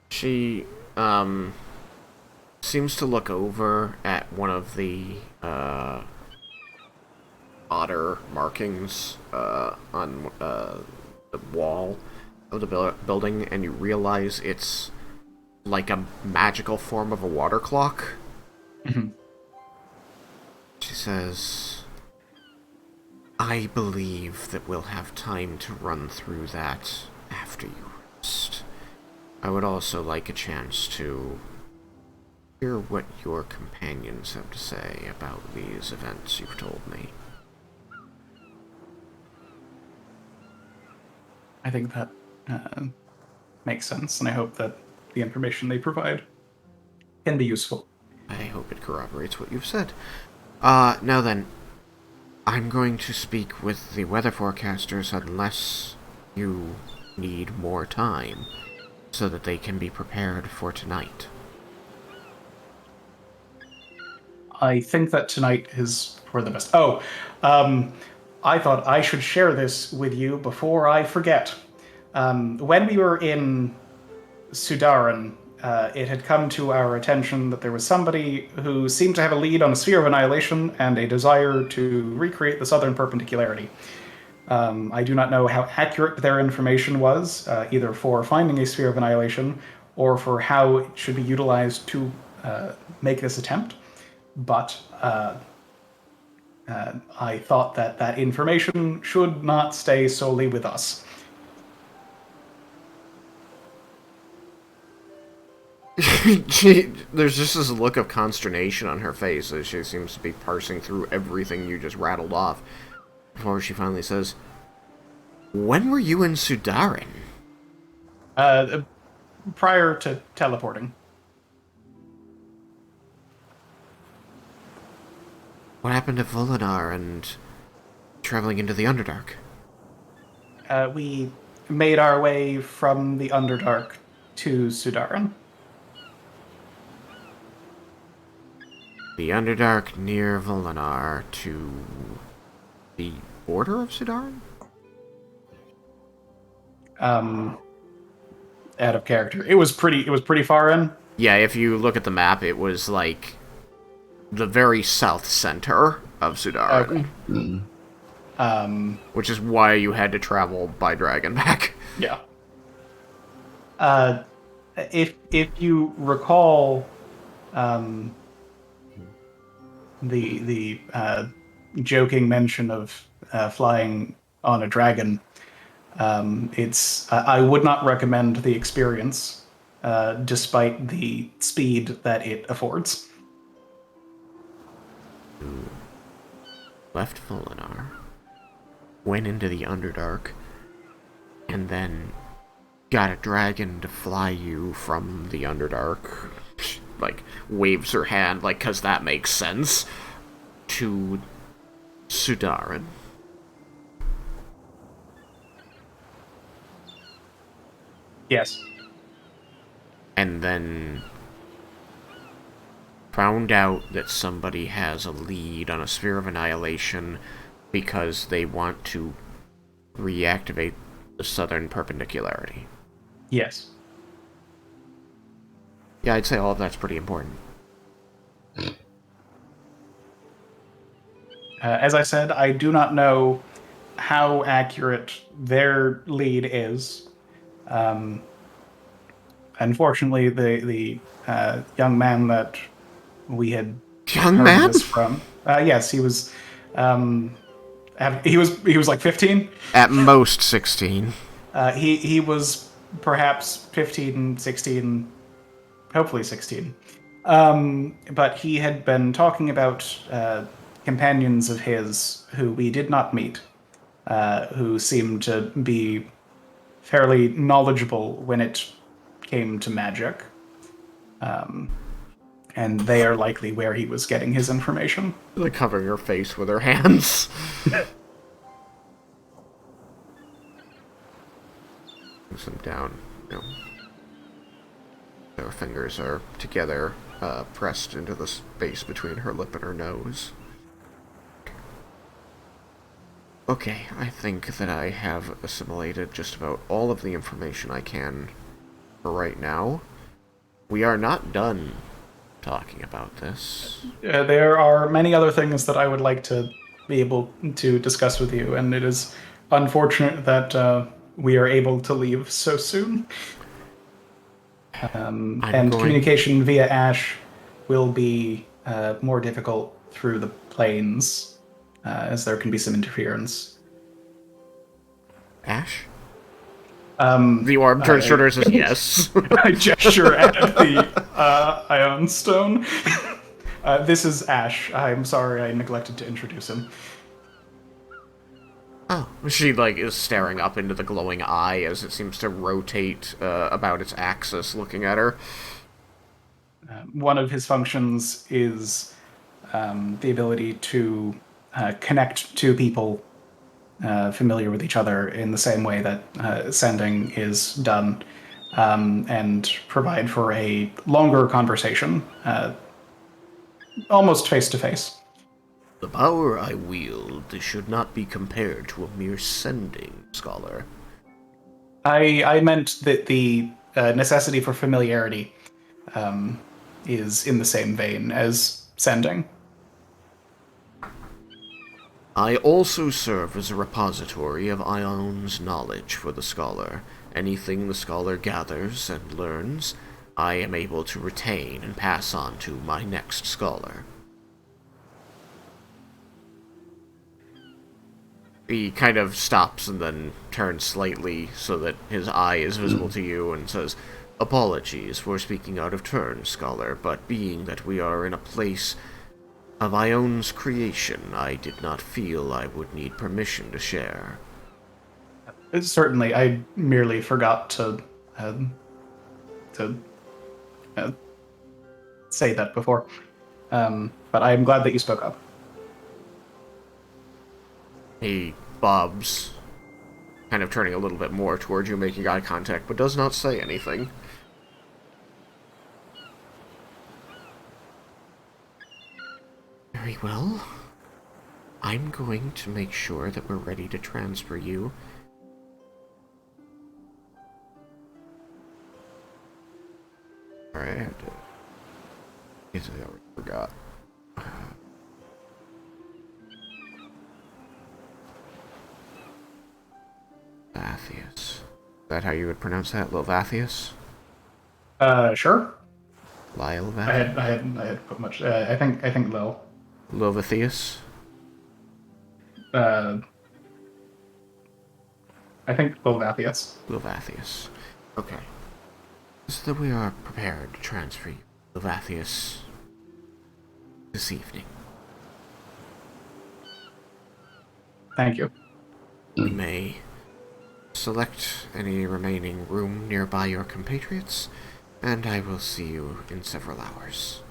She, seems to look over at one of the, otter markings, on, the wall of the building, and you realize it's like a magical form of a water clock. Mm-hmm. She says, I believe that we'll have time to run through that after you rest. I would also like a chance to hear what your companions have to say about these events you've told me. I think that makes sense, and I hope that the information they provide can be useful. I hope it corroborates what you've said. Now then, I'm going to speak with the weather forecasters unless you need more time, so that they can be prepared for tonight. I think that tonight is for the best. Oh, I thought I should share this with you before I forget. When we were in Sudaran, it had come to our attention that there was somebody who seemed to have a lead on a sphere of annihilation and a desire to recreate the southern perpendicularity. I do not know how accurate their information was, either for finding a sphere of annihilation or for how it should be utilized to make this attempt, but I thought that that information should not stay solely with us. There's just this look of consternation on her face as she seems to be parsing through everything you just rattled off, before she finally says, when were you in Sudaran? Prior to teleporting. What happened to Volinar and traveling into the Underdark? We made our way from the Underdark to Sudaran. The Underdark near Volinar to the border of Sudaran? out of character. It was pretty far in. Yeah, if you look at the map, it was like the very south center of Sudaran. Okay. Which is why you had to travel by dragon back. Yeah. If you recall, the joking mention of flying on a dragon, I would not recommend the experience, despite the speed that it affords. Left Volinar, went into the Underdark, and then got a dragon to fly you from the Underdark, like, waves her hand, like, 'cause that makes sense, to Sudaran. Yes. And then found out that somebody has a lead on a Sphere of Annihilation because they want to reactivate the Southern Perpendicularity. Yes. Yeah, I'd say all of that's pretty important. As I said, I do not know how accurate their lead is. Unfortunately, the young man that we had Young heard man? this from, yes, he was like 15. At most 16. He was perhaps 15, 16, hopefully 16. But he had been talking about companions of his who we did not meet, who seemed to be fairly knowledgeable when it came to magic. And they are likely where he was getting his information. Like covering her face with her hands. Push them down. No. Their fingers are together, pressed into the space between her lip and her nose. Okay, I think that I have assimilated just about all of the information I can for right now. We are not done talking about this. There are many other things that I would like to be able to discuss with you, and it is unfortunate that we are able to leave so soon. And communication via Ash will be more difficult through the planes, as there can be some interference. Ash? The orb turns shorter and says yes. I gesture at the Ion Stone. This is Ash. I'm sorry I neglected to introduce him. Oh. She, is staring up into the glowing eye as it seems to rotate about its axis, looking at her. One of his functions is the ability to connect two people familiar with each other in the same way that sending is done, and provide for a longer conversation, almost face-to-face. The power I wield should not be compared to a mere sending, scholar. I meant that the necessity for familiarity is in the same vein as sending. I also serve as a repository of Ion's knowledge for the scholar. Anything the scholar gathers and learns, I am able to retain and pass on to my next scholar. He kind of stops and then turns slightly so that his eye is visible to you and says, "Apologies for speaking out of turn, scholar, but being that we are in a place of Ion's creation, I did not feel I would need permission to share." Certainly, I merely forgot to say that before. But I am glad that you spoke up. He bobs, kind of turning a little bit more towards you, making eye contact, but does not say anything. Very well. I'm going to make sure that we're ready to transfer you Sorry, I had to. Guess I already forgot. Lathius. Is that how you would pronounce that? Lovathius? Sure. Lyle I had put much. I think Lil. Lovathius? I think Lovathius. Lovathius. Okay. So that we are prepared to transfer you, Lovathius, this evening. Thank you. You may select any remaining room nearby your compatriots, and I will see you in several hours.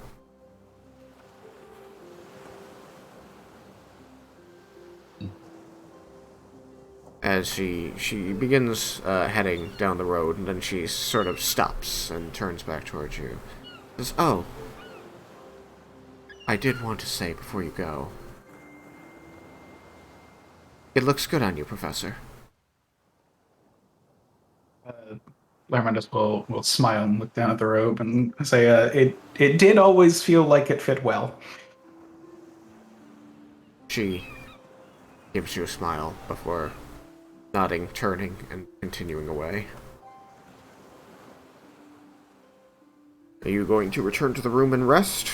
As she begins heading down the road, and then she sort of stops and turns back towards you. Says, "Oh, I did want to say before you go, it looks good on you, Professor." Larmandus will smile and look down at the robe and say, it did always feel like it fit well." She gives you a smile before nodding, turning, and continuing away. Are you going to return to the room and rest?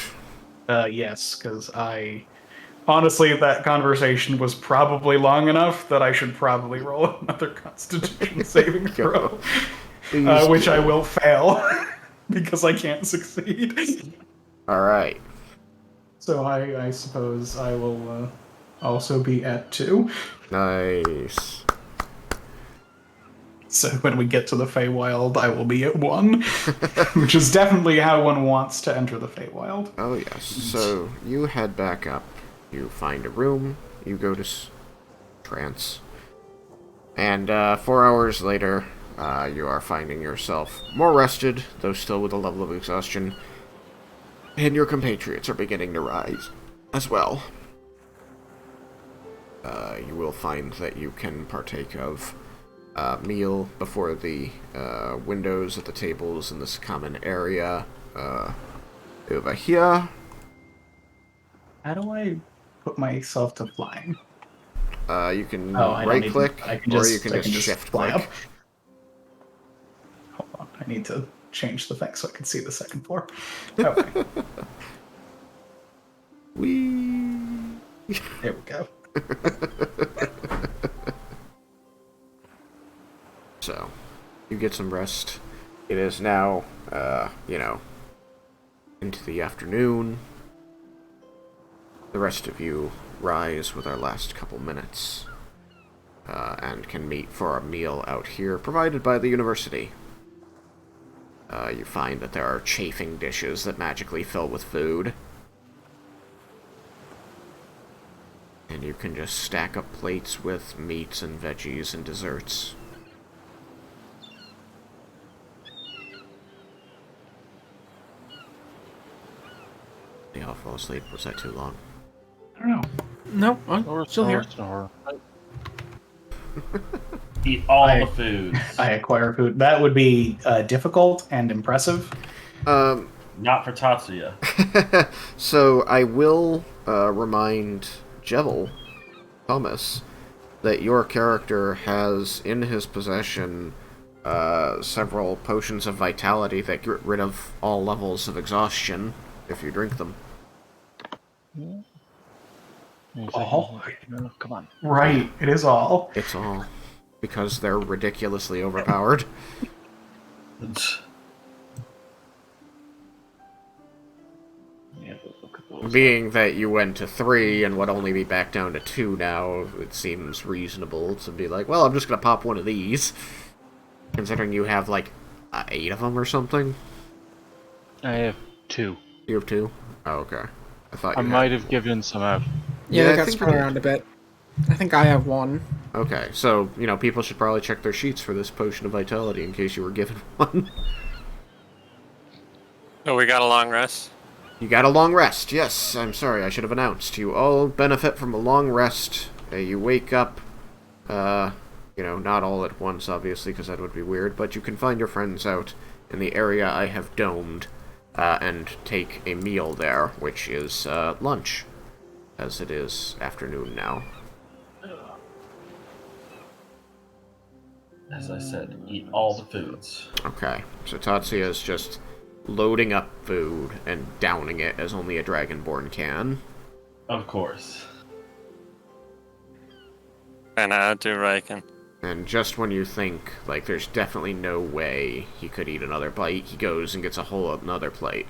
Yes, because honestly, that conversation was probably long enough that I should probably roll another Constitution saving throw, which I will fail because I can't succeed. Alright. So I suppose I will also be at 2. Nice. So when we get to the Feywild, I will be at 1, which is definitely how one wants to enter the Feywild. Oh, yes. So you head back up. You find a room. You go to trance. And 4 hours later, you are finding yourself more rested, though still with a level of exhaustion. And your compatriots are beginning to rise as well. You will find that you can partake of meal before the windows at the tables in this common area over here. How do I put myself to flying? You can I right click, or you can I just shift fly click. up. Hold on, I need to change the thing so I can see the second floor. Okay, Whee! there we go. So, you get some rest. It is now, into the afternoon. The rest of you rise with our last couple minutes, and can meet for a meal out here, provided by the university. You find that there are chafing dishes that magically fill with food. And you can just stack up plates with meats and veggies and desserts. They all fall asleep. Was that too long? I don't know. No, I'm still here. Snore. Eat all the food. I acquire food. That would be difficult and impressive. Not for Tatsuya. So I will remind Jevil, Thomas, that your character has in his possession several potions of vitality that get rid of all levels of exhaustion if you drink them. All? No, come on. Right, it is all. It's all because they're ridiculously overpowered. Yeah, look at those. Being that you went to 3 and would only be back down to 2 now, it seems reasonable to be like, well, I'm just gonna pop one of these. Considering you have, like, 8 of them or something. I have 2. You have 2? Oh, okay. I thought you I had might have given some out. Yeah, Yeah, I they got think spread we did. around a bit. I think I have 1. Okay, so, people should probably check their sheets for this potion of vitality in case you were given one. Oh, we got a long rest. You got a long rest, yes. I'm sorry, I should have announced. You all benefit from a long rest. You wake up, not all at once, obviously, because that would be weird, but you can find your friends out in the area I have domed, and take a meal there, which is lunch, as it is afternoon now. As I said, eat all the foods. Okay, so Tatsuya is just loading up food and downing it as only a Dragonborn can. Of course. And I do Raiken. And just when you think, like, there's definitely no way he could eat another bite, he goes and gets a whole another plate.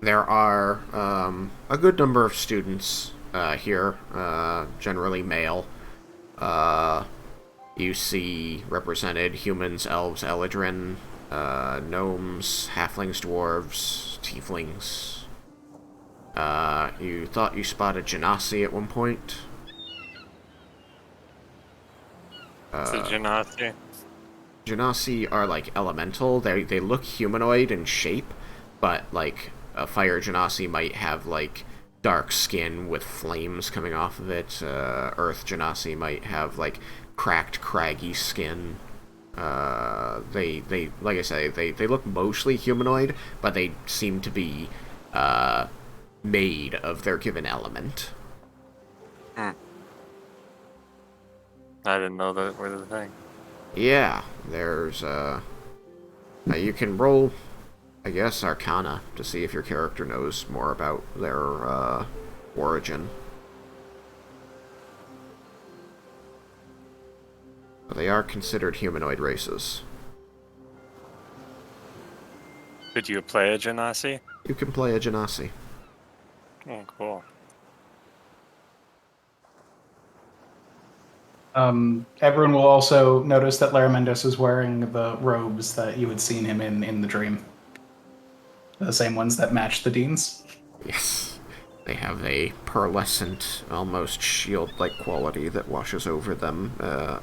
There are a good number of students here, generally male. You see represented humans, elves, eladrin, gnomes, halflings, dwarves, tieflings. You thought you spotted Genasi at one point. It's a Genasi. Genasi are like elemental. They look humanoid in shape, but like a fire Genasi might have like dark skin with flames coming off of it. Earth Genasi might have like cracked, craggy skin. They like I say, they look mostly humanoid, but they seem to be made of their given element. I didn't know that was a thing. Yeah, there's you can roll, I guess, Arcana to see if your character knows more about their origin. But they are considered humanoid races. Could you play a Genasi? You can play a Genasi. Oh, cool. Everyone will also notice that Laramendos is wearing the robes that you had seen him in the dream. The same ones that match the Dean's. Yes. They have a pearlescent, almost shield-like quality that washes over them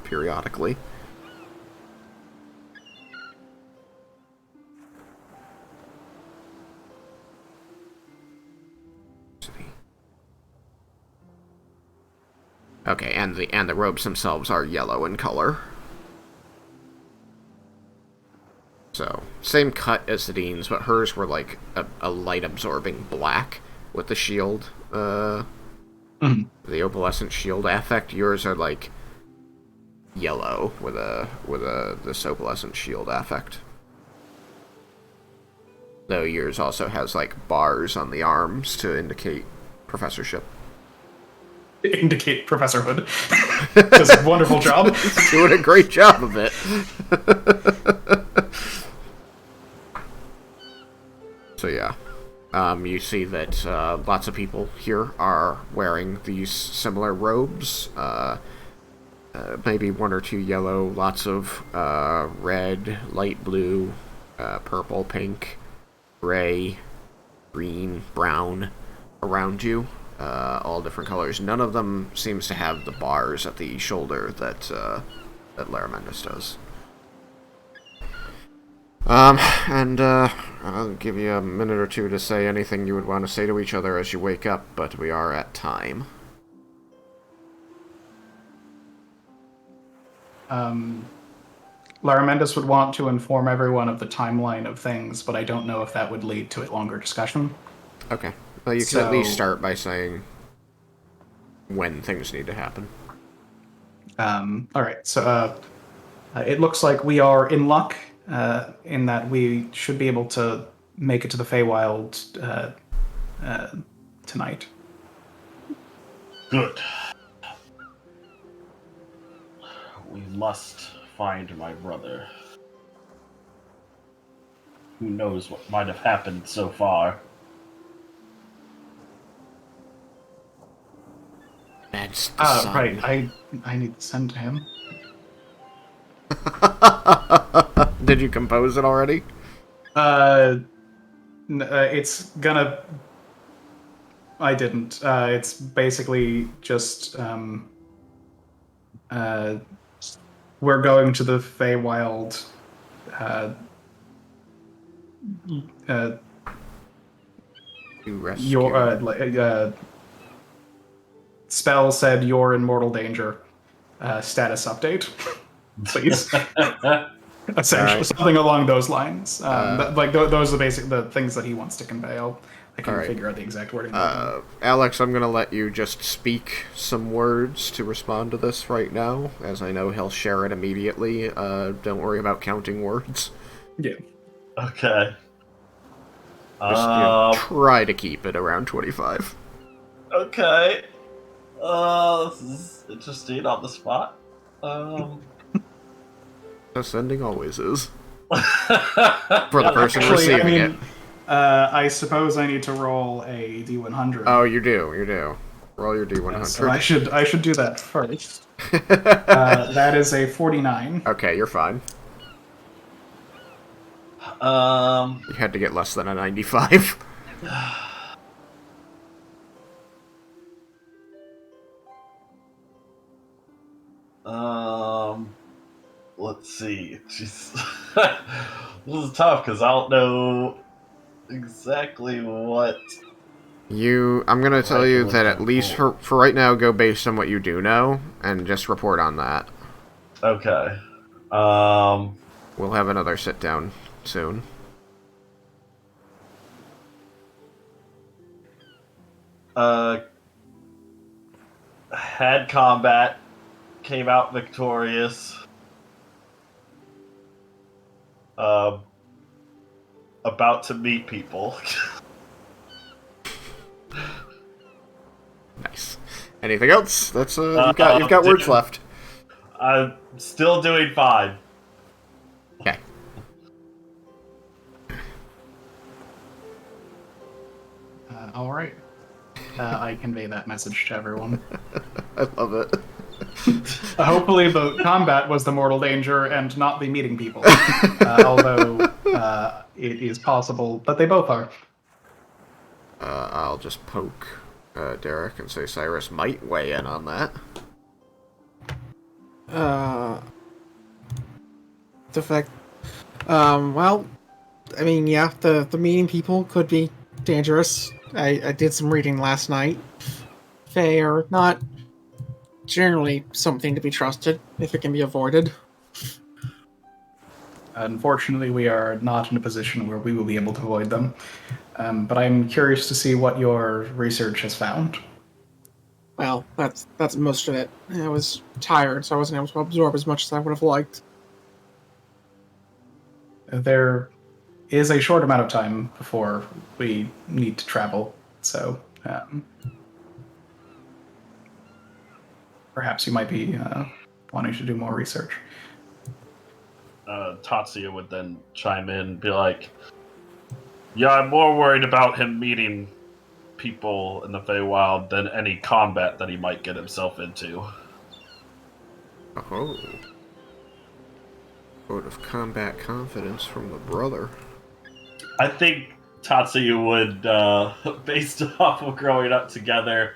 periodically. Okay, and the robes themselves are yellow in color. So, same cut as the Dean's, but hers were like a light-absorbing black with the shield, the opalescent shield affect. Yours are like yellow with this opalescent shield affect. Though yours also has like bars on the arms to indicate professorship. Indicate professorhood. Does a wonderful job. He's doing a great job of it. So yeah, you see that lots of people here are wearing these similar robes. Maybe one or two yellow, lots of red, light blue, purple, pink, gray, green, brown around you. All different colors. None of them seems to have the bars at the shoulder that Laramendos does. And I'll give you a minute or two to say anything you would want to say to each other as you wake up, but we are at time. Laramendos would want to inform everyone of the timeline of things, but I don't know if that would lead to a longer discussion. Okay. Well, you can at least start by saying when things need to happen. Alright, so it looks like we are in luck in that we should be able to make it to the Feywild tonight. Good. We must find my brother. Who knows what might have happened so far. That's the sun. Right. I need to send to him. Did you compose it already? It's gonna... I didn't. It's basically just... we're going to the Feywild. To rescue. Spell said you're in mortal danger. status update, please. Essentially, Alright. something along those lines. Those are the things that he wants to convey. I can Alright. figure out the exact wording. Alex, I'm gonna let you just speak some words to respond to this right now, as I know he'll share it immediately. Don't worry about counting words. Yeah. Okay. Just, try to keep it around 25. Okay. This is interesting on the spot. Ascending always is. For the person Actually, receiving it. I suppose I need to roll a d100. Oh, you do. Roll your d100. So I should do that first. That is a 49. Okay, you're fine. You had to get less than a 95. Let's see. Jeez. This is tough because I don't know exactly what. I'm gonna tell you that at least for right now, go based on what you do know, and just report on that. Okay. We'll have another sit down soon. Had combat, came out victorious. About to meet people. Nice. Anything else? That's you've got words left. I'm still doing fine. Okay. All right. I convey that message to everyone. I love it. Hopefully the combat was the mortal danger and not the meeting people. Although it is possible that they both are. I'll just poke Derek and say Cyrus might weigh in on that. The fact, well, I mean, yeah, the meeting people could be dangerous. I did some reading last night. They are not generally something to be trusted if it can be avoided. Unfortunately, we are not in a position where we will be able to avoid them. But I'm curious to see what your research has found. Well, that's most of it. I was tired, so I wasn't able to absorb as much as I would have liked. There is a short amount of time before we need to travel, so perhaps you might be wanting to do more research. Tatsuya would then chime in and be like, yeah, I'm more worried about him meeting people in the Feywild than any combat that he might get himself into. Oh. Vote of combat confidence from the brother. I think Tatsuya would, based off of growing up together,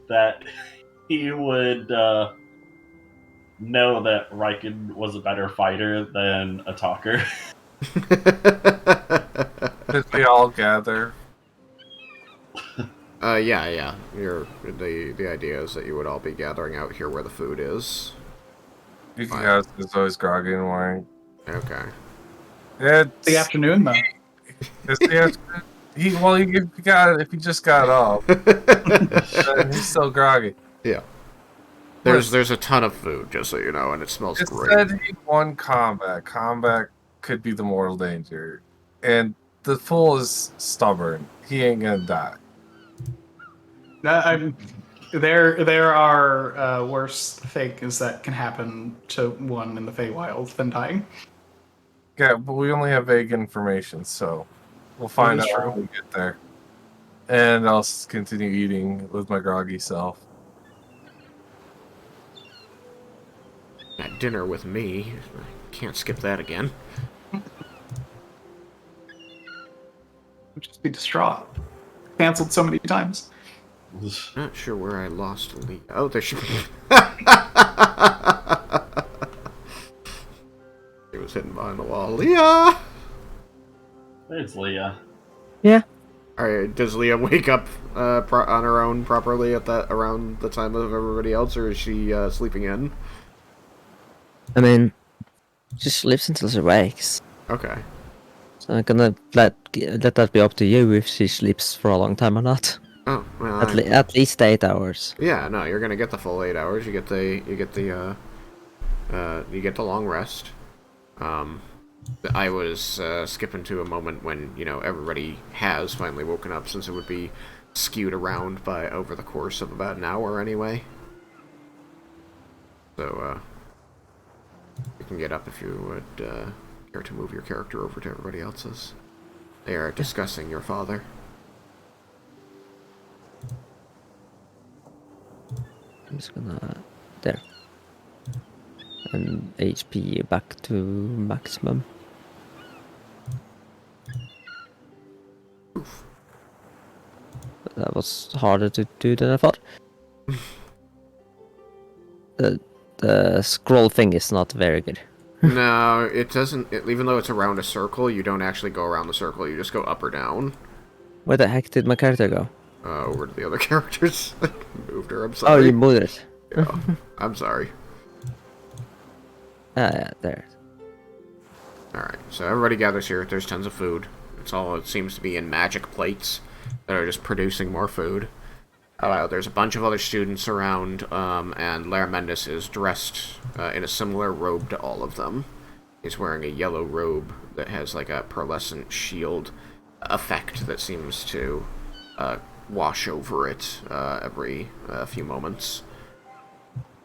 that he would know that Raiken was a better fighter than a talker. Did we all gather? Yeah. The idea is that you would all be gathering out here where the food is. Yeah, it's always groggy and wine. Okay. It's The afternoon, though. It's the afternoon. If he just got off, then he's still groggy. Yeah. There's a ton of food, just so you know, and it smells It great. said he won combat. Combat could be the mortal danger. And the fool is stubborn. He ain't gonna die. There are worse things that can happen to one in the Feywild than dying. Yeah, but we only have vague information, so we'll find That is out true. when we get there. And I'll continue eating with my groggy self. At dinner with me. I can't skip that again. Would just be distraught. Cancelled so many times. Not sure where I lost Lee. Oh, there she He was hidden behind the wall. Leah! There's Leah. Yeah. Alright, does Leah wake up on her own properly at around the time of everybody else, or is she sleeping in? I mean, she sleeps until she wakes. Okay. So I'm gonna let that be up to you if she sleeps for a long time or not. Oh, well, At least 8 hours. yeah, no, you're gonna get the full 8 hours. You get the long rest. I was skipping to a moment when, everybody has finally woken up, since it would be skewed around by over the course of about an hour anyway. So, you can get up if you would care to move your character over to everybody else's. They are discussing your father. I'm just gonna... There. And HP back to maximum. But that was harder to do than I thought. The scroll thing is not very good. No, it doesn't. Even though it's around a circle, you don't actually go around the circle. You just go up or down. Where the heck did my character go? Over to the other characters. Moved her. I'm sorry. Oh, you moved it. Yeah, I'm sorry. Yeah, there. Alright, so everybody gathers here. There's tons of food. It seems to be in magic plates that are just producing more food. There's a bunch of other students around, and Laramentis is dressed in a similar robe to all of them. He's wearing a yellow robe that has like a pearlescent shield effect that seems to wash over it every few moments.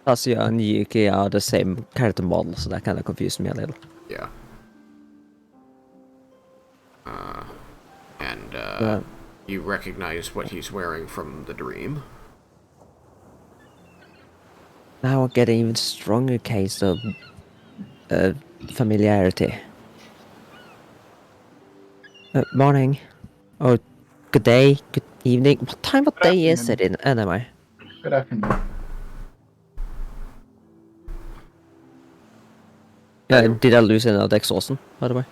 Tatsuya and Yuki are the same character model, so that kind of confused me a little. Yeah. You recognize what he's wearing from the dream. Now I get an even stronger case of familiarity. Morning. Or good day, good evening. What time of day is it in anyway? Good afternoon. Did I lose another exhaustion, by the way?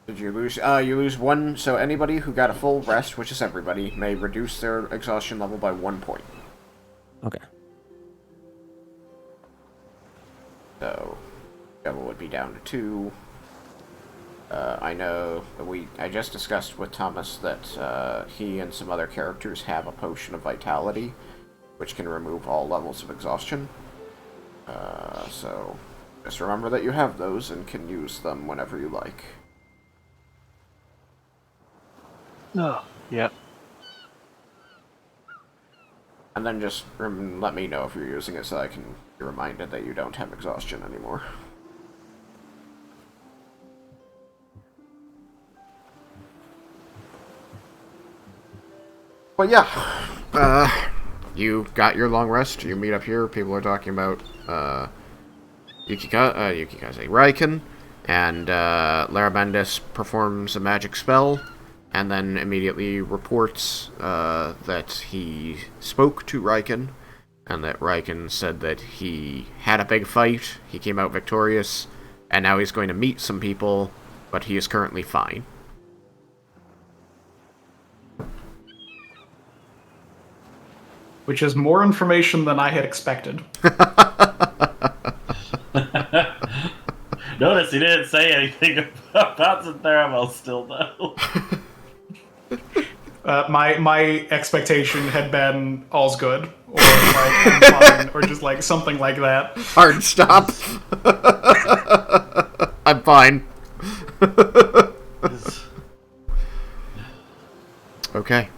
Did you lose? You lose one. So anybody who got a full rest, which is everybody, may reduce their exhaustion level by 1 point. Okay. So, level would be down to 2. I know that I just discussed with Thomas that he and some other characters have a potion of vitality, which can remove all levels of exhaustion. So, just remember that you have those and can use them whenever you like. No. Yep. And then just let me know if you're using it so I can be reminded that you don't have exhaustion anymore. But yeah, you got your long rest. You meet up here. People are talking about Yukikaze Raiken, and Laramentis performs a magic spell, and then immediately reports that he spoke to Raiken, and that Raiken said that he had a big fight, he came out victorious, and now he's going to meet some people, but he is currently fine. Which is more information than I had expected. Notice he didn't say anything about Syntheramel still, though. My expectation had been all's good, or like I'm fine, or just like something like that. Hard stop. I'm fine. Okay.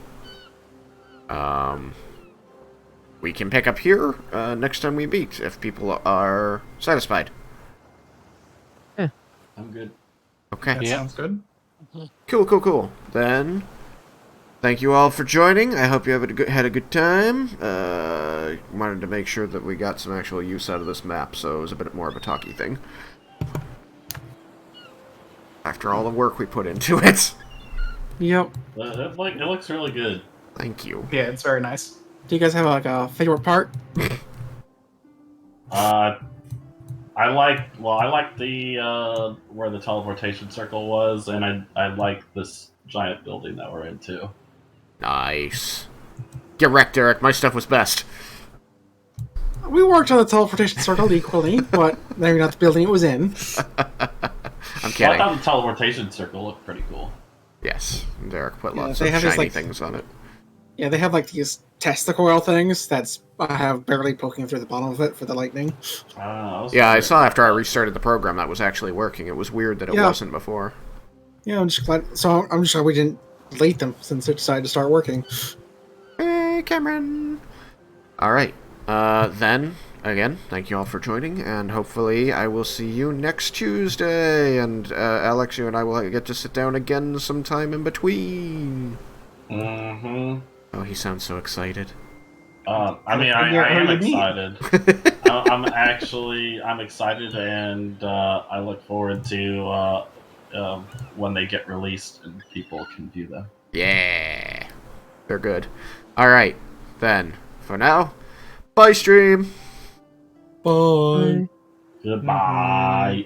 We can pick up here next time we meet if people are satisfied. I'm good. Okay. That sounds good. Cool. Then, thank you all for joining. I hope you had a good time. Wanted to make sure that we got some actual use out of this map, so it was a bit more of a talky thing. After all the work we put into it. Yep. It looks really good. Thank you. Yeah, it's very nice. Do you guys have like a favorite part? I like the where the teleportation circle was, and I like this giant building that we're in too. Nice. Get wrecked, Eric. My stuff was best. We worked on the teleportation circle equally, but maybe not the building it was in. I'm Well, I kidding. thought the teleportation circle looked pretty cool. Yes, Derek put Yeah, lots they of have these, shiny like- things on it. Yeah, they have like these testicle oil things that's I have barely poking through the bottom of it for the lightning. Yeah, I saw after I restarted the program that was actually working. It was weird that it Yeah. wasn't before. Yeah, I'm just glad. So I'm just glad we didn't delete them since it decided to start working. Hey, Cameron! Alright, then, again, thank you all for joining, and hopefully I will see you next Tuesday, and Alex, you and I will get to sit down again sometime in between. Mm-hmm. Oh, he sounds so excited. I mean, I am excited. I'm excited, and I look forward to when they get released and people can view them. Yeah, they're good. Alright, then, for now, bye stream! Bye. Goodbye.